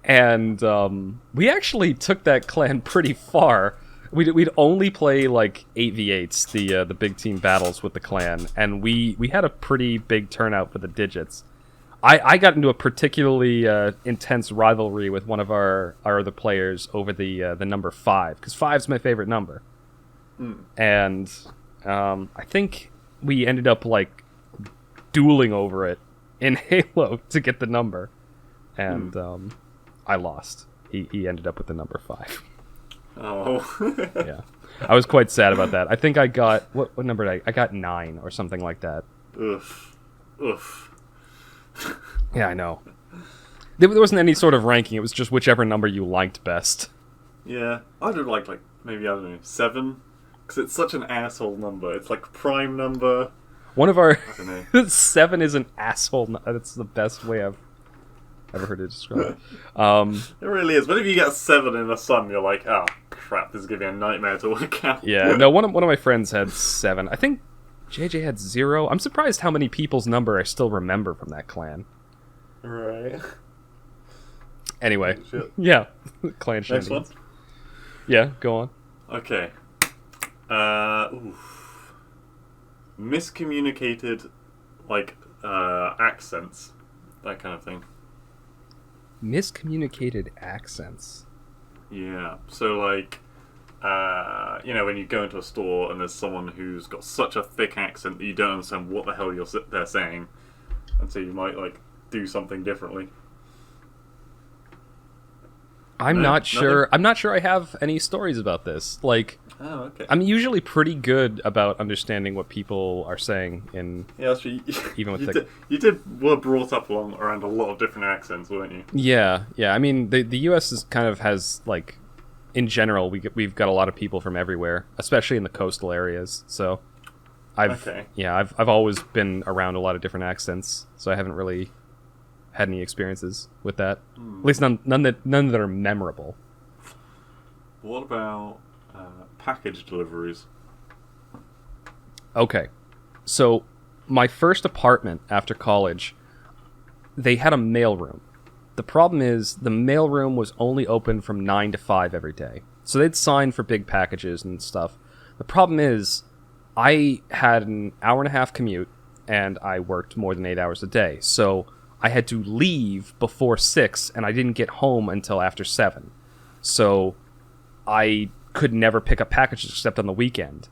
[SPEAKER 1] And we actually took that clan pretty far. We'd only play like 8v8s, the big team battles with the clan, and we had a pretty big turnout for the Digits. I got into a particularly intense rivalry with one of our other players over the number 5, because 5's my favorite number. And I think we ended up like dueling over it in Halo to get the number, and I lost. He ended up with the number 5.
[SPEAKER 2] Oh.
[SPEAKER 1] Yeah, I was quite sad about that. I think I got what number did I got 9 or something like that.
[SPEAKER 2] Oof.
[SPEAKER 1] Yeah, I know. There wasn't any sort of ranking. It was just whichever number you liked best.
[SPEAKER 2] Yeah, I'd have liked, like, maybe, I don't know, 7. Because it's such an asshole number. It's like a prime number.
[SPEAKER 1] One of our...
[SPEAKER 2] I don't know.
[SPEAKER 1] 7 is an asshole. That's the best way I've ever heard it described.
[SPEAKER 2] It really is. But if you get 7 in the sun, you're like, oh, crap, this is going to be a nightmare to work out.
[SPEAKER 1] Yeah, no, one of my friends had 7. I think JJ had 0. I'm surprised how many people's number I still remember from that clan.
[SPEAKER 2] Right.
[SPEAKER 1] Anyway,
[SPEAKER 2] Shit.
[SPEAKER 1] yeah, clan
[SPEAKER 2] Next
[SPEAKER 1] shenanigans.
[SPEAKER 2] one?
[SPEAKER 1] Yeah, go on.
[SPEAKER 2] Okay. Miscommunicated, like, accents. That kind of thing.
[SPEAKER 1] Miscommunicated accents.
[SPEAKER 2] Yeah. So, like, when you go into a store and there's someone who's got such a thick accent that you don't understand what the hell they're saying, and so you might, like, do something differently.
[SPEAKER 1] I'm not sure I have any stories about this. Like,
[SPEAKER 2] oh, okay.
[SPEAKER 1] I'm usually pretty good about understanding what people are saying in...
[SPEAKER 2] Yeah, that's true.
[SPEAKER 1] Even with
[SPEAKER 2] were brought up around a lot of different accents, weren't you?
[SPEAKER 1] Yeah. I mean, the U.S. has, like, in general, we've got a lot of people from everywhere, especially in the coastal areas, so... I've always been around a lot of different accents, so I haven't really had any experiences with that. At least none that are memorable.
[SPEAKER 2] What about package deliveries?
[SPEAKER 1] Okay, so my first apartment after college, they had a mailroom. The problem is the mailroom was only open from 9 to 5 every day, so they'd sign for big packages and stuff. The problem is I had an hour-and-a-half commute, and I worked more than 8 hours a day, so I had to leave before 6, and I didn't get home until after 7. So I could never pick up packages except on the weekend.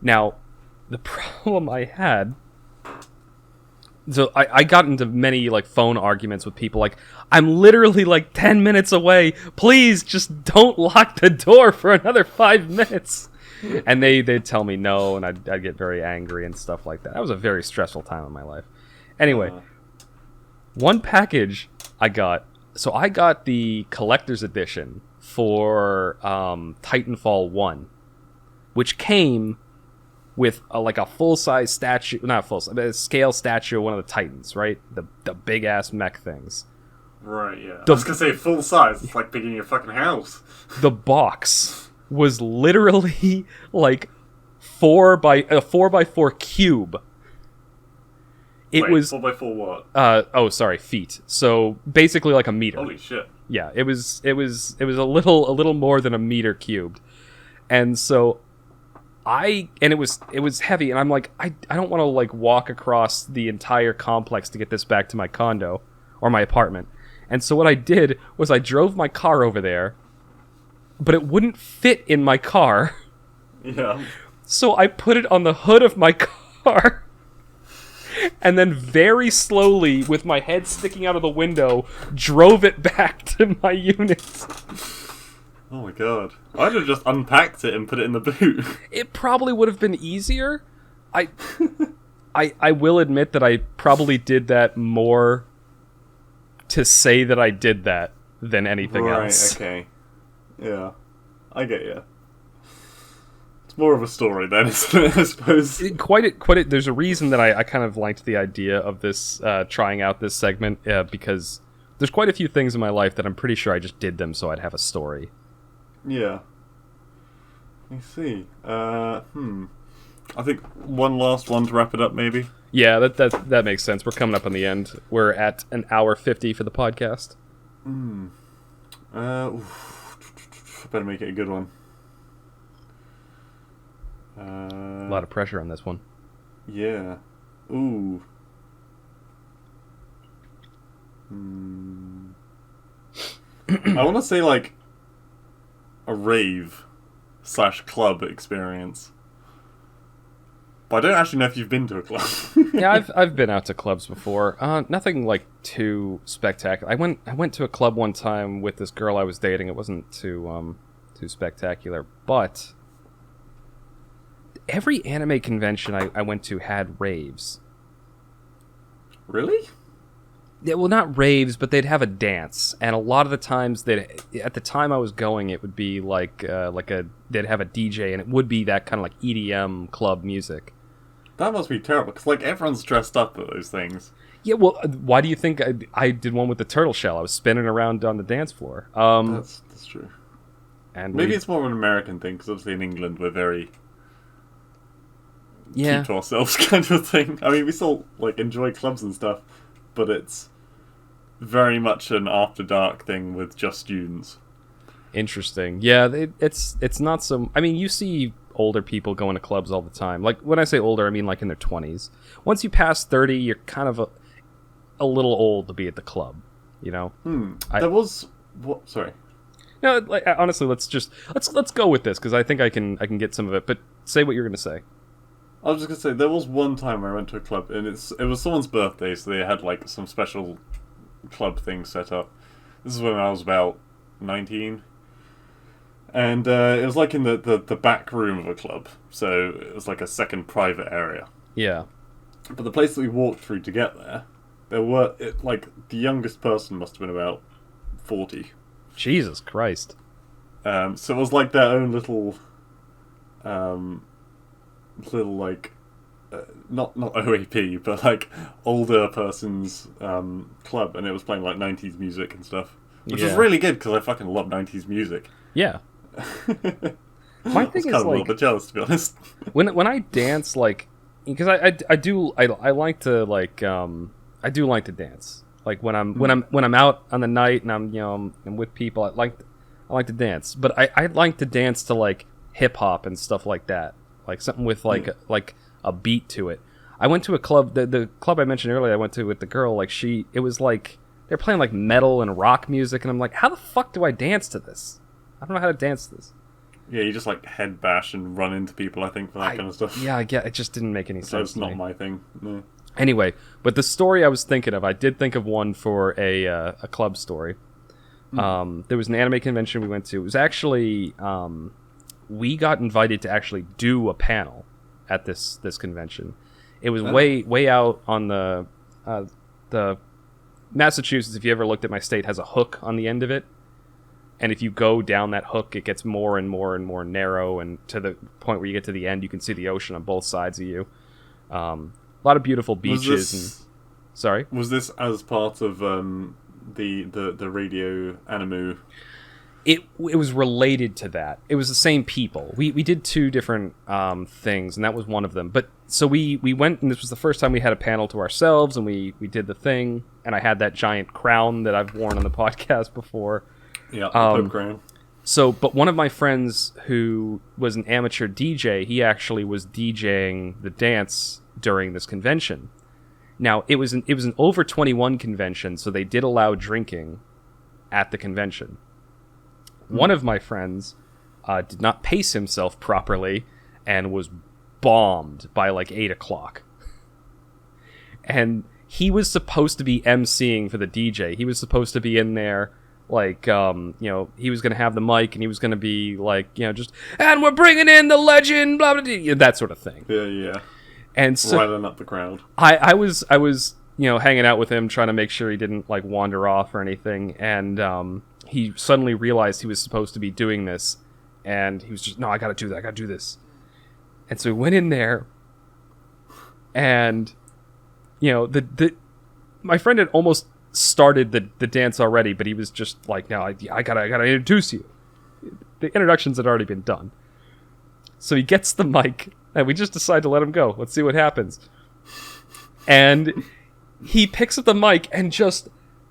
[SPEAKER 1] Now, the problem I had... So I got into many, like, phone arguments with people, like, I'm literally, like, 10 minutes away. Please, just don't lock the door for another 5 minutes. And they'd tell me no, and I'd get very angry and stuff like that. That was a very stressful time in my life. Anyway, one package I got... So I got the collector's edition for Titanfall 1, which came with a full-size statue... Not full-size, but a scale statue of one of the Titans, right? The big-ass mech things.
[SPEAKER 2] Right, yeah. I was going to say full-size. It's like picking your fucking house.
[SPEAKER 1] The box was literally like a 4x4 cube. It
[SPEAKER 2] Wait,
[SPEAKER 1] was
[SPEAKER 2] 4x4 what?
[SPEAKER 1] feet. So basically like a meter.
[SPEAKER 2] Holy shit.
[SPEAKER 1] Yeah, it was a little more than a meter cubed. And so it was heavy, and I'm like, I don't want to like walk across the entire complex to get this back to my condo or my apartment. And so what I did was I drove my car over there, but it wouldn't fit in my car.
[SPEAKER 2] Yeah.
[SPEAKER 1] So I put it on the hood of my car, and then very slowly, with my head sticking out of the window, drove it back to my unit.
[SPEAKER 2] Oh my god. I'd have just unpacked it and put it in the boot.
[SPEAKER 1] It probably would have been easier. I will admit that I probably did that more to say that I did that than anything else.
[SPEAKER 2] Right, okay. Yeah. I get you. It's more of a story then, isn't it, I suppose?
[SPEAKER 1] There's a reason that I kind of liked the idea of this, trying out this segment, because there's quite a few things in my life that I'm pretty sure I just did them so I'd have a story.
[SPEAKER 2] Yeah. I see. I think one last one to wrap it up, maybe?
[SPEAKER 1] Yeah, that makes sense. We're coming up on the end. We're at an hour 50 for the podcast.
[SPEAKER 2] Better make it a good one.
[SPEAKER 1] A lot of pressure on this one.
[SPEAKER 2] Yeah. Ooh. I want to say, like, a rave / club experience. But I don't actually know if you've been to a club.
[SPEAKER 1] Yeah, I've been out to clubs before. Nothing like too spectacular. I went to a club one time with this girl I was dating. It wasn't too spectacular, but every anime convention I went to had raves.
[SPEAKER 2] Really?
[SPEAKER 1] Yeah, well, not raves, but they'd have a dance, and a lot of the times at the time I was going, it would be they'd have a DJ, and it would be that kind of like EDM club music.
[SPEAKER 2] That must be terrible, because like everyone's dressed up at those things.
[SPEAKER 1] Yeah, well, why do you think I did one with the turtle shell? I was spinning around on the dance floor.
[SPEAKER 2] That's true.
[SPEAKER 1] And
[SPEAKER 2] maybe it's more of an American thing, because obviously in England we're very
[SPEAKER 1] keep
[SPEAKER 2] to ourselves kind of thing. I mean, we still like enjoy clubs and stuff, but it's very much an after dark thing with just students.
[SPEAKER 1] Interesting. Yeah, it's not so. I mean, you see older people going to clubs all the time. Like when I say older, I mean like in their 20s. Once you pass 30, you're kind of a little old to be at the club. You know.
[SPEAKER 2] There was what? Sorry.
[SPEAKER 1] No, like, honestly, let's go with this because I think I can get some of it. But say what you're going to say.
[SPEAKER 2] I was just gonna say there was one time where I went to a club and it was someone's birthday, so they had like some special club thing set up. This is when I was about 19, and it was like in the back room of a club, so it was like a second private area.
[SPEAKER 1] Yeah.
[SPEAKER 2] But the place that we walked through to get there were like the youngest person must have been about 40.
[SPEAKER 1] Jesus Christ.
[SPEAKER 2] So it was like their own little like not OAP, but like older person's club, and it was playing like 90s music and stuff, which was really good because I fucking love 90s music.
[SPEAKER 1] Yeah. My thing is
[SPEAKER 2] kind of a little bit jealous, to be honest.
[SPEAKER 1] when I dance, like, because I like to like I do like to dance. Like when I'm out on the night and I'm with people, I like to dance, but I like to dance to like hip hop and stuff like that. Like something with like a beat to it. I went to a club, the club I mentioned earlier. I went to with the girl. Like it was like they're playing like metal and rock music, and I'm like, how the fuck do I dance to this? I don't know how to dance to this.
[SPEAKER 2] Yeah, you just like head bash and run into people. I think for that kind of stuff.
[SPEAKER 1] Yeah, I get it. Just didn't make any sense.
[SPEAKER 2] That's not my thing. No.
[SPEAKER 1] Anyway, but the story I was thinking of, I did think of one for a club story. There was an anime convention we went to. It was actually. We got invited to actually do a panel at this convention. It was way out on the Massachusetts. If you ever looked at my state, has a hook on the end of it, and if you go down that hook, it gets more and more and more narrow, and to the point where you get to the end, you can see the ocean on both sides of you. A lot of beautiful beaches.
[SPEAKER 2] Was this as part of the radio animu?
[SPEAKER 1] It was related to that. It was the same people. We did 2 different things, and that was one of them. But so we went, and this was the first time we had a panel to ourselves, and we did the thing, and I had that giant crown that I've worn on the podcast before.
[SPEAKER 2] Yeah, the Pope crown.
[SPEAKER 1] So, but one of my friends who was an amateur DJ, he actually was DJing the dance during this convention. Now, it was an over 21 convention, so they did allow drinking at the convention. One of my friends did not pace himself properly and was bombed by like 8 o'clock. And he was supposed to be emceeing for the DJ. He was supposed to be in there, like, he was going to have the mic and he was going to be like, just, and we're bringing in the legend, blah, blah, blah, that sort of thing.
[SPEAKER 2] Yeah.
[SPEAKER 1] And so
[SPEAKER 2] riling up the crowd.
[SPEAKER 1] I was hanging out with him, trying to make sure he didn't like wander off or anything, and he suddenly realized he was supposed to be doing this, and he was just, no, I gotta do this. And so he went in there, and my friend had almost started the dance already, but he was just like, no, I gotta introduce you. The introductions had already been done. So he gets the mic, and we just decide to let him go. Let's see what happens. And he picks up the mic and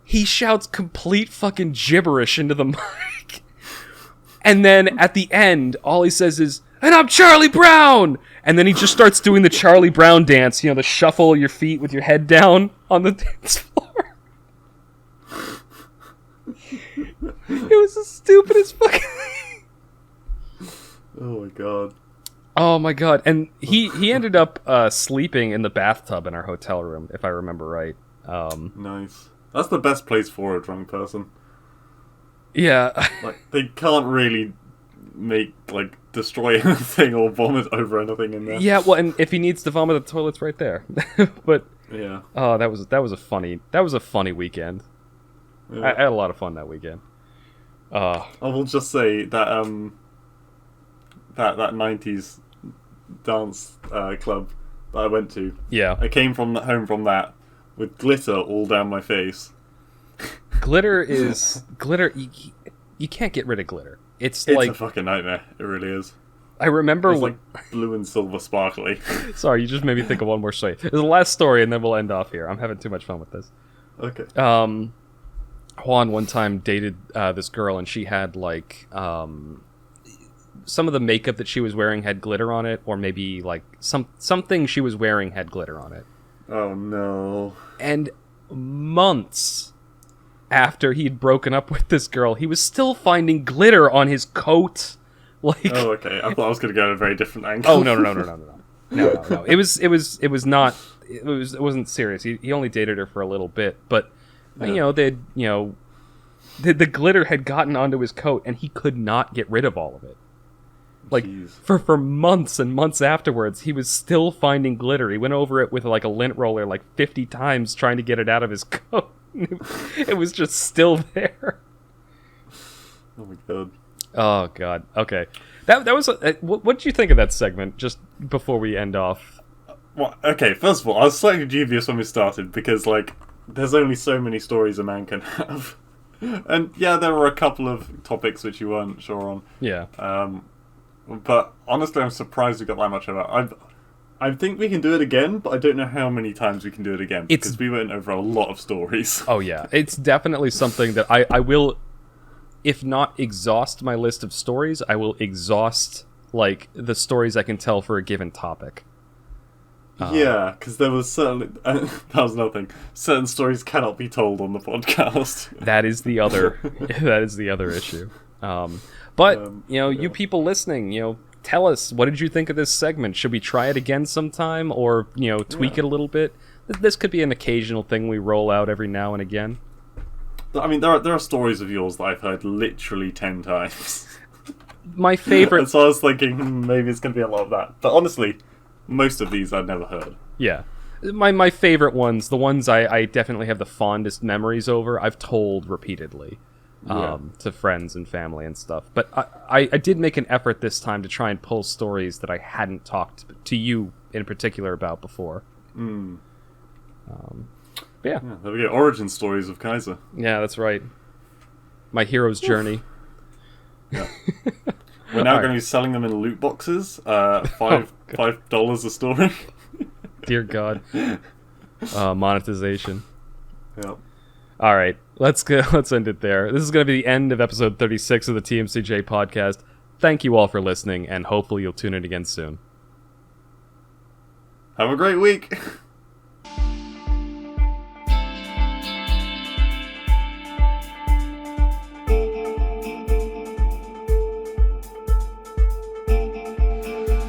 [SPEAKER 1] he shouts complete fucking gibberish into the mic. And then at the end, all he says is, and I'm Charlie Brown! And then he just starts doing the Charlie Brown dance, the shuffle your feet with your head down on the dance floor. It was the stupidest fucking thing.
[SPEAKER 2] Oh my god.
[SPEAKER 1] Oh my god. And he ended up sleeping in the bathtub in our hotel room, if I remember right.
[SPEAKER 2] Nice. That's the best place for a drunk person.
[SPEAKER 1] Yeah.
[SPEAKER 2] Like, they can't really destroy anything or vomit over anything in there.
[SPEAKER 1] Yeah, well, and if he needs to vomit, the toilet's right there. But
[SPEAKER 2] yeah.
[SPEAKER 1] Oh, that was a funny weekend. Yeah. I had a lot of fun that weekend.
[SPEAKER 2] I will just say that that 90s dance club that I went to.
[SPEAKER 1] Yeah.
[SPEAKER 2] I came home from that with glitter all down my face.
[SPEAKER 1] Glitter. You can't get rid of glitter. It's like
[SPEAKER 2] a fucking nightmare. It really is.
[SPEAKER 1] I remember
[SPEAKER 2] it's like blue and silver sparkly.
[SPEAKER 1] Sorry, you just made me think of one more story. There's the last story, and then we'll end off here. I'm having too much fun with this.
[SPEAKER 2] Okay.
[SPEAKER 1] Juan one time dated this girl, and she had like some of the makeup that she was wearing had glitter on it, or maybe like something she was wearing had glitter on it.
[SPEAKER 2] Oh no.
[SPEAKER 1] And months after he'd broken up with this girl, he was still finding glitter on his coat. Like,
[SPEAKER 2] oh, okay. I thought I was going to go in a very different angle.
[SPEAKER 1] Oh, no. No. It wasn't serious. He only dated her for a little bit, but
[SPEAKER 2] yeah.
[SPEAKER 1] The glitter had gotten onto his coat, and he could not get rid of all of it. Like,
[SPEAKER 2] jeez.
[SPEAKER 1] for months and months afterwards, he was still finding glitter. He went over it with like a lint roller like 50 times trying to get it out of his coat. It was just still there.
[SPEAKER 2] Oh my god.
[SPEAKER 1] Oh god. Okay. That was what did you think of that segment just before we end off?
[SPEAKER 2] Well, okay, first of all, I was slightly dubious when we started because like there's only so many stories a man can have. And yeah, there were a couple of topics which you weren't sure on.
[SPEAKER 1] Yeah.
[SPEAKER 2] But honestly, I'm surprised we got that much of it. I think we can do it again, but I don't know how many times we can do it again because we went over a lot of stories.
[SPEAKER 1] Oh yeah, it's definitely something that I will, if not exhaust my list of stories, I will exhaust like the stories I can tell for a given topic.
[SPEAKER 2] Yeah, because there was certainly that was another thing. Certain stories cannot be told on the podcast.
[SPEAKER 1] That is the other issue. But you people listening, tell us, what did you think of this segment? Should we try it again sometime, or tweak it a little bit? This could be an occasional thing we roll out every now and again.
[SPEAKER 2] I mean, there are stories of yours that I've heard literally 10 times.
[SPEAKER 1] My favorite.
[SPEAKER 2] And so I was thinking maybe it's going to be a lot of that. But honestly, most of these I'd never heard. Yeah.
[SPEAKER 1] My favorite ones, the ones I definitely have the fondest memories over, I've told repeatedly. To friends and family and stuff. But I did make an effort this time to try and pull stories that I hadn't talked to you in particular about before. Yeah,
[SPEAKER 2] there we go. Origin stories of Kaiser.
[SPEAKER 1] Yeah, that's right. My hero's journey.
[SPEAKER 2] Yeah. We're now
[SPEAKER 1] All
[SPEAKER 2] going to
[SPEAKER 1] right.
[SPEAKER 2] be selling them in loot boxes. $5 a story.
[SPEAKER 1] Dear God. Monetization.
[SPEAKER 2] Yeah.
[SPEAKER 1] All right, let's go. Let's end it there. This is going to be the end of episode 36 of the TMCJ podcast. Thank you all for listening, and hopefully you'll tune in again soon.
[SPEAKER 2] Have a great week.